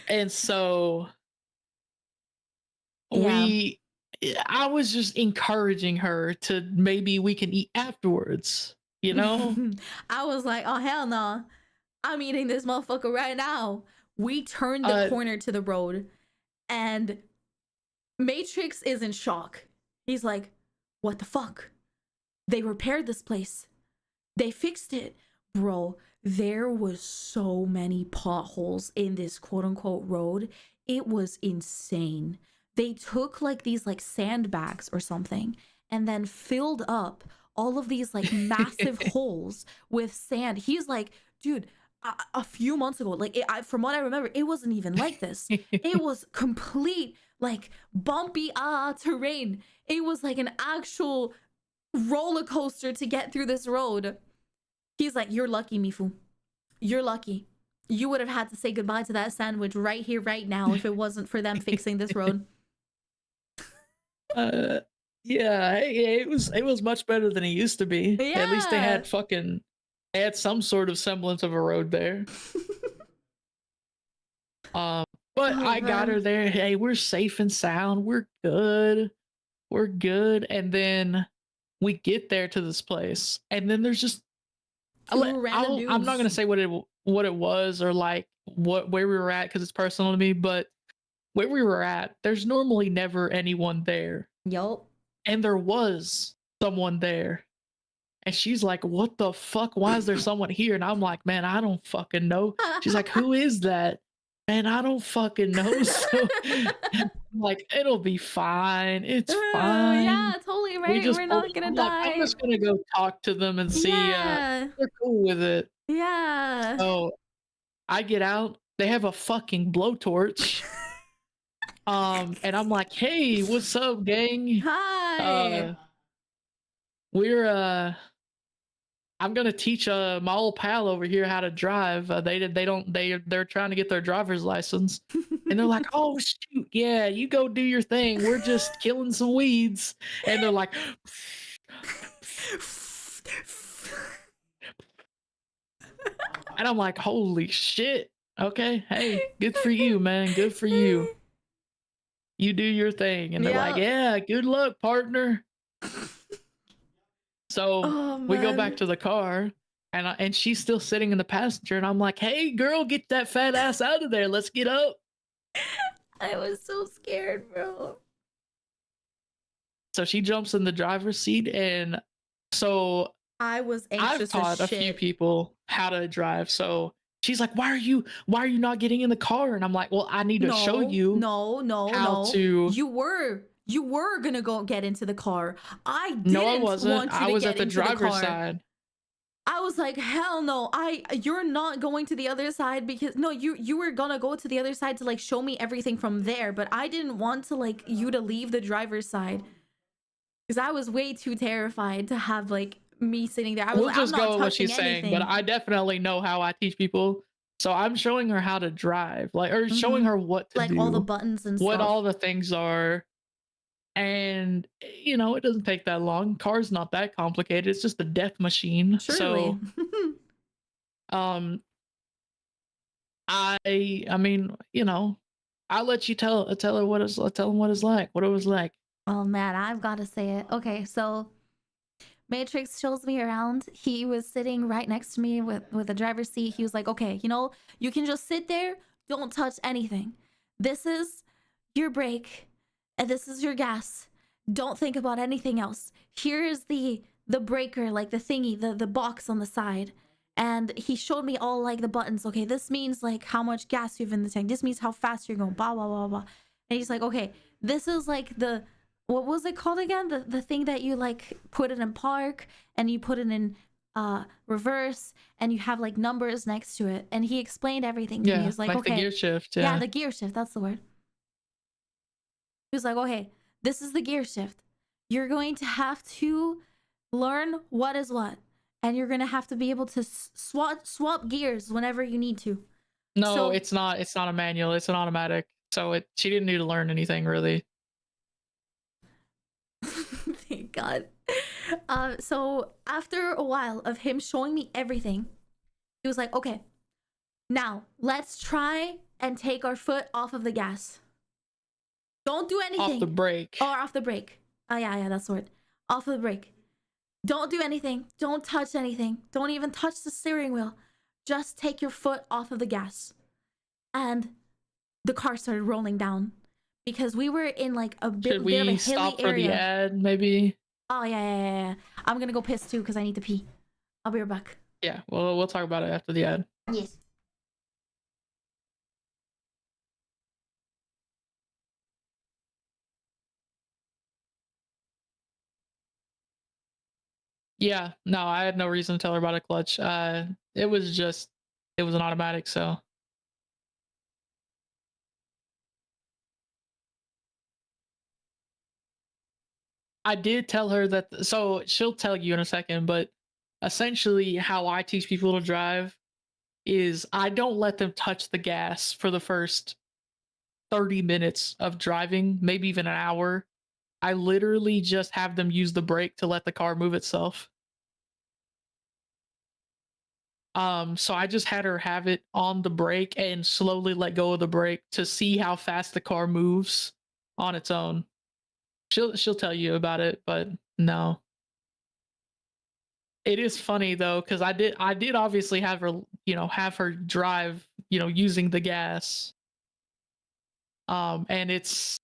And so I was just encouraging her to maybe we can eat afterwards, you know? I was like, oh, hell no. I'm eating this motherfucker right now. We turned the corner to the road and Matrix is in shock. He's like, what the fuck? They repaired this place. They fixed it. Bro, there was so many potholes in this quote-unquote road. It was insane. They took like these like sandbags or something and then filled up all of these like massive holes with sand. He's like, dude, a few months ago, like from what I remember, it wasn't even like this. It was complete like bumpy terrain. It was like an actual roller coaster to get through this road. He's like, "You're lucky, Mifu. You're lucky. You would have had to say goodbye to that sandwich right here, right now, if it wasn't for them fixing this road." Yeah, it was much better than it used to be. Yeah. At least they had some sort of semblance of a road there. But Oh, I got her man. there. Hey, we're safe and sound. We're good. We're good. And then we get there to this place, and then there's just Two random dudes. I'm not gonna say what it was or like where we were at because it's personal to me, but where we were at, there's normally never anyone there. Yup. And there was someone there. And she's like, "What the fuck? Why is there someone here?" And I'm like, "Man, I don't fucking know." She's like, "Who is that?" And I don't fucking know. So I'm like, it'll be fine. It's fine. Yeah, totally right. We're not gonna die. I'm just gonna go talk to them and see. Yeah. They're cool with it. Yeah. So I get out. They have a fucking blowtorch. And I'm like, "Hey, what's up, gang? Hi. We're I'm gonna teach my old pal over here how to drive. They're trying to get their driver's license, and they're like, "Oh shoot, yeah, you go do your thing. We're just killing some weeds." And they're like, and I'm like, "Holy shit! Okay, hey, good for you, man. Good for you. You do your thing." And they're like, "Yeah, good luck, partner." So we go back to the car, and she's still sitting in the passenger, and I'm like, "Hey, girl, get that fat ass out of there. Let's get up." I was so scared, bro. So she jumps in the driver's seat, and so I was anxious I've taught a few people how to drive. So she's like, why are you not getting in the car?" And I'm like, "Well, I need to show you how to." You were gonna go get into the car. I didn't. No, I wasn't. Want you I to was get at the into driver's car. side. I was like, hell no. You're not going to the other side because no, you were gonna go to the other side to like show me everything from there, but I didn't want to like you to leave the driver's side because I was way too terrified to have like me sitting there. We'll just go with what she's saying, but I definitely know how I teach people. So I'm showing her how to drive, or showing her what to like do, all the buttons and what stuff. all the things are. And it doesn't take that long. Car's not that complicated. It's just a death machine. Surely. So I mean, I'll let you tell her what it's tell him what it's like. What it was like. Oh man, I've got to say it. Okay, so Matrix shows me around. He was sitting right next to me with the driver's seat. He was like, "Okay, you can just sit there. Don't touch anything. This is your brake, and this is your gas. Don't think about anything else. Here is the breaker, like the thingy, the box on the side." And he showed me all like the buttons. Okay, this means like how much gas you have in the tank. This means how fast you're going. Blah blah blah blah. And he's like, "Okay, this is like what was it called again? The thing that you like put it in park and you put it in reverse and you have like numbers next to it." And he explained everything to me. He was like, "Okay, the gear shift." Yeah, the gear shift. That's the word. He was like, "Okay, this is the gear shift. You're going to have to learn what is what, and you're gonna have to be able to swap gears whenever you need to." No, So- it's not. It's not a manual. It's an automatic. So she didn't need to learn anything really. Thank God. So after a while of him showing me everything, he was like, "Okay, now let's try and take our foot off of the gas. Don't do anything. Off the brake. Or off the brake. Oh yeah, that's the word. Off of the brake. Don't do anything. Don't touch anything. Don't even touch the steering wheel. Just take your foot off of the gas." And the car started rolling down because we were in like a bit of a hilly stop for area. the ad, maybe? Oh yeah. I'm gonna go piss too because I need to pee. I'll be right back. Yeah, well, we'll talk about it after the ad. Yes. Yeah, no, I had no reason to tell her about a clutch. It was just It was an automatic, so. I did tell her that, so she'll tell you in a second, but essentially how I teach people to drive is I don't let them touch the gas for the first 30 minutes of driving, maybe even an hour. I literally just have them use the brake to let the car move itself. So I just had her have it on the brake and slowly let go of the brake to see how fast the car moves on its own. She'll tell you about it, but no. It is funny though, because I did obviously have her, have her drive, using the gas. And it's,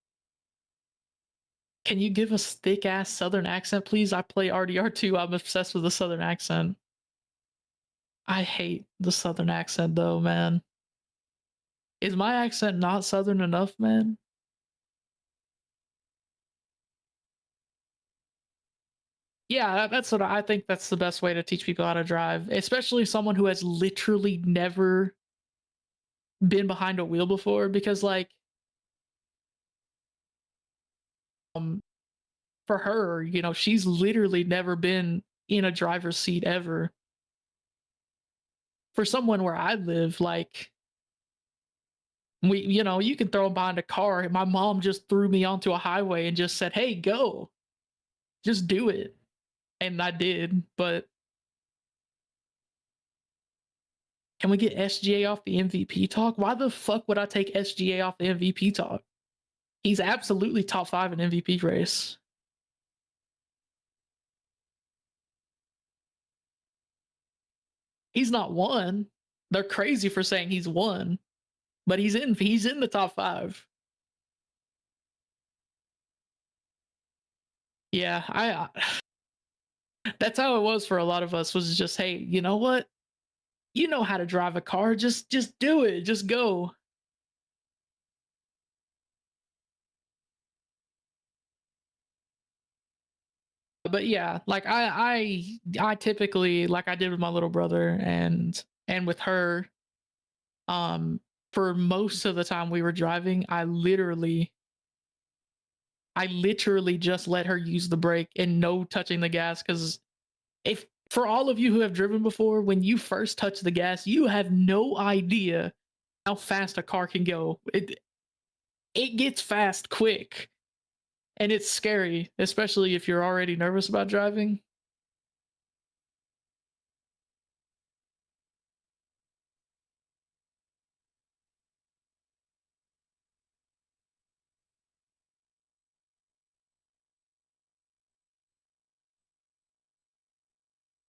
can you give us thick ass Southern accent, please? I play RDR2. I'm obsessed with the Southern accent. I hate the Southern accent though, man. Is my accent not Southern enough, man? Yeah, that's what I think. That's the best way to teach people how to drive, especially someone who has literally never been behind a wheel before. Because, like, for her, she's literally never been in a driver's seat ever. For someone where I live, like, you can throw them behind a car. My mom just threw me onto a highway and just said, "Hey, go, just do it," and I did. But can we get SGA off the MVP talk? Why the fuck would I take SGA off the MVP talk? He's absolutely top 5 in MVP race. He's not one. They're crazy for saying he's one, but he's in the top 5. Yeah, I that's how it was for a lot of us, was just, hey, you know what? You know how to drive a car, just do it, just go. But yeah, like I typically, like I did with my little brother and with her, for most of the time we were driving, I literally just let her use the brake and no touching the gas. Because if, for all of you who have driven before, when you first touch the gas, you have no idea how fast a car can go. It gets fast quick, and it's scary, especially if you're already nervous about driving.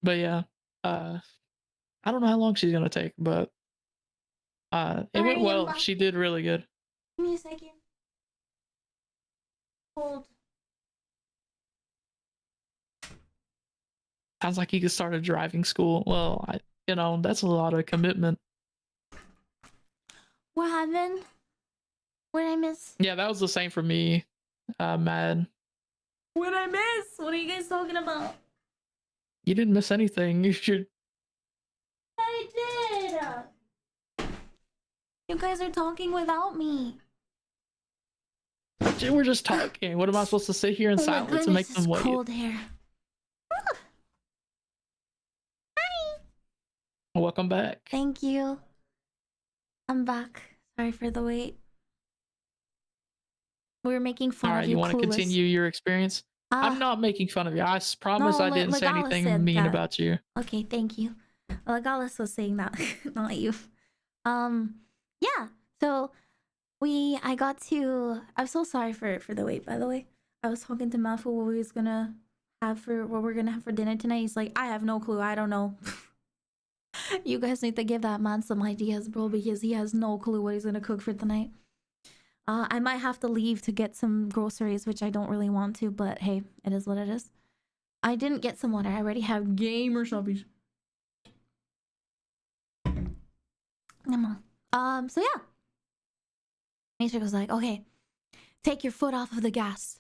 But yeah, I don't know how long she's gonna take, but it went well. She did really good. Give me a second. Hold. Sounds like you could start a driving school. Well, that's a lot of commitment. What happened? What did I miss? Yeah, that was the same for me. Mad. What did I miss? What are you guys talking about? You didn't miss anything. You should. I did. You guys are talking without me. We're just talking. What am I supposed to sit here in silence and make them wait? Cold hair. Welcome back. Thank you. I'm back. Sorry for the wait. We were making fun of you. You want to continue your experience? I'm not making fun of you. I promise I didn't say anything mean about you. Okay, thank you. Legalis was saying that, not you. Yeah. So I got to. I'm so sorry for the wait. By the way, I was talking to Mafu what we was gonna have for what we're gonna have for dinner tonight. He's like, I have no clue. I don't know. You guys need to give that man some ideas, bro, because he has no clue what he's gonna cook for tonight. I might have to leave to get some groceries, which I don't really want to, but hey, it is what it is. I didn't get some water. I already have gamer shoppies. Come on. So yeah. Matrix was like, okay, take your foot off of the gas.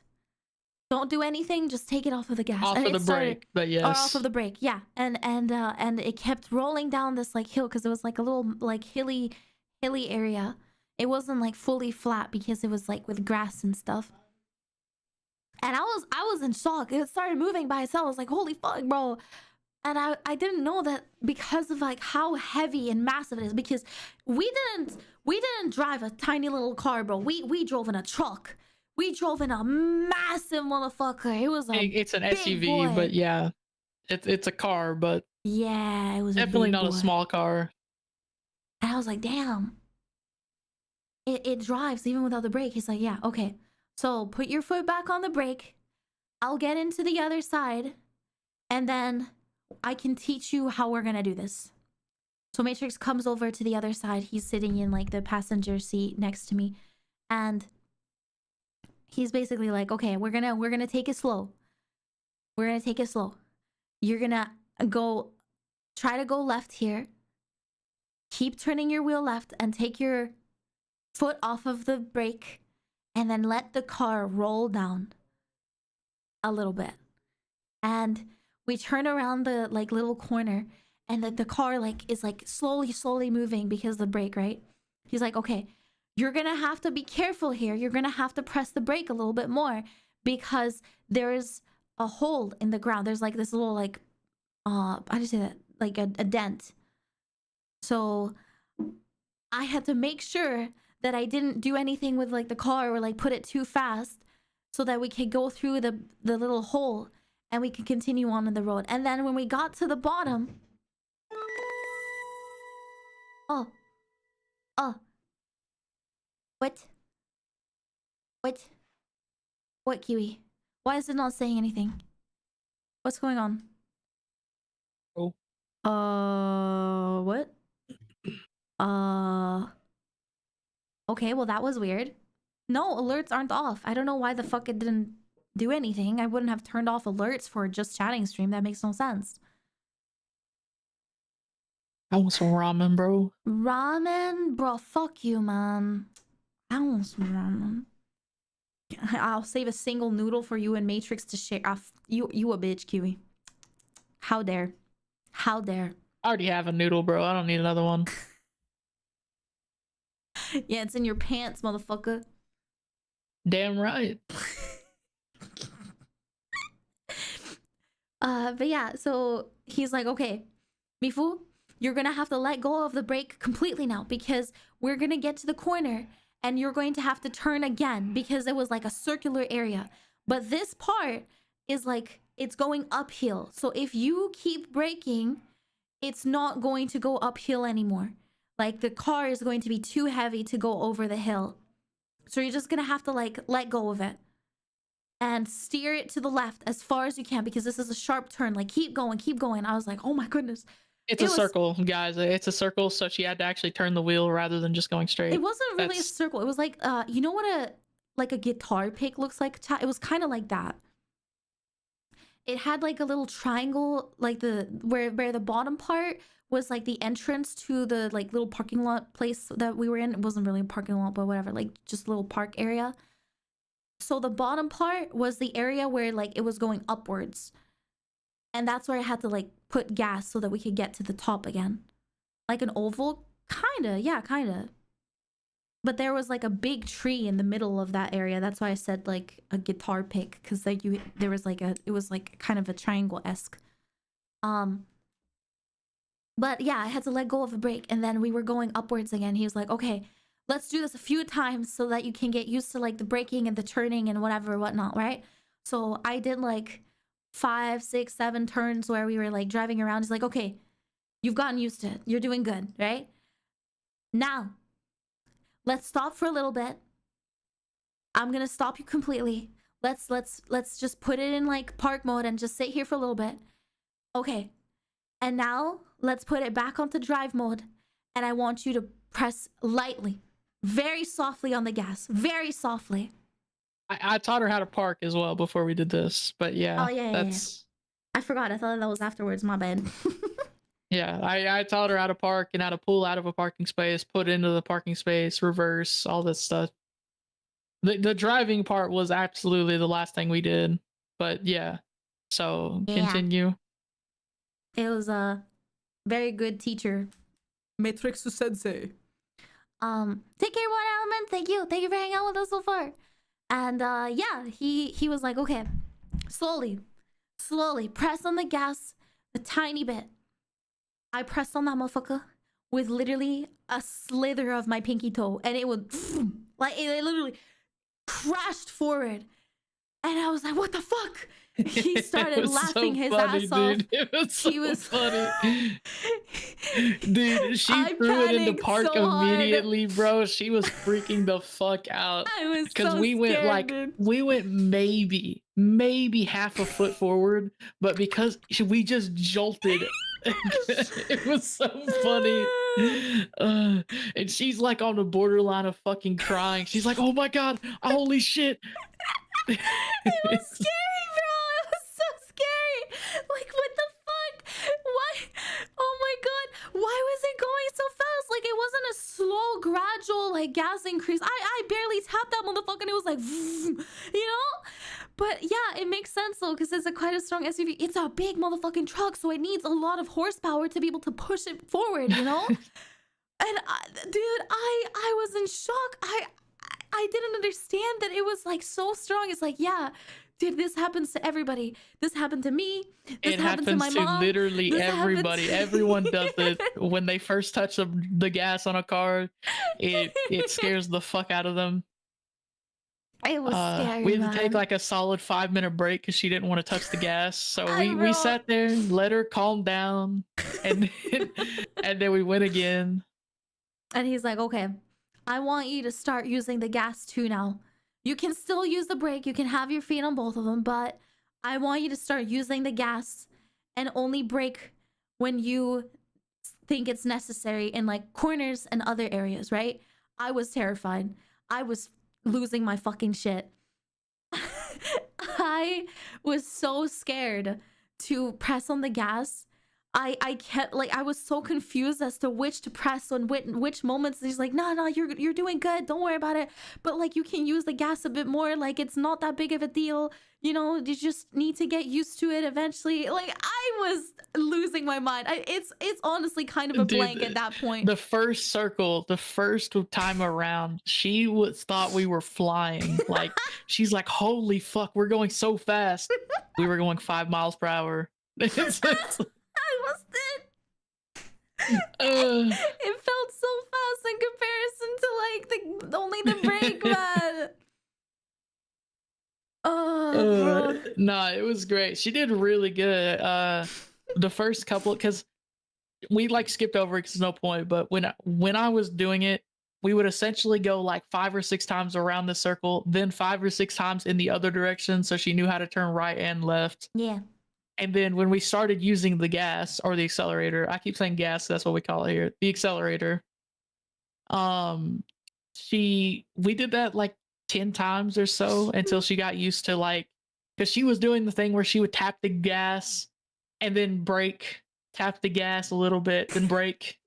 Don't do anything. Just take it off of the gas. Off And of it the started, brake, but or off yes. of the brake, yeah. And it kept rolling down this like hill because it was like a little like hilly area. It wasn't like fully flat because it was like with grass and stuff. And I was in shock. It started moving by itself. I was like, holy fuck, bro. And I didn't know that because of like how heavy and massive it is, because we didn't drive a tiny little car, bro. We drove in a truck. We drove in a massive motherfucker. It was It's an big SUV, boy. but yeah, it's a car, but yeah, it was definitely a big not boy. a small car. And I was like, damn. It drives even without the brake. He's like, yeah, okay. So put your foot back on the brake. I'll get into the other side, and then I can teach you how we're gonna do this. So Matrix comes over to the other side. He's sitting in like the passenger seat next to me, and he's basically like, okay, we're gonna take it slow. We're gonna take it slow. You're gonna try to go left here. Keep turning your wheel left and take your foot off of the brake, and then let the car roll down a little bit. And we turn around the like little corner, and the car like is like slowly moving because of the brake, right? He's like, okay, you're gonna have to be careful here. You're gonna have to press the brake a little bit more because there's a hole in the ground. There's like this little like how do you say that? Like a dent. So I had to make sure that I didn't do anything with like the car or like put it too fast so that we could go through the little hole and we could continue on in the road. And then when we got to the bottom, oh, what, Kiwi? Why is it not saying anything? What's going on? Oh. What? Okay, well that was weird. No, alerts aren't off. I don't know why the fuck it didn't do anything. I wouldn't have turned off alerts for just chatting stream. That makes no sense. I want some ramen, bro. Ramen? Bro, fuck you, man. I want some ramen. I'll save a single noodle for you and Matrix to share. You a bitch, Kiwi. How dare. How dare. I already have a noodle, bro. I don't need another one. Yeah, it's in your pants, motherfucker. Damn right. But yeah, so he's like, okay, Mifu, you're gonna have to let go of the brake completely now because we're gonna get to the corner and you're going to have to turn again because it was like a circular area. But this part is like, it's going uphill. So if you keep braking, it's not going to go uphill anymore. Like the car is going to be too heavy to go over the hill. So you're just gonna have to like let go of it and steer it to the left as far as you can because this is a sharp turn. Like keep going, keep going. I was like, oh my goodness. It's a circle, guys. It's a circle, so she had to actually turn the wheel rather than just going straight. It wasn't really a circle. It was like you know what a guitar pick looks like? It was kind of like that. It had like a little triangle, like the where the bottom part was like the entrance to the like little parking lot place that we were in. It wasn't really a parking lot, but whatever, like just a little park area. So the bottom part was the area where like it was going upwards. And that's where I had to like put gas so that we could get to the top again. Like an oval? Kinda, yeah, kinda. But there was like a big tree in the middle of that area. That's why I said like a guitar pick, because like there was like it was like kind of a triangle-esque. But yeah, I had to let go of the brake and then we were going upwards again. He was like, okay, let's do this a few times so that you can get used to like the braking and the turning and whatever, whatnot, right? So I did like 5, 6, 7 turns where we were like driving around. He's like, okay, you've gotten used to it. You're doing good, right? Now, let's stop for a little bit. I'm gonna stop you completely. Let's just put it in like park mode and just sit here for a little bit. Okay. And now let's put it back onto drive mode. And I want you to press lightly, very softly on the gas, very softly. I taught her how to park as well before we did this, but yeah, oh yeah, that's. Yeah. I forgot. I thought that was afterwards. My bad. Yeah, I taught her how to park and how to pull out of a parking space, put into the parking space, reverse, all this stuff. The driving part was absolutely the last thing we did. But yeah. So Yeah. continue. It was a very good teacher. Matrix Sensei. Take care, One Element. Thank you for hanging out with us so far. And yeah, he was like, okay, slowly press on the gas a tiny bit. I pressed on that motherfucker with literally a slither of my pinky toe, and it would like it literally crashed forward. And I was like, what the fuck? He started laughing his ass off. It was so funny. Dude, she threw it in the park so immediately, bro. She was freaking the fuck out. I was because so we went scared, like dude. we went maybe half a foot forward, but because we just jolted. It was so funny. And she's like on the borderline of fucking crying. She's like, oh my god, holy shit. It was scary, bro. It was so scary. Like, what the fuck? Why? Oh my god. Why was it going so fast? Like, it wasn't a slow, gradual, like, gas increase. I barely tapped that motherfucker and it was like, you know? But yeah, it makes sense though, because it's quite a strong SUV. It's a big motherfucking truck, so it needs a lot of horsepower to be able to push it forward, you know? And dude, I was in shock. I didn't understand that it was like so strong. It's like, yeah, dude, this happens to everybody. This happened to me. This it happened happens to my mom. Literally This everybody. Everyone does it when they first touch the gas on a car. It scares the fuck out of them. It was scary. We had to take like a solid 5-minute break because she didn't want to touch the gas. So we sat there, let her calm down, and then we went again. And he's like, okay, I want you to start using the gas too now. You can still use the brake. You can have your feet on both of them, but I want you to start using the gas and only brake when you think it's necessary in like corners and other areas, right? I was terrified. I was losing my fucking shit. I was so scared to press on the gas. I kept like I was so confused as to which to press on which moments. He's like, no, you're doing good, don't worry about it, but like you can use the gas a bit more, like it's not that big of a deal, you know, you just need to get used to it eventually. Like I was losing my mind. It's honestly kind of a blank at that point. The first circle, the first time around, she thought we were flying. Like she's like, holy fuck, we're going so fast. We were going 5 miles per hour. I almost did. It felt so fast in comparison to like only the brake, man. No, it was great. She did really good. The first couple, because we like skipped over it because no point. But when I was doing it, we would essentially go like 5 or 6 times around the circle, then 5 or 6 times in the other direction, so she knew how to turn right and left. Yeah. And then when we started using the gas or the accelerator, I keep saying gas, that's what we call it here, the accelerator. We did that like 10 times or so until she got used to like, because she was doing the thing where she would tap the gas and then brake, tap the gas a little bit, then brake.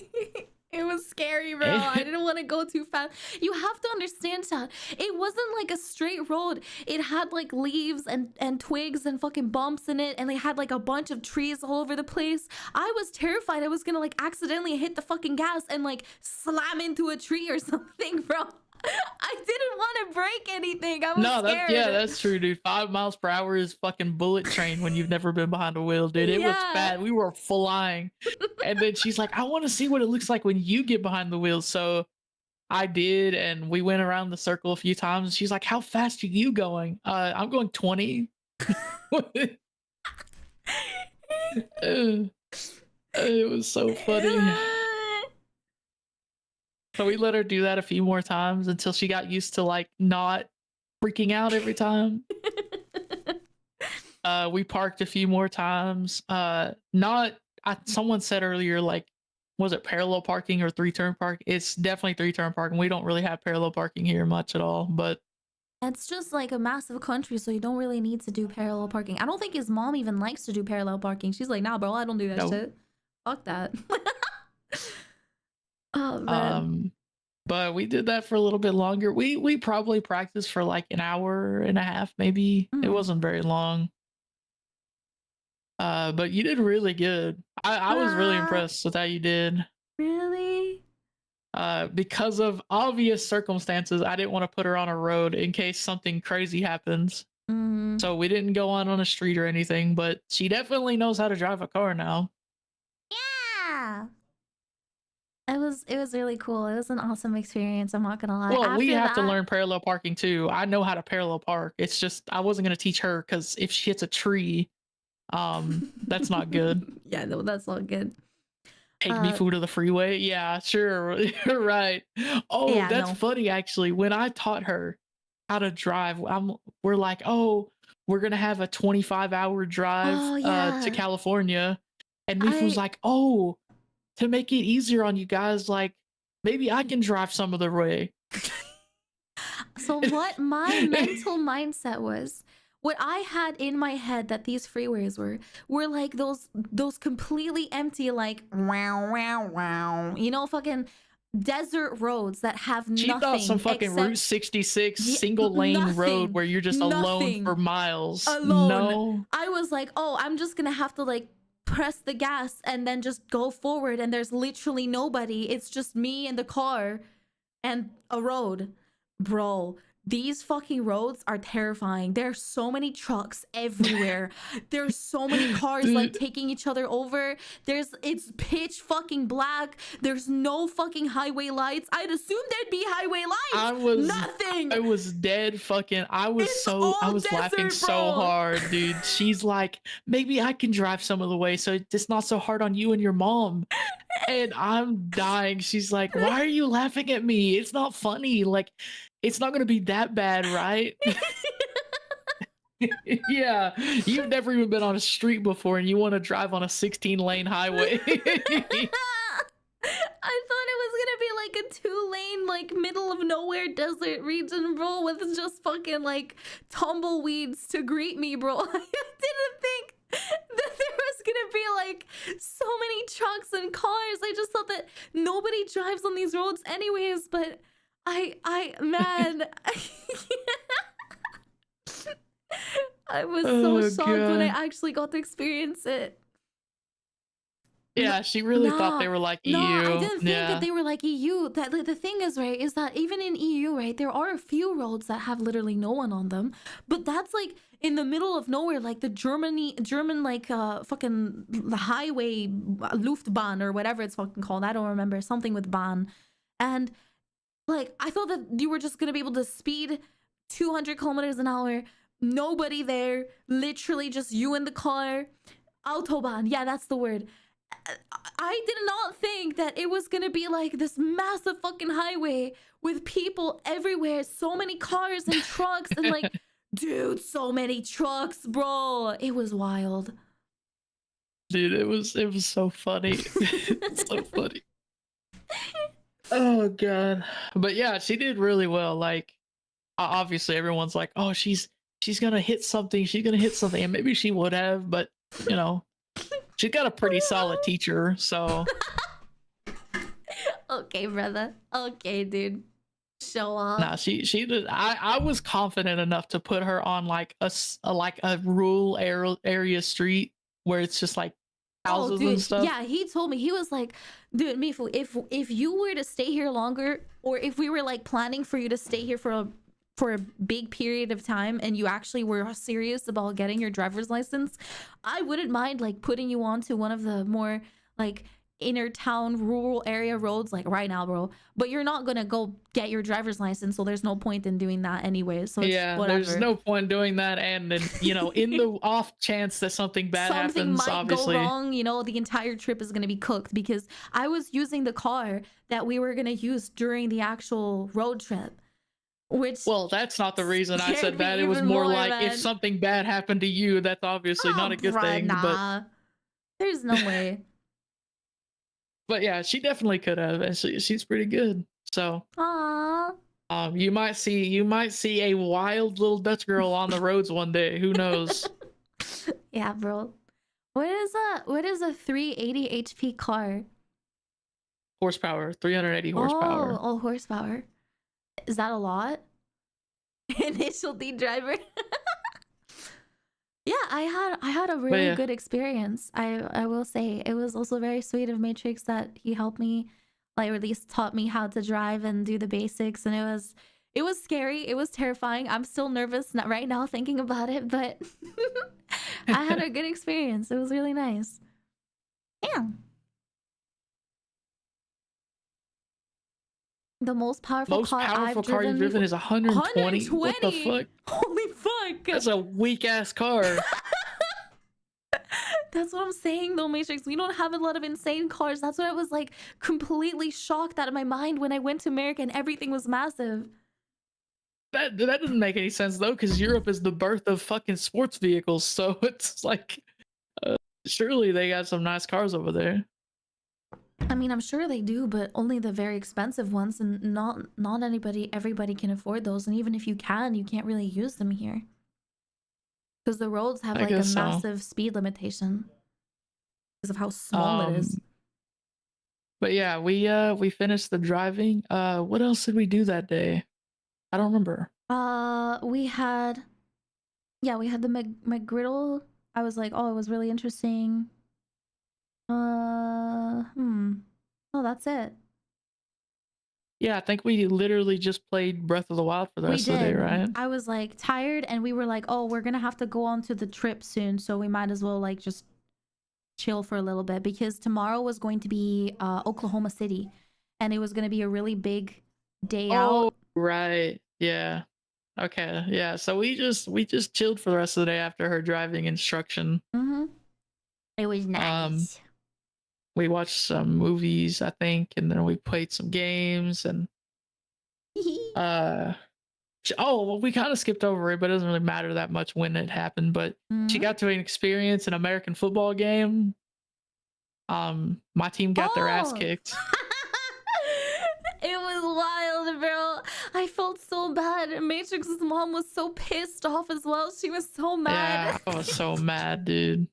It was scary, bro. I didn't want to go too fast. You have to understand that it wasn't like a straight road. It had like leaves and twigs and fucking bumps in it, and they had like a bunch of trees all over the place. I was terrified I was gonna like accidentally hit the fucking gas and like slam into a tree or something, bro. I didn't want to break anything. I was scared. That's true, dude. 5 miles per hour is fucking bullet train when you've never been behind a wheel, dude. It was bad. We were flying. And then she's like, I want to see what it looks like when you get behind the wheel. So I did, and we went around the circle a few times. And she's like, how fast are you going? I'm going 20. It was so funny. So we let her do that a few more times until she got used to like not freaking out every time. We parked a few more times. Someone said earlier, like, was it parallel parking or 3-turn park? It's definitely 3-turn parking. We don't really have parallel parking here much at all, but it's just like a massive country, so you don't really need to do parallel parking. I don't think his mom even likes to do parallel parking. She's like, nah, bro, I don't do that shit. Fuck that. Oh man. But we did that for a little bit longer. We probably practiced for like an hour and a half, maybe. It wasn't very long. But you did really good. I was really impressed with how you did. Really? Because of obvious circumstances, I didn't want to put her on a road in case something crazy happens. So we didn't go on a street or anything, but she definitely knows how to drive a car now. Yeah. It was really cool. It was an awesome experience. I'm not gonna lie. Well, After we have that, to learn parallel parking too. I know how to parallel park. It's just I wasn't gonna teach her because if she hits a tree, that's not good. Yeah, no, that's not good. Take Mifuyu to the freeway. Yeah, sure. You're right. Oh, Yeah, that's no. funny actually. When I taught her how to drive, we're like, oh, we're gonna have a 25-hour drive Oh, yeah. to California. And Mifuyu's like, oh, to make it easier on you guys, like maybe I can drive some of the way. So what my mental mindset was, what I had in my head that these freeways were like those completely empty, like wow wow wow, you know, fucking desert roads that have She nothing. thought some fucking except Route 66 single lane road where you're just alone for miles. Alone. No. I was like, oh, I'm just gonna have to like press the gas and then just go forward, and there's literally nobody. It's just me and the car and a road. Bro, these fucking roads are terrifying. There's so many trucks everywhere. There's so many cars like taking each other over. It's pitch fucking black. There's no fucking highway lights. I'd assume there'd be highway lights. Nothing. I was dead fucking. I was laughing so hard, dude. She's like, maybe I can drive some of the way so it's not so hard on you and your mom. And I'm dying. She's like, why are you laughing at me? It's not funny. Like, it's not gonna be that bad, right? Yeah, you've never even been on a street before and you want to drive on a 16-lane highway. I thought it was gonna be like a 2-lane, like middle of nowhere desert region, bro, with just fucking like tumbleweeds to greet me, bro. I didn't think that there was gonna be like so many trucks and cars. I just thought that nobody drives on these roads anyways, but man, I was so shocked when I actually got to experience it. Yeah, she really thought they were like EU. No, I didn't think that they were like EU. That the thing is, right, is that even in EU, right, there are a few roads that have literally no one on them, but that's like in the middle of nowhere, like the German like fucking highway Luftbahn or whatever it's fucking called. I don't remember, something with Bahn. And like I thought that you were just gonna be able to speed 200 kilometers an hour, nobody there, literally just you in the car. Autobahn, yeah, that's the word. I did not think that it was gonna be like this massive fucking highway with people everywhere, so many cars and trucks, and like, dude, so many trucks, bro. It was wild. Dude, it was so funny. It's so funny. Oh god. But yeah, she did really well. Like, obviously everyone's like, oh, she's gonna hit something, and maybe she would have, but you know, she's got a pretty solid teacher, so. Okay, brother. Okay, dude. Show off. Nah, she did. I was confident enough to put her on like a rural area street where it's just like houses and stuff. Yeah, he told me, he was like, dude, Mifu, if you were to stay here longer, or if we were like planning for you to stay here for a big period of time and you actually were serious about getting your driver's license, I wouldn't mind like putting you onto one of the more like inner town rural area roads like right now, bro. But you're not gonna go get your driver's license, so there's no point in doing that anyway. So yeah, there's no point doing that. And then, you know, in the off chance that something bad happens, might obviously go wrong, you know, the entire trip is gonna be cooked, because I was using the car that we were gonna use during the actual road trip. Well, that's not the reason I said that. It was more like, man, if something bad happened to you, that's obviously not a good thing. Nah. But there's no way. But yeah, she definitely could have, and she's pretty good. So, you might see a wild little Dutch girl on the roads one day. Who knows? Yeah, bro. What is a 380 HP car? horsepower, 380 horsepower. Oh, horsepower. Is that a lot? Initial D driver. Yeah, I had a really yeah. good experience. I will say it was also very sweet of Matrix that he helped me, like, or at least taught me how to drive and do the basics. And it was scary. It was terrifying. I'm still nervous right now thinking about it, but I had a good experience. It was really nice. Yeah. The most powerful car I've car you've driven is 120. What the fuck? Holy fuck! That's a weak ass car. That's what I'm saying though, Matrix. We don't have a lot of insane cars. That's what I was like completely shocked out of my mind when I went to America and everything was massive. That doesn't make any sense though, because Europe is the birth of fucking sports vehicles. So it's like, surely they got some nice cars over there. I mean, I'm sure they do, but only the very expensive ones, and not everybody can afford those. And even if you can, you can't really use them here because the roads have like a massive speed limitation because of how small it is. But yeah, we finished the driving. What else did we do that day? I don't remember. We had the McGriddle. I was like, oh, it was really interesting. Oh, that's it. Yeah, I think we literally just played Breath of the Wild for the rest of the day, right? I was like tired, and we were like, oh, we're gonna have to go on to the trip soon, so we might as well like just chill for a little bit because tomorrow was going to be Oklahoma City, and it was gonna be a really big day out. Right. Yeah. Okay. Yeah. So we just chilled for the rest of the day after her driving instruction. It was nice. We watched some movies, I think, and then we played some games and well, we kind of skipped over it, but it doesn't really matter that much when it happened. But she got to experience an American football game. My team got their ass kicked. It was wild, bro. I felt so bad. Matrix's mom was so pissed off as well. She was so mad. Yeah, I was so mad, dude.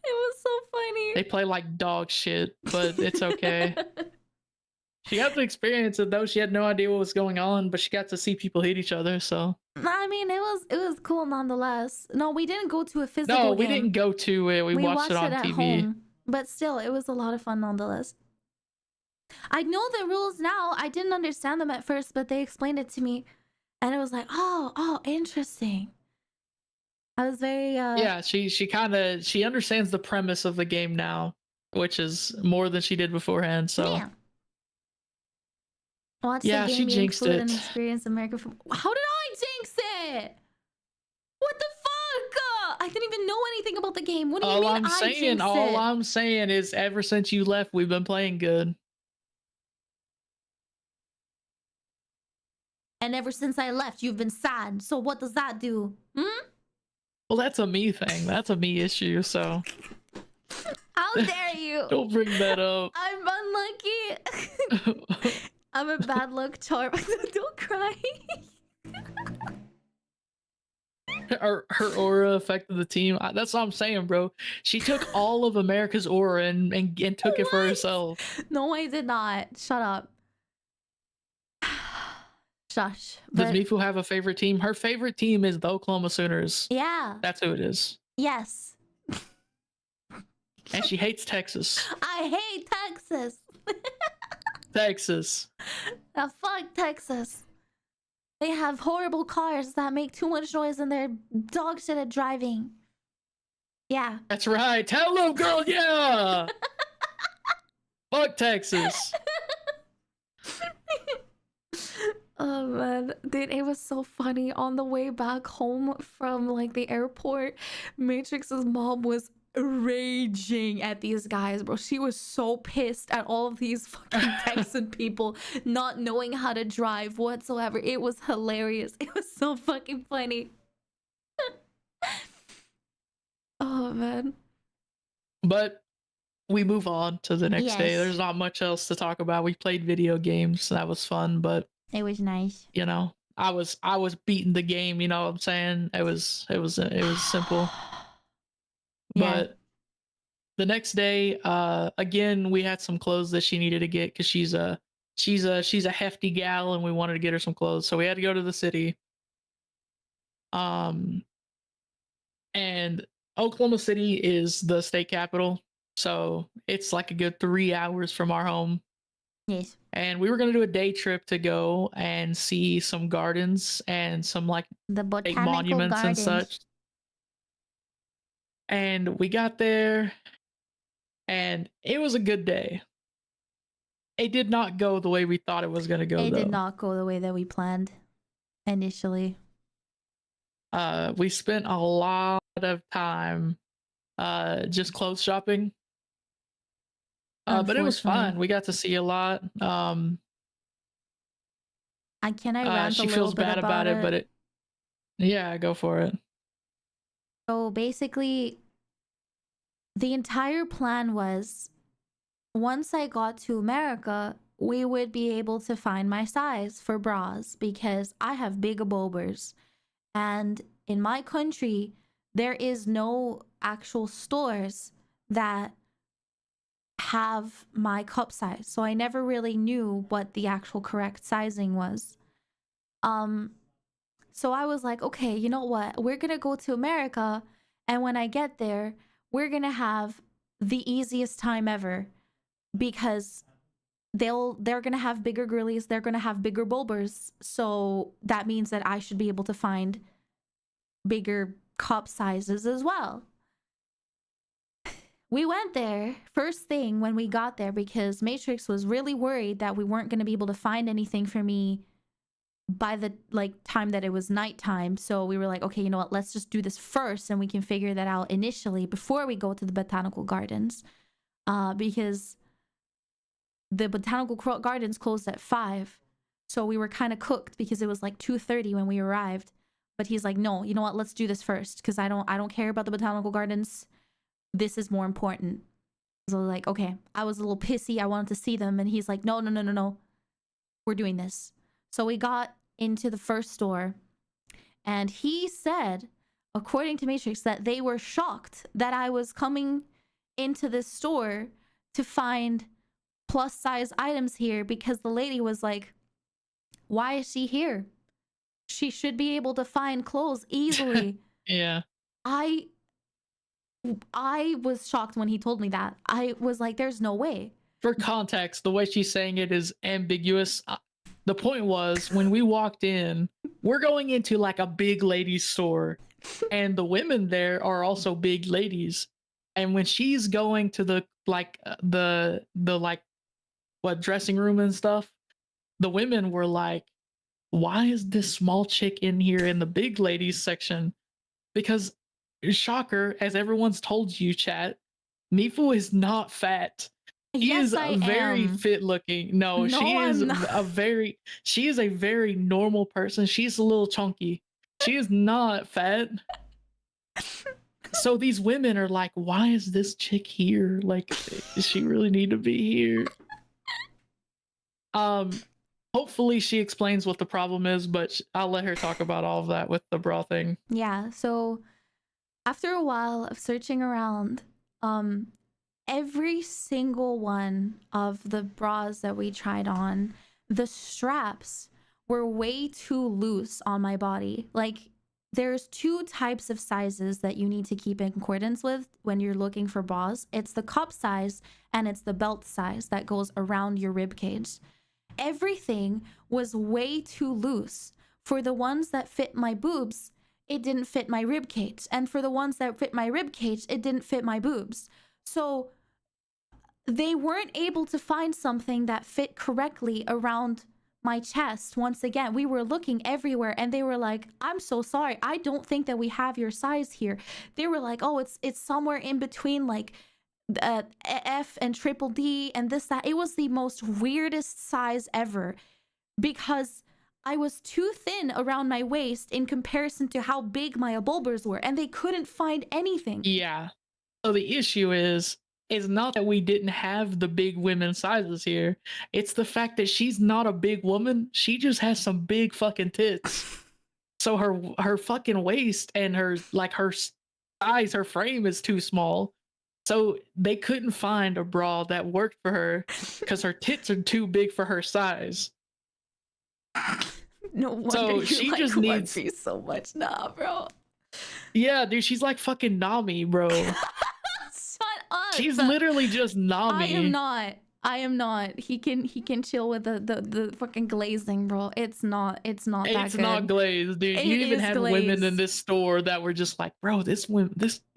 It was so funny. They play like dog shit, but it's okay. She got to experience it though. She had no idea what was going on, but she got to see people hit each other. So I mean, it was cool nonetheless. No, we didn't go to a physical game. No, we didn't go to it. We watched it on TV. Home, but still, it was a lot of fun nonetheless. I know the rules now. I didn't understand them at first, but they explained it to me, and it was like, oh, interesting. I was very yeah, she understands the premise of the game now, which is more than she did beforehand. So yeah. Watch yeah, the game, she jinxed it. And experience America. How did I jinx it? What the fuck? I didn't even know anything about the game. What do you mean? All I'm saying is, ever since you left, we've been playing good. And ever since I left, you've been sad. So what does that do? Well, that's a me thing. That's a me issue, so. How dare you? Don't bring that up. I'm unlucky. I'm a bad luck charm. Don't cry. Her aura affected the team. That's what I'm saying, bro. She took all of America's aura and took it for herself. No, I did not. Shut up. Shush. Does Mifu have a favorite team? Her favorite team is the Oklahoma Sooners. Yeah. That's who it is. Yes. And she hates Texas. I hate Texas. Texas. Fuck Texas. They have horrible cars that make too much noise and they're dog shit at driving. Yeah. That's right. Tell them, girl, yeah. Fuck Texas. Oh man, dude, it was so funny. On the way back home from like the airport, Matrix's mom was raging at these guys, bro. She was so pissed at all of these fucking Texan people not knowing how to drive whatsoever. It was hilarious. It was so fucking funny. Oh man. But we move on to the next day. There's not much else to talk about. We played video games, so that was fun, but it was nice. You know, I was beating the game, you know what I'm saying? It was simple. Yeah. But The next day, again, we had some clothes that she needed to get because she's a hefty gal, and we wanted to get her some clothes. So we had to go to the city. Um, and Oklahoma City is the state capital, so it's like a good 3 hours from our home. Yes. And we were gonna do a day trip to go and see some gardens and some like The state botanical monuments and gardens. such. And we got there, and it was a good day. It did not go the way we thought it was gonna go, It though. did not go the way that we planned initially. We spent a lot of time just clothes shopping. But it was Unfortunately. fun. We got to see a lot. Can I rant a She little feels bit bad about it, but yeah, go for it. So basically, the entire plan was once I got to America, we would be able to find my size for bras because I have big bulbers. And in my country, there is no actual stores that have my cup size. So I never really knew what the actual correct sizing was. So I was like, okay, you know what? We're going to go to America, and when I get there, we're going to have the easiest time ever because they're going to have bigger girlies, they're going to have bigger bulbers. So that means that I should be able to find bigger cup sizes as well. We went there first thing when we got there because Matrix was really worried that we weren't going to be able to find anything for me by the time that it was nighttime. So we were like, okay, you know what, let's just do this first and we can figure that out initially before we go to the botanical gardens, because the botanical gardens closed at 5. So we were kind of cooked because it was like 2:30 when we arrived. But he's like, no, you know what, let's do this first because I don't care about the botanical gardens. This is more important. So like, okay, I was a little pissy, I wanted to see them, and he's like, no, we're doing this. So we got into the first store, and he said, according to Matrix, that they were shocked that I was coming into this store to find plus size items here because the lady was like, why is she here? She should be able to find clothes easily. Yeah. I was shocked when he told me that. I was like, there's no way. For context, the way she's saying it is ambiguous. The point was, when we walked in, we're going into like a big ladies store, and the women there are also big ladies. And when she's going to the dressing room and stuff, the women were like, why is this small chick in here in the big ladies section? Because shocker, as everyone's told you, chat, Mifu is not fat. She Yes, is I very am. fit looking. No, she is she is a very normal person. She's a little chunky. She is not fat. So these women are like, why is this chick here? Like, does she really need to be here? Hopefully she explains what the problem is, but I'll let her talk about all of that with the bra thing. Yeah, so after a while of searching around, every single one of the bras that we tried on, the straps were way too loose on my body. Like, there's 2 types of sizes that you need to keep in accordance with when you're looking for bras. It's the cup size and it's the belt size that goes around your rib cage. Everything was way too loose. For the ones that fit my boobs, it didn't fit my rib cage. And for the ones that fit my rib cage, it didn't fit my boobs. So they weren't able to find something that fit correctly around my chest. Once again, we were looking everywhere and they were like, I'm so sorry, I don't think that we have your size here. They were like, oh, it's somewhere in between like F and triple D and this, that. It was the most weirdest size ever because I was too thin around my waist in comparison to how big my bulbers were, and they couldn't find anything. Yeah. So the issue is not that we didn't have the big women sizes here. It's the fact that she's not a big woman. She just has some big fucking tits. So her fucking waist and her size, her frame is too small. So they couldn't find a bra that worked for her because her tits are too big for her size. No wonder So you she like just One needs. Piece so much. Nah, bro. Yeah, dude, she's like fucking Nami, bro. Shut up. She's literally just Nami. I am not. I am not. He can chill with the fucking glazing, bro. It's not that good. It's not glazed, dude. It You even is had women in glazed. this store that were just like, bro, this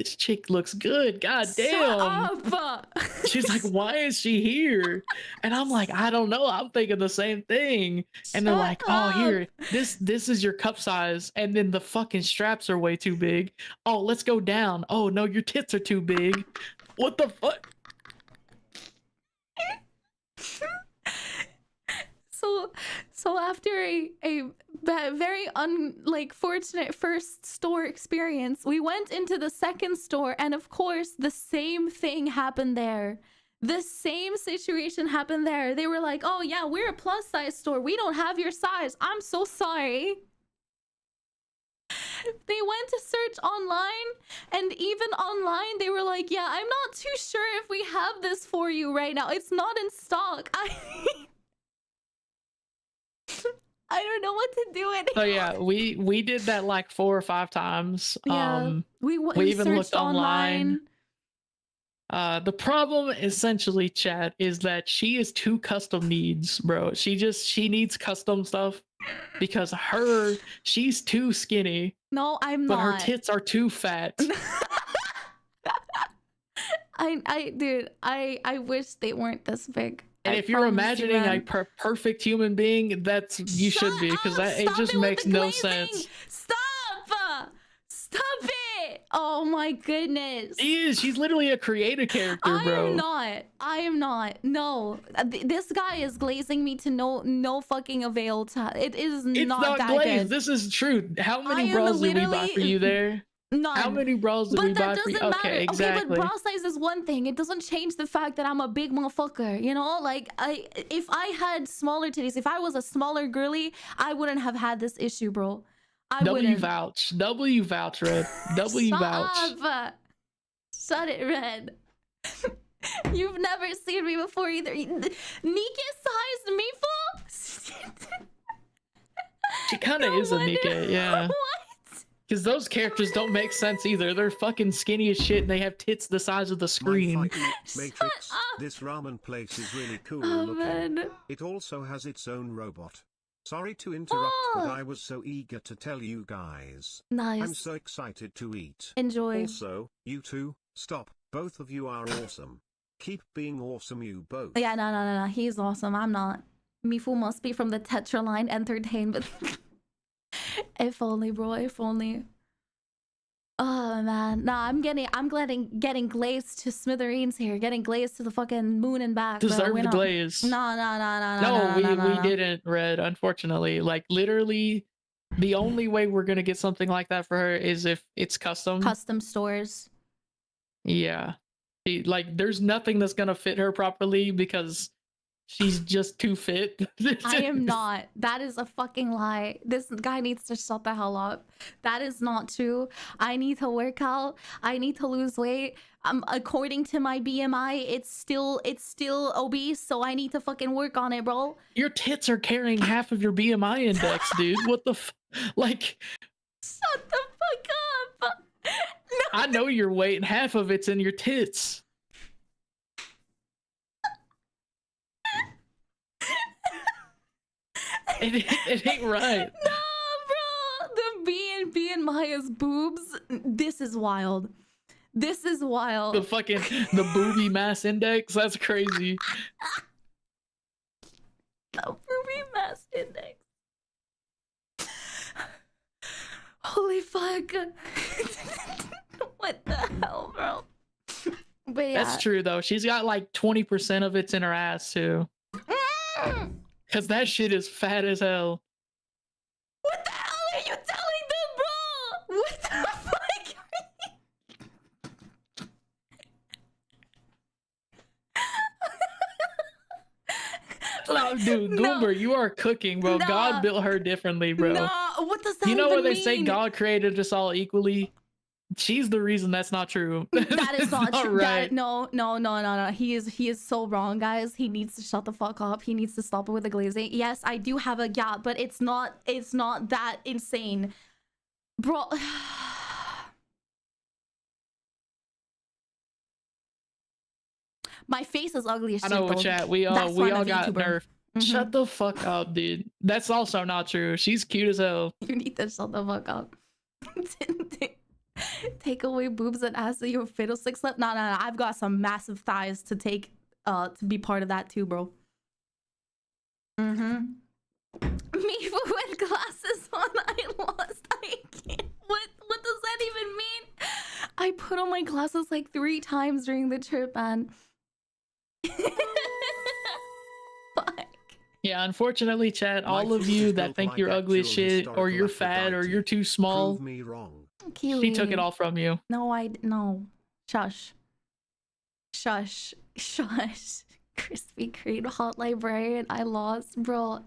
chick looks good. God damn. Shut up. She's like, why is she here? And I'm like, I don't know. I'm thinking the same thing. And they're like, oh, here, this is your cup size. And then the fucking straps are way too big. Oh, let's go down. Oh no, your tits are too big. What the fuck? So after a very fortunate first store experience, we went into the second store, and of course the same thing happened there. The same situation happened there. They were like, oh yeah, we're a plus size store, we don't have your size, I'm so sorry. They went to search online, and even online they were like, yeah, I'm not too sure if we have this for you right now, it's not in stock. I don't know what to do anymore. So yeah, we did that like 4 or 5 times. Yeah, we even looked searched online. The problem essentially, chat, is that she is too custom needs, bro. She needs custom stuff because she's too skinny. No, I'm but not. Her tits are too fat. I wish they weren't this big. And if you're imagining a perfect human being, you should be, because it just makes no sense. Stop it! Oh my goodness. She's literally a creative character, bro. I am not. No, this guy is glazing me to no fucking avail. It's not that glazed. Good. This is true. How many bras did we buy for you there? None. How many bras did we buy for you? Okay, exactly. Okay, but bra size is one thing. It doesn't change the fact that I'm a big motherfucker. You know, like if I had smaller titties, if I was a smaller girly, I wouldn't have had this issue, bro. W vouch, Red. W vouch. Shut it, Red. You've never seen me before either. Nika sized Mifu? She kind of is a Nika, yeah. What? Because those characters don't make sense either. They're fucking skinny as shit, and they have tits the size of the screen. Matrix, this ramen place is really cool looking. Man. It also has its own robot. Sorry to interrupt, but I was so eager to tell you guys. Nice. I'm so excited to eat. Enjoy. Also, you two, stop. Both of you are awesome. Keep being awesome, you both. Yeah, no. He's awesome. I'm not. Mifu must be from the Tetra line entertainment. If only, bro. If only. Oh man, nah. I'm getting glazed to smithereens here. Getting glazed to the fucking moon and back. Deserved the glaze. No. We didn't, Red. Unfortunately, like literally, the only way we're gonna get something like that for her is if it's custom. Custom stores. Yeah, like there's nothing that's gonna fit her properly because she's just too fit. I am not. That is a fucking lie. This guy needs to shut the hell up. That is not true. I need to work out. I need to lose weight. According to my BMI, it's still obese, so I need to fucking work on it, bro. Your tits are carrying half of your BMI index, dude. What the like? Shut the fuck up. No. I know your weight, and half of it's in your tits. It ain't right. No, bro. The B and Maya's boobs. This is wild. This is wild. The booby mass index. That's crazy. The booby mass index. Holy fuck. What the hell, bro? But yeah. That's true though. She's got like 20% of it's in her ass too. Cause that shit is fat as hell. What the hell are you telling them, bro? What the fuck? No, dude, Goober, you are cooking, bro. God built her differently, bro. No, what does that You know even what they mean? say? God created us all equally. She's the reason that's not true. That is not true. Right. No. He is so wrong, guys. He needs to shut the fuck up. He needs to stop it with the glazing. Yes, I do have a gap, but it's not that insane. Bro. My face is ugly as shit. I know, though. chat. We all got nerfed. Shut the fuck up, dude. That's also not true. She's cute as hell. You need to shut the fuck up. Take away boobs and ass and your fiddlesticks left. No. I've got some massive thighs to take to be part of that too, bro. Me with glasses on. I lost. I can't. What does that even mean? I put on my glasses like 3 times during the trip, man. Fuck. Yeah, unfortunately, chat, all of you that think you're ugly as shit, or you're fat, or you're too small, Prove me wrong. Kiwi. she took it all from you. No. Shush. Krispy Kreme hot librarian. I lost, bro.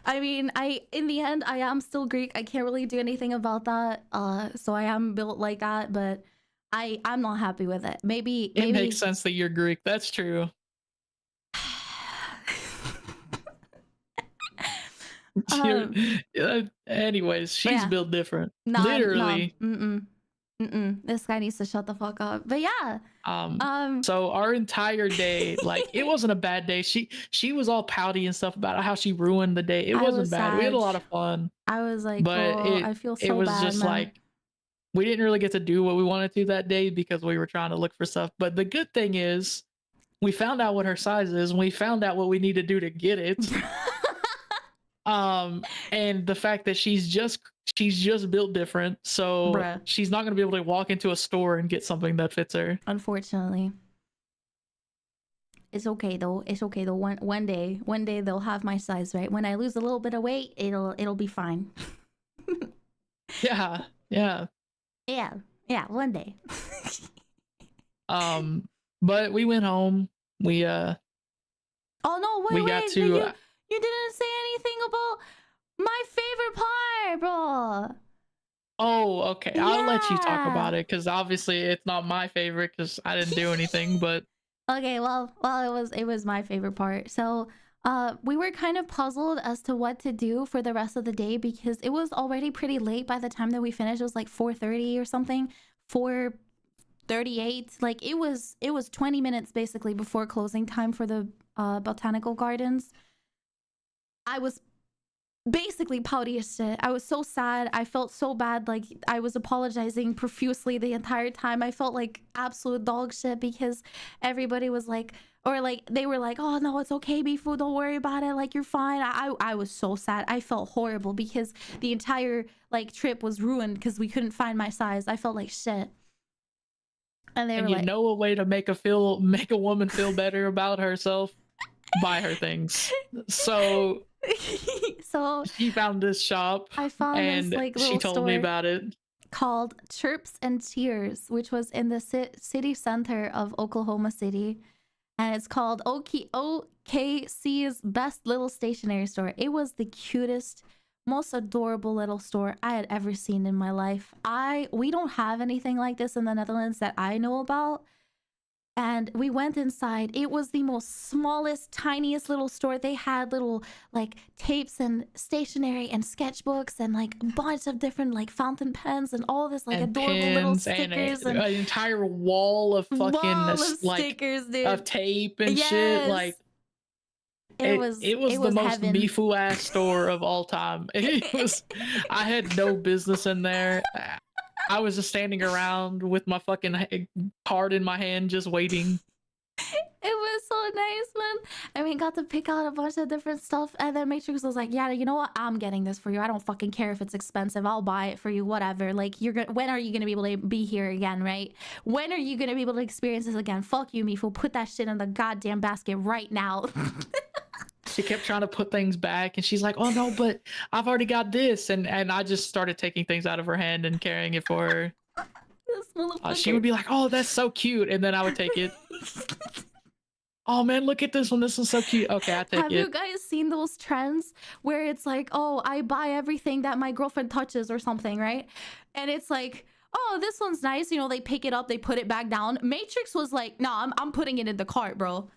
I mean, in the end, I am still Greek. I can't really do anything about that. So I am built like that, but I'm not happy with it. Maybe It makes sense that you're Greek. That's true. Anyways, she's built different. Literally. This guy needs to shut the fuck up. But yeah. So our entire day, like, it wasn't a bad day. She was all pouty and stuff about how she ruined the day. It wasn't bad. We had a lot of fun. I was like, but I feel so bad. It was just like, we didn't really get to do what we wanted to that day because we were trying to look for stuff. But the good thing is, we found out what her size is, and we found out what we need to do to get it. And the fact that she's just built different, so she's not gonna be able to walk into a store and get something that fits her. Unfortunately. It's okay though. One day they'll have my size, right? When I lose a little bit of weight, it'll be fine. Yeah. Yeah, one day. But we went home. We Oh no, wait. You didn't say anything about my favorite part, bro. Oh, okay. I'll let you talk about it because obviously it's not my favorite because I didn't do anything. But okay, well, it was my favorite part. So, we were kind of puzzled as to what to do for the rest of the day because it was already pretty late by the time that we finished. It was like 4:30 or something, 4:38. Like it was 20 minutes basically before closing time for the botanical gardens. I was basically pouty as shit. I was so sad. I felt so bad. Like I was apologizing profusely the entire time. I felt like absolute dog shit because everybody was like, or like they were like, oh no, it's okay, Mifu, don't worry about it, like you're fine. I was so sad. I felt horrible because the entire like trip was ruined because we couldn't find my size. I felt like shit. And they were like, know a way to make a woman feel better about herself? Buy her things. So she found this shop. I found and this like little she told me about it. Called Chirps and Tears, which was in the city center of Oklahoma City, and it's called OKC's best little stationery store. It was the cutest, most adorable little store I had ever seen in my life. We don't have anything like this in the Netherlands that I know about. And we went inside. It was the most smallest, tiniest little store. They had little like tapes and stationery and sketchbooks and like a bunch of different like fountain pens and all this like adorable little stickers and an entire wall of fucking stickers, dude. Of tape and shit. Like it was the most heaven. Mifu ass store of all time. It was. I had no business in there. I was just standing around with my fucking card in my hand, just waiting. It was so nice, man. And we got to pick out a bunch of different stuff. And then Matrix was like, yeah, you know what? I'm getting this for you. I don't fucking care if it's expensive. I'll buy it for you, whatever. Like, when are you going to be able to be here again, right? When are you going to be able to experience this again? Fuck you, Mifu. Put that shit in the goddamn basket right now. She kept trying to put things back and she's like, oh no, but I've already got this. And I just started taking things out of her hand and carrying it for her. She would be like, oh, that's so cute. And then I would take it. Oh man, look at this one. This one's so cute. Okay, I take it. Have you guys seen those trends where it's like, oh, I buy everything that my girlfriend touches or something, right? And it's like, oh, this one's nice. You know, they pick it up, they put it back down. Matrix was like, no, I'm putting it in the cart, bro.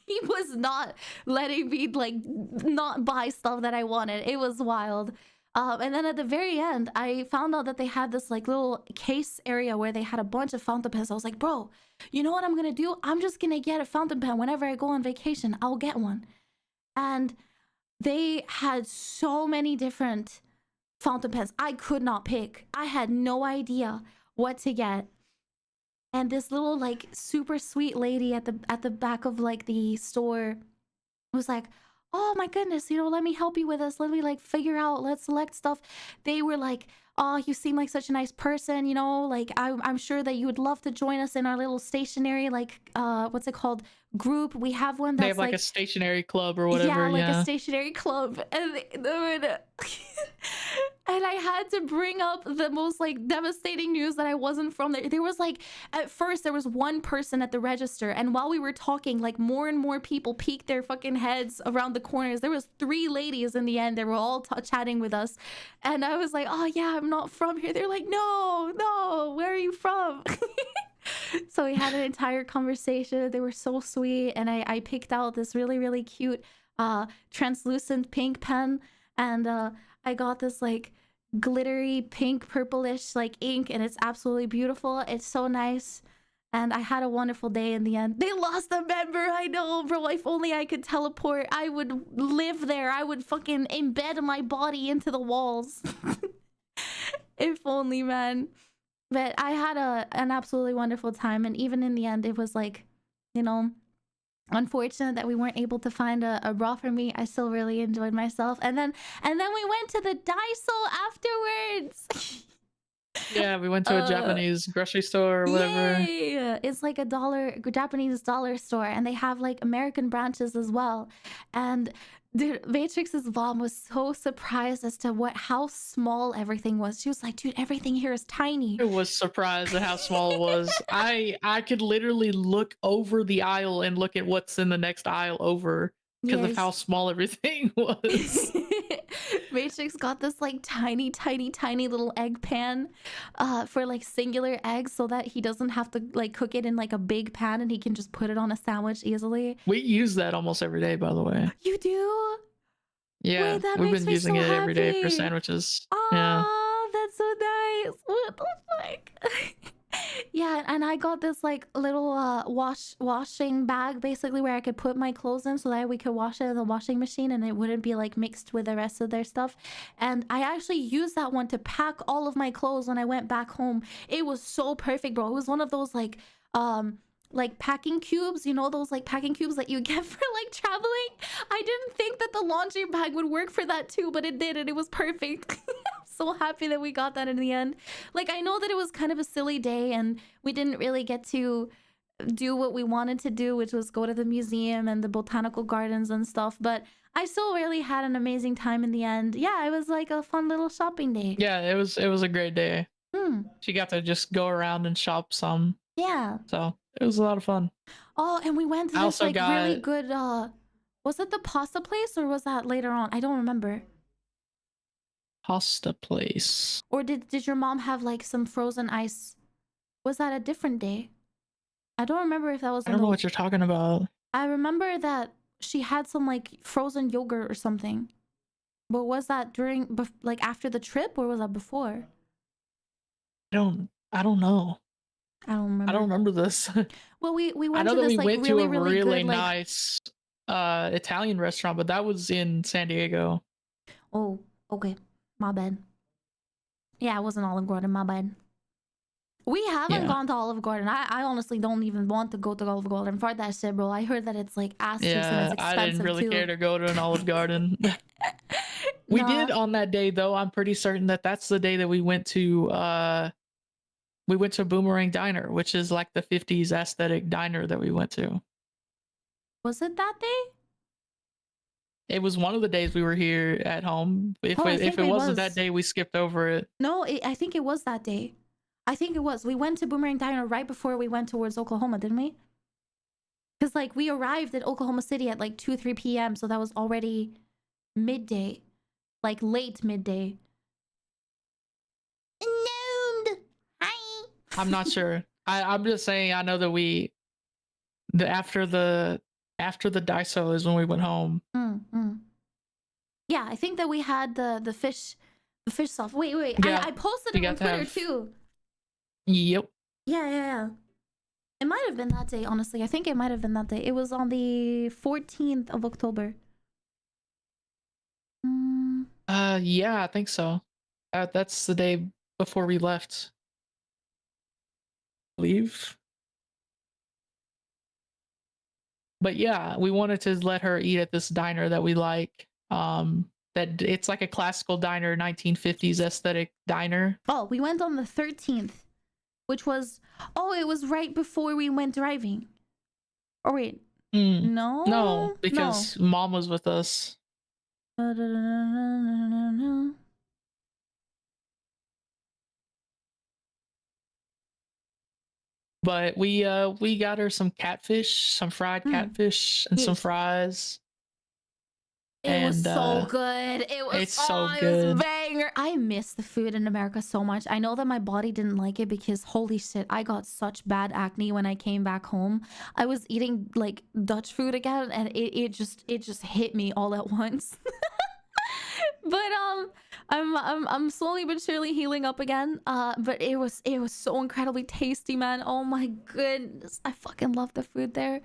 He was not letting me like not buy stuff that I wanted. It was wild. And then at the very end, I found out that they had this like little case area where they had a bunch of fountain pens. I was like, bro, you know what I'm gonna do? I'm just gonna get a fountain pen whenever I go on vacation. I'll get one. And they had so many different fountain pens. I could not pick. I had no idea what to get. And this little like super sweet lady at the back of like the store was like, oh my goodness, you know, let me help you with this. Let me like figure out, let's select stuff. They were like, oh, you seem like such a nice person, you know, like I'm sure that you would love to join us in our little stationary, like, what's it called? Group. We have one that's they have like a stationary club or whatever. Yeah, like a stationary club. And and I had to bring up the most like devastating news that I wasn't from there. There was like, at first there was one person at the register, and while we were talking, like more and more people peeked their fucking heads around the corners. There was 3 ladies in the end. They were all chatting with us, and I was like, oh yeah, I'm not from here. They're like, no, where are you from? So we had an entire conversation. They were so sweet, and I picked out this really, really cute translucent pink pen, and I got this like glittery pink purplish like ink, and it's absolutely beautiful. It's so nice, and I had a wonderful day in the end. They lost a member. I know, bro. If only I could teleport, I would live there. I would fucking embed my body into the walls. If only, man. But I had an absolutely wonderful time, and even in the end, it was like, you know, unfortunate that we weren't able to find a bra for me. I still really enjoyed myself, and then we went to the Daiso afterwards. Yeah, we went to a Japanese grocery store or whatever. Yay! It's like a Japanese dollar store, and they have like American branches as well. And dude, Matrix's mom was so surprised as to how small everything was. She was like, dude, everything here is tiny. I was surprised at how small it was. I could literally look over the aisle and look at what's in the next aisle over because of how small everything was. Matrix got this like tiny little egg pan for like singular eggs, so that he doesn't have to like cook it in like a big pan, and he can just put it on a sandwich easily. We use that almost every day, by the way. You do? Yeah, wait, we've been using it every day for sandwiches. Yeah. Oh, that's so nice. What the fuck? Yeah, and I got this like little washing bag basically where I could put my clothes in, so that we could wash it in the washing machine and it wouldn't be like mixed with the rest of their stuff. And I actually used that one to pack all of my clothes when I went back home. It was so perfect, bro. It was one of those like packing cubes, you know, those like packing cubes that you get for like traveling. I didn't think that the laundry bag would work for that too, but it did, and it was perfect. I'm so happy that we got that in the end. Like, I know that it was kind of a silly day and we didn't really get to do what we wanted to do, which was go to the museum and the botanical gardens and stuff, but I still really had an amazing time in the end. Yeah, it was like a fun little shopping day. Yeah, it was a great day. She got to just go around and shop some. Yeah. So it was a lot of fun. Oh, and we went to this like really good was it the pasta place or was that later on? I don't remember. Pasta place. Or did your mom have like some frozen ice? Was that a different day? I don't remember if that was. I don't know what you're talking about. I remember that she had some like frozen yogurt or something. But was that during like after the trip, or was that before? I don't know. I don't remember. I don't remember this. Well, we went I know to that this we like went to a really good, nice Italian restaurant, but that was in San Diego. Oh, okay. My bad. Yeah, it wasn't Olive Garden. My bad. We haven't gone to Olive Garden. I honestly don't even want to go to Olive Garden for that shit, bro. I heard that it's like ass cheeks and it's expensive. I didn't really care to go to an Olive Garden. We did on that day, though. I'm pretty certain that that's the day that we went to Boomerang Diner, which is like the 50s aesthetic diner that we went to. Was it that day? It was one of the days we were here at home. If it wasn't that day, we skipped over it. No, I think it was that day. I think it was. We went to Boomerang Diner right before we went towards Oklahoma, didn't we? Because like we arrived at Oklahoma City at like 2-3 p.m. So that was already midday, like late midday. No. Hi. I'm not sure. I'm just saying. I know that after the Daiso is when we went home. Yeah, I think that we had the fish sauce. Wait. Yeah, I posted it on Twitter too. Yep. Yeah. It might have been that day, honestly. I think it might have been that day. It was on the 14th of October. Yeah, I think so. That's the day before we left. Leave. But yeah, we wanted to let her eat at this diner that we like. That it's like a classical diner, 1950s aesthetic diner. Oh, we went on the 13th, which was it was right before we went driving. Oh wait, no, because Mom was with us. But we got her some catfish, some fried catfish, and some fries. It was so good. It was good. Banger. I miss the food in America so much. I know that my body didn't like it because holy shit, I got such bad acne when I came back home. I was eating like Dutch food again, and it just hit me all at once. But I'm slowly but surely healing up again. But it was so incredibly tasty, man. Oh my goodness, I fucking love the food there.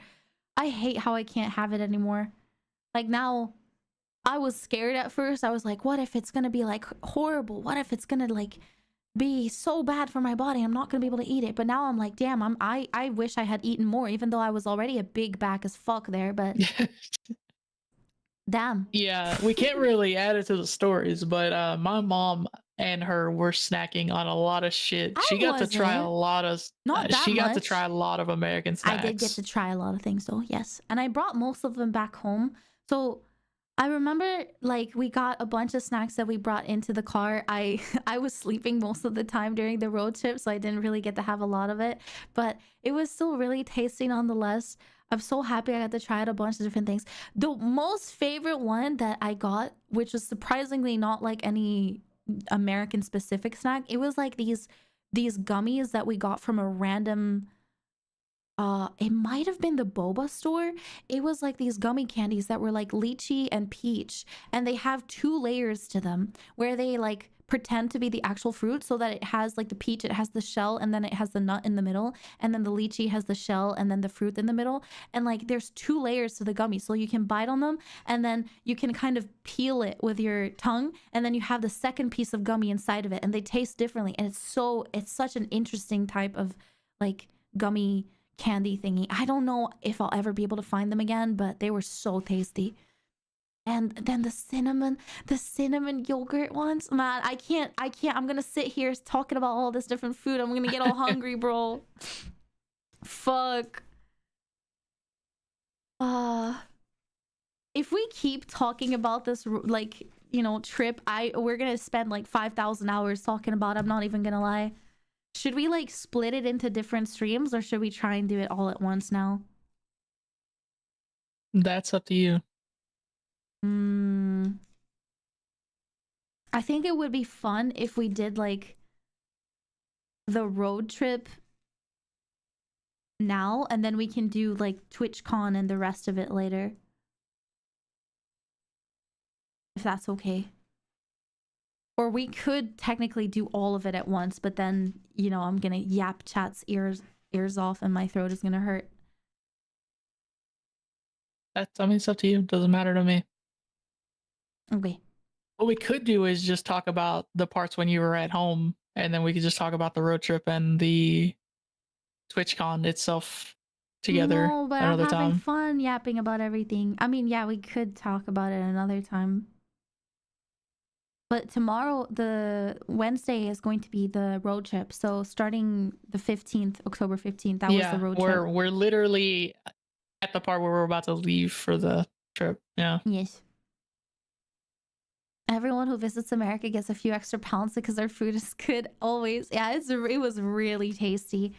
I hate how I can't have it anymore. Like now, I was scared at first. I was like, what if it's gonna be like horrible? What if it's gonna like be so bad for my body? I'm not gonna be able to eat it. But now I'm like, damn, I wish I had eaten more, even though I was already a big back as fuck there. But damn. Yeah, we can't really add it to the stories, but my mom and her were snacking on a lot of shit. She got to try a lot of got to try a lot of American snacks. I did get to try a lot of things though, yes. And I brought most of them back home. So I remember like we got a bunch of snacks that we brought into the car. I was sleeping most of the time during the road trip, so I didn't really get to have a lot of it, but it was still really tasty nonetheless. I'm so happy I got to try out a bunch of different things. The most favorite one that I got, which was surprisingly not like any American specific snack, it was like these gummies that we got from a random it might have been the boba store. It was like these gummy candies that were like lychee and peach, and they have 2 layers to them where they like pretend to be the actual fruit, so that it has like the peach, it has the shell, and then it has the nut in the middle, and then the lychee has the shell and then the fruit in the middle, and like there's 2 layers to the gummy, so you can bite on them and then you can kind of peel it with your tongue, and then you have the second piece of gummy inside of it, and they taste differently, and it's such an interesting type of like gummy candy thingy. I don't know if I'll ever be able to find them again, but they were so tasty. And then the cinnamon yogurt ones, man, I can't. I'm gonna sit here talking about all this different food. I'm gonna get all hungry, bro. Fuck. If we keep talking about this like, you know, trip, we're gonna spend like 5,000 hours talking about it. I'm not even gonna lie. Should we like split it into different streams, or should we try and do it all at once now? That's up to you. I think it would be fun if we did like the road trip now, and then we can do like TwitchCon and the rest of it later. If that's okay. Or we could technically do all of it at once, but then, you know, I'm gonna yap chat's ears off and my throat is gonna hurt. I mean, it's up to you. Doesn't matter to me. Okay. What we could do is just talk about the parts when you were at home, and then we could just talk about the road trip and the TwitchCon itself together. No, but I'm having fun yapping about everything. I mean, yeah, we could talk about it another time. But tomorrow, the Wednesday, is going to be the road trip. So starting the 15th, October 15th, that was the road trip. We're literally at the part where we're about to leave for the trip. Yeah. Yes. Everyone who visits America gets a few extra pounds because their food is good always. Yeah, it was really tasty.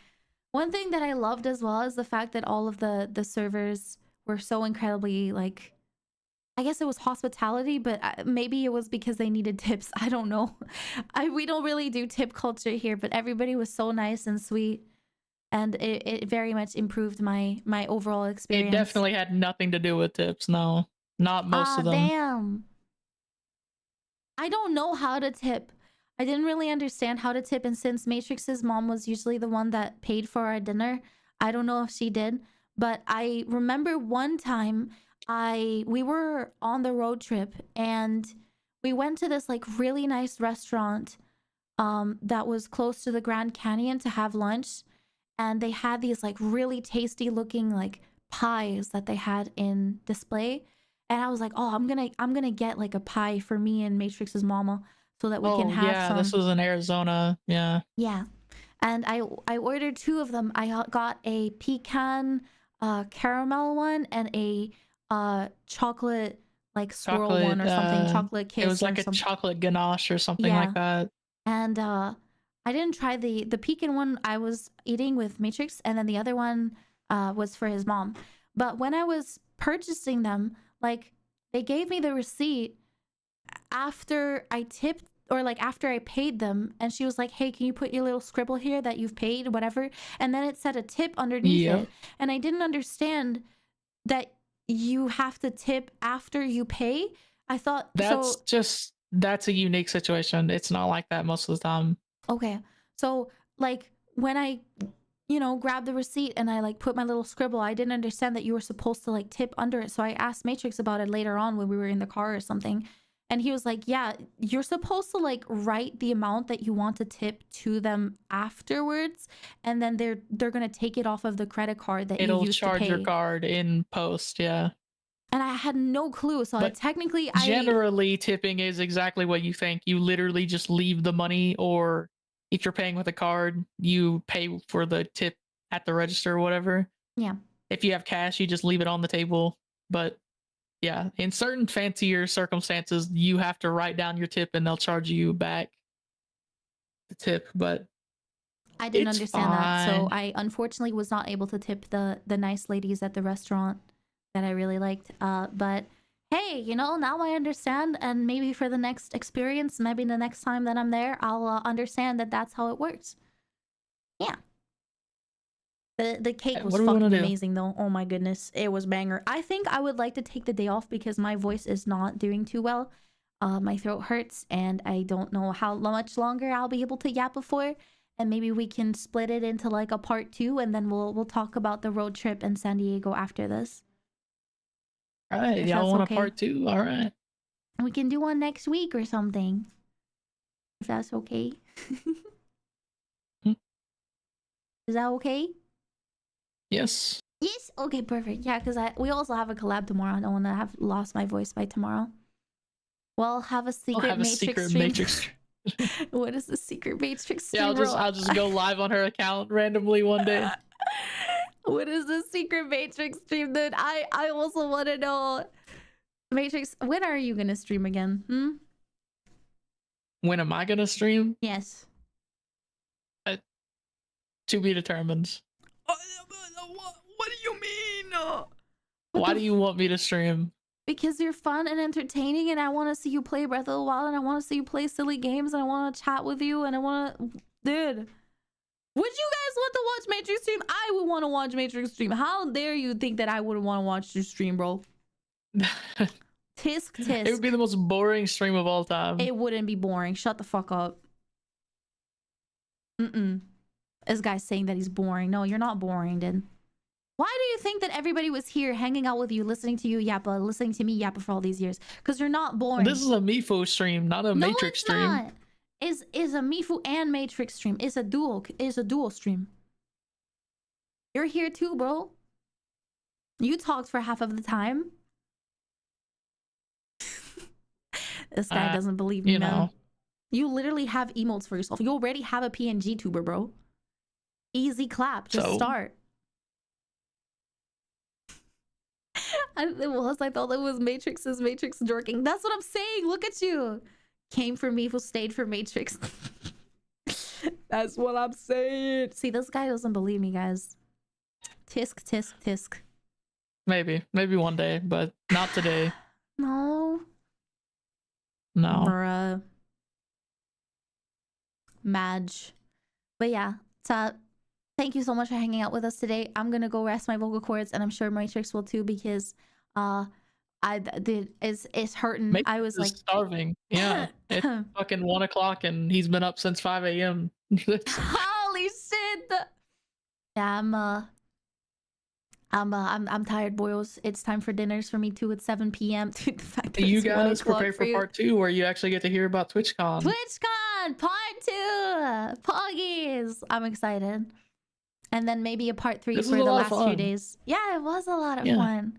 One thing that I loved as well is the fact that all of the servers were so incredibly like, I guess it was hospitality, but maybe it was because they needed tips. I don't know. We don't really do tip culture here, but everybody was so nice and sweet, and it very much improved my overall experience. It definitely had nothing to do with tips. No, not most of them. Damn. I don't know how to tip. I didn't really understand how to tip, and since Matrix's mom was usually the one that paid for our dinner, I don't know if she did, but I remember one time we were on the road trip and we went to this like really nice restaurant that was close to the Grand Canyon to have lunch, and they had these like really tasty looking like pies that they had in display, and I was like, oh, I'm gonna get like a pie for me and Matrix's mama so that we can have some. This was in Arizona. Yeah, and I ordered 2 of them. I got a pecan caramel one and a chocolate like swirl one or something, chocolate kiss. It was like a chocolate ganache or something like that. And I didn't try the pecan one. I was eating with Matrix, and then the other one was for his mom. But when I was purchasing them, like they gave me the receipt after I tipped, or like after I paid them, and she was like, hey, can you put your little scribble here that you've paid, whatever, and then it said a tip underneath it, and I didn't understand that you have to tip after you pay. I thought that's a unique situation. It's not like that most of the time. Okay, so like when I grabbed the receipt and I like put my little scribble, I didn't understand that you were supposed to like tip under it. So I asked Matrix about it later on when we were in the car or something, and he was like, yeah, you're supposed to like write the amount that you want to tip to them afterwards, and then they're gonna take it off of the credit card that you used to pay. It'll charge your card in post. Yeah. And I had no clue. So generally tipping is exactly what you think. You literally just leave the money, or if you're paying with a card, you pay for the tip at the register or whatever. Yeah. If you have cash, you just leave it on the table. But yeah, in certain fancier circumstances, you have to write down your tip and they'll charge you back the tip. But I didn't understand that. So I unfortunately was not able to tip the nice ladies at the restaurant that I really liked. But hey, now I understand, and maybe for the next experience, maybe the next time that I'm there, I'll understand that that's how it works. Yeah. The cake was fucking amazing though. Oh my goodness, it was banger. I think I would like to take the day off because my voice is not doing too well. My throat hurts, and I don't know how much longer I'll be able to yap before. And maybe we can split it into like a part 2, and then we'll talk about the road trip in San Diego after this. All right, y'all want a part 2? All right. We can do one next week or something, if that's okay. Is that okay? Yes. Yes. Okay, perfect. Yeah, because we also have a collab tomorrow. I don't want to have lost my voice by tomorrow. Well, have a secret Matrix stream. What is the secret Matrix stream? Yeah, I'll just go live on her account randomly one day. What is the secret Matrix stream, dude? I also want to know. Matrix, when are you gonna stream again? When am I gonna stream? Yes. To be determined. What do you mean? Why do you want me to stream? Because you're fun and entertaining, and I want to see you play Breath of the Wild, and I want to see you play silly games, and I want to chat with you, and I want to... Dude. Would you guys want to watch Matrix stream? I would want to watch Matrix stream. How dare you think that I wouldn't want to watch your stream, bro? Tisk. It would be the most boring stream of all time. It wouldn't be boring. Shut the fuck up. This guy's saying that he's boring. No, you're not boring, dude. Why do you think that everybody was here hanging out with you, listening to you yappa, listening to me yappa for all these years? Because you're not boring. This is a Mifuyu stream, not a Matrix stream. Not. Is a Mifuyu and Matrix stream. It's a dual stream. You're here too, bro. You talked for half of the time. This guy doesn't believe me, man. You literally have emotes for yourself. You already have a PNG tuber, bro. Easy clap. Just start. I thought it was Matrix's Matrix jerking. That's what I'm saying. Look at you. Came for me, who stayed for Matrix. That's what I'm saying. See, this guy doesn't believe me, guys. Tisk, tisk, tisk. Maybe one day, but not today. No. No. Bruh. Madge. But yeah, thank you so much for hanging out with us today. I'm gonna go rest my vocal cords, and I'm sure Matrix will too, because it's hurting. Matrix I was is like starving. Yeah, it's fucking 1 o'clock, and he's been up since 5 a.m. Holy shit! Yeah, I'm tired, boys. It's time for dinners for me too. It's 7 p.m. Dude, the fact that You it's 1 guys o'clock prepare for you. part 2, where you actually get to hear about TwitchCon. TwitchCon part 2, Poggies. I'm excited. And then maybe a part 3 This for was a the lot of last few fun. days. Yeah, it was a lot of fun.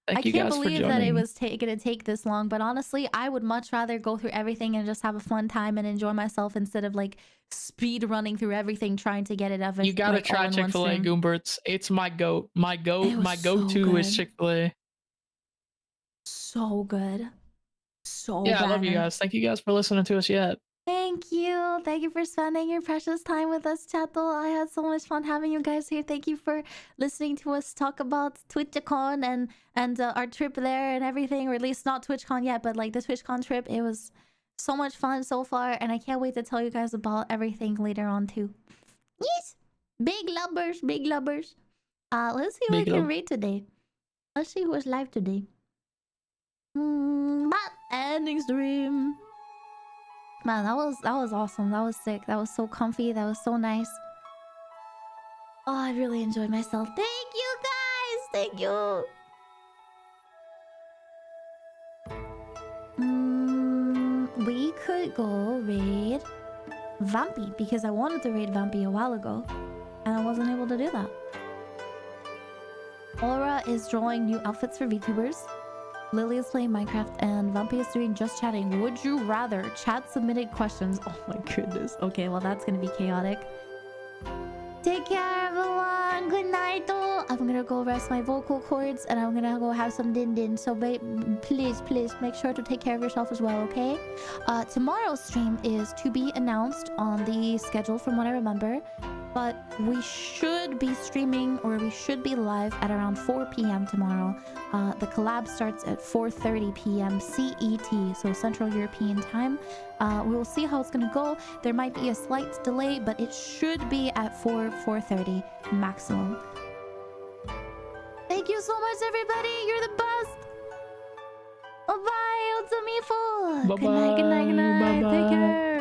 Thank I you can't guys for believe that it joining. was gonna take this long, but honestly, I would much rather go through everything and just have a fun time and enjoy myself instead of like speed running through everything trying to get it everything. You gotta try Chick-fil-A, Goomberts. It's my goat. My go-to is Chick-fil-A. So good. So yeah, bad. I love you guys. Thank you guys for listening to us yet. Thank you. Thank you for spending your precious time with us, Chato. I had so much fun having you guys here. Thank you for listening to us talk about TwitchCon and our trip there and everything, or at least not TwitchCon yet, but like the TwitchCon trip. It was so much fun so far, and I can't wait to tell you guys about everything later on too. Yes, big lubbers, big lubbers. Let's see who I can rate today. Let's see who is live today. But ending stream. Man, that was awesome. That was sick. That was so comfy. That was so nice. Oh, I really enjoyed myself. Thank you, guys. Thank you. We could go raid Vampy, because I wanted to raid Vampy a while ago, and I wasn't able to do that. Aura is drawing new outfits for VTubers. Lily is playing Minecraft, and Vampy is doing just chatting. Would you rather? Chat submitted questions. Oh my goodness. Okay, well that's gonna be chaotic. Take care, everyone. Good night. I'm gonna go rest my vocal cords, and I'm gonna go have some din. So please make sure to take care of yourself as well, okay? Tomorrow's stream is to be announced on the schedule from what I remember. But we should be streaming, or we should be live at around 4 p.m. tomorrow. The collab starts at 4:30 p.m. CET, so Central European time. We will see how it's gonna go. There might be a slight delay, but it should be at 4:30 maximum. Thank you so much, everybody. You're the best. Bye-bye. It's Mifuyu. Good night. Good night. Good night. Take care.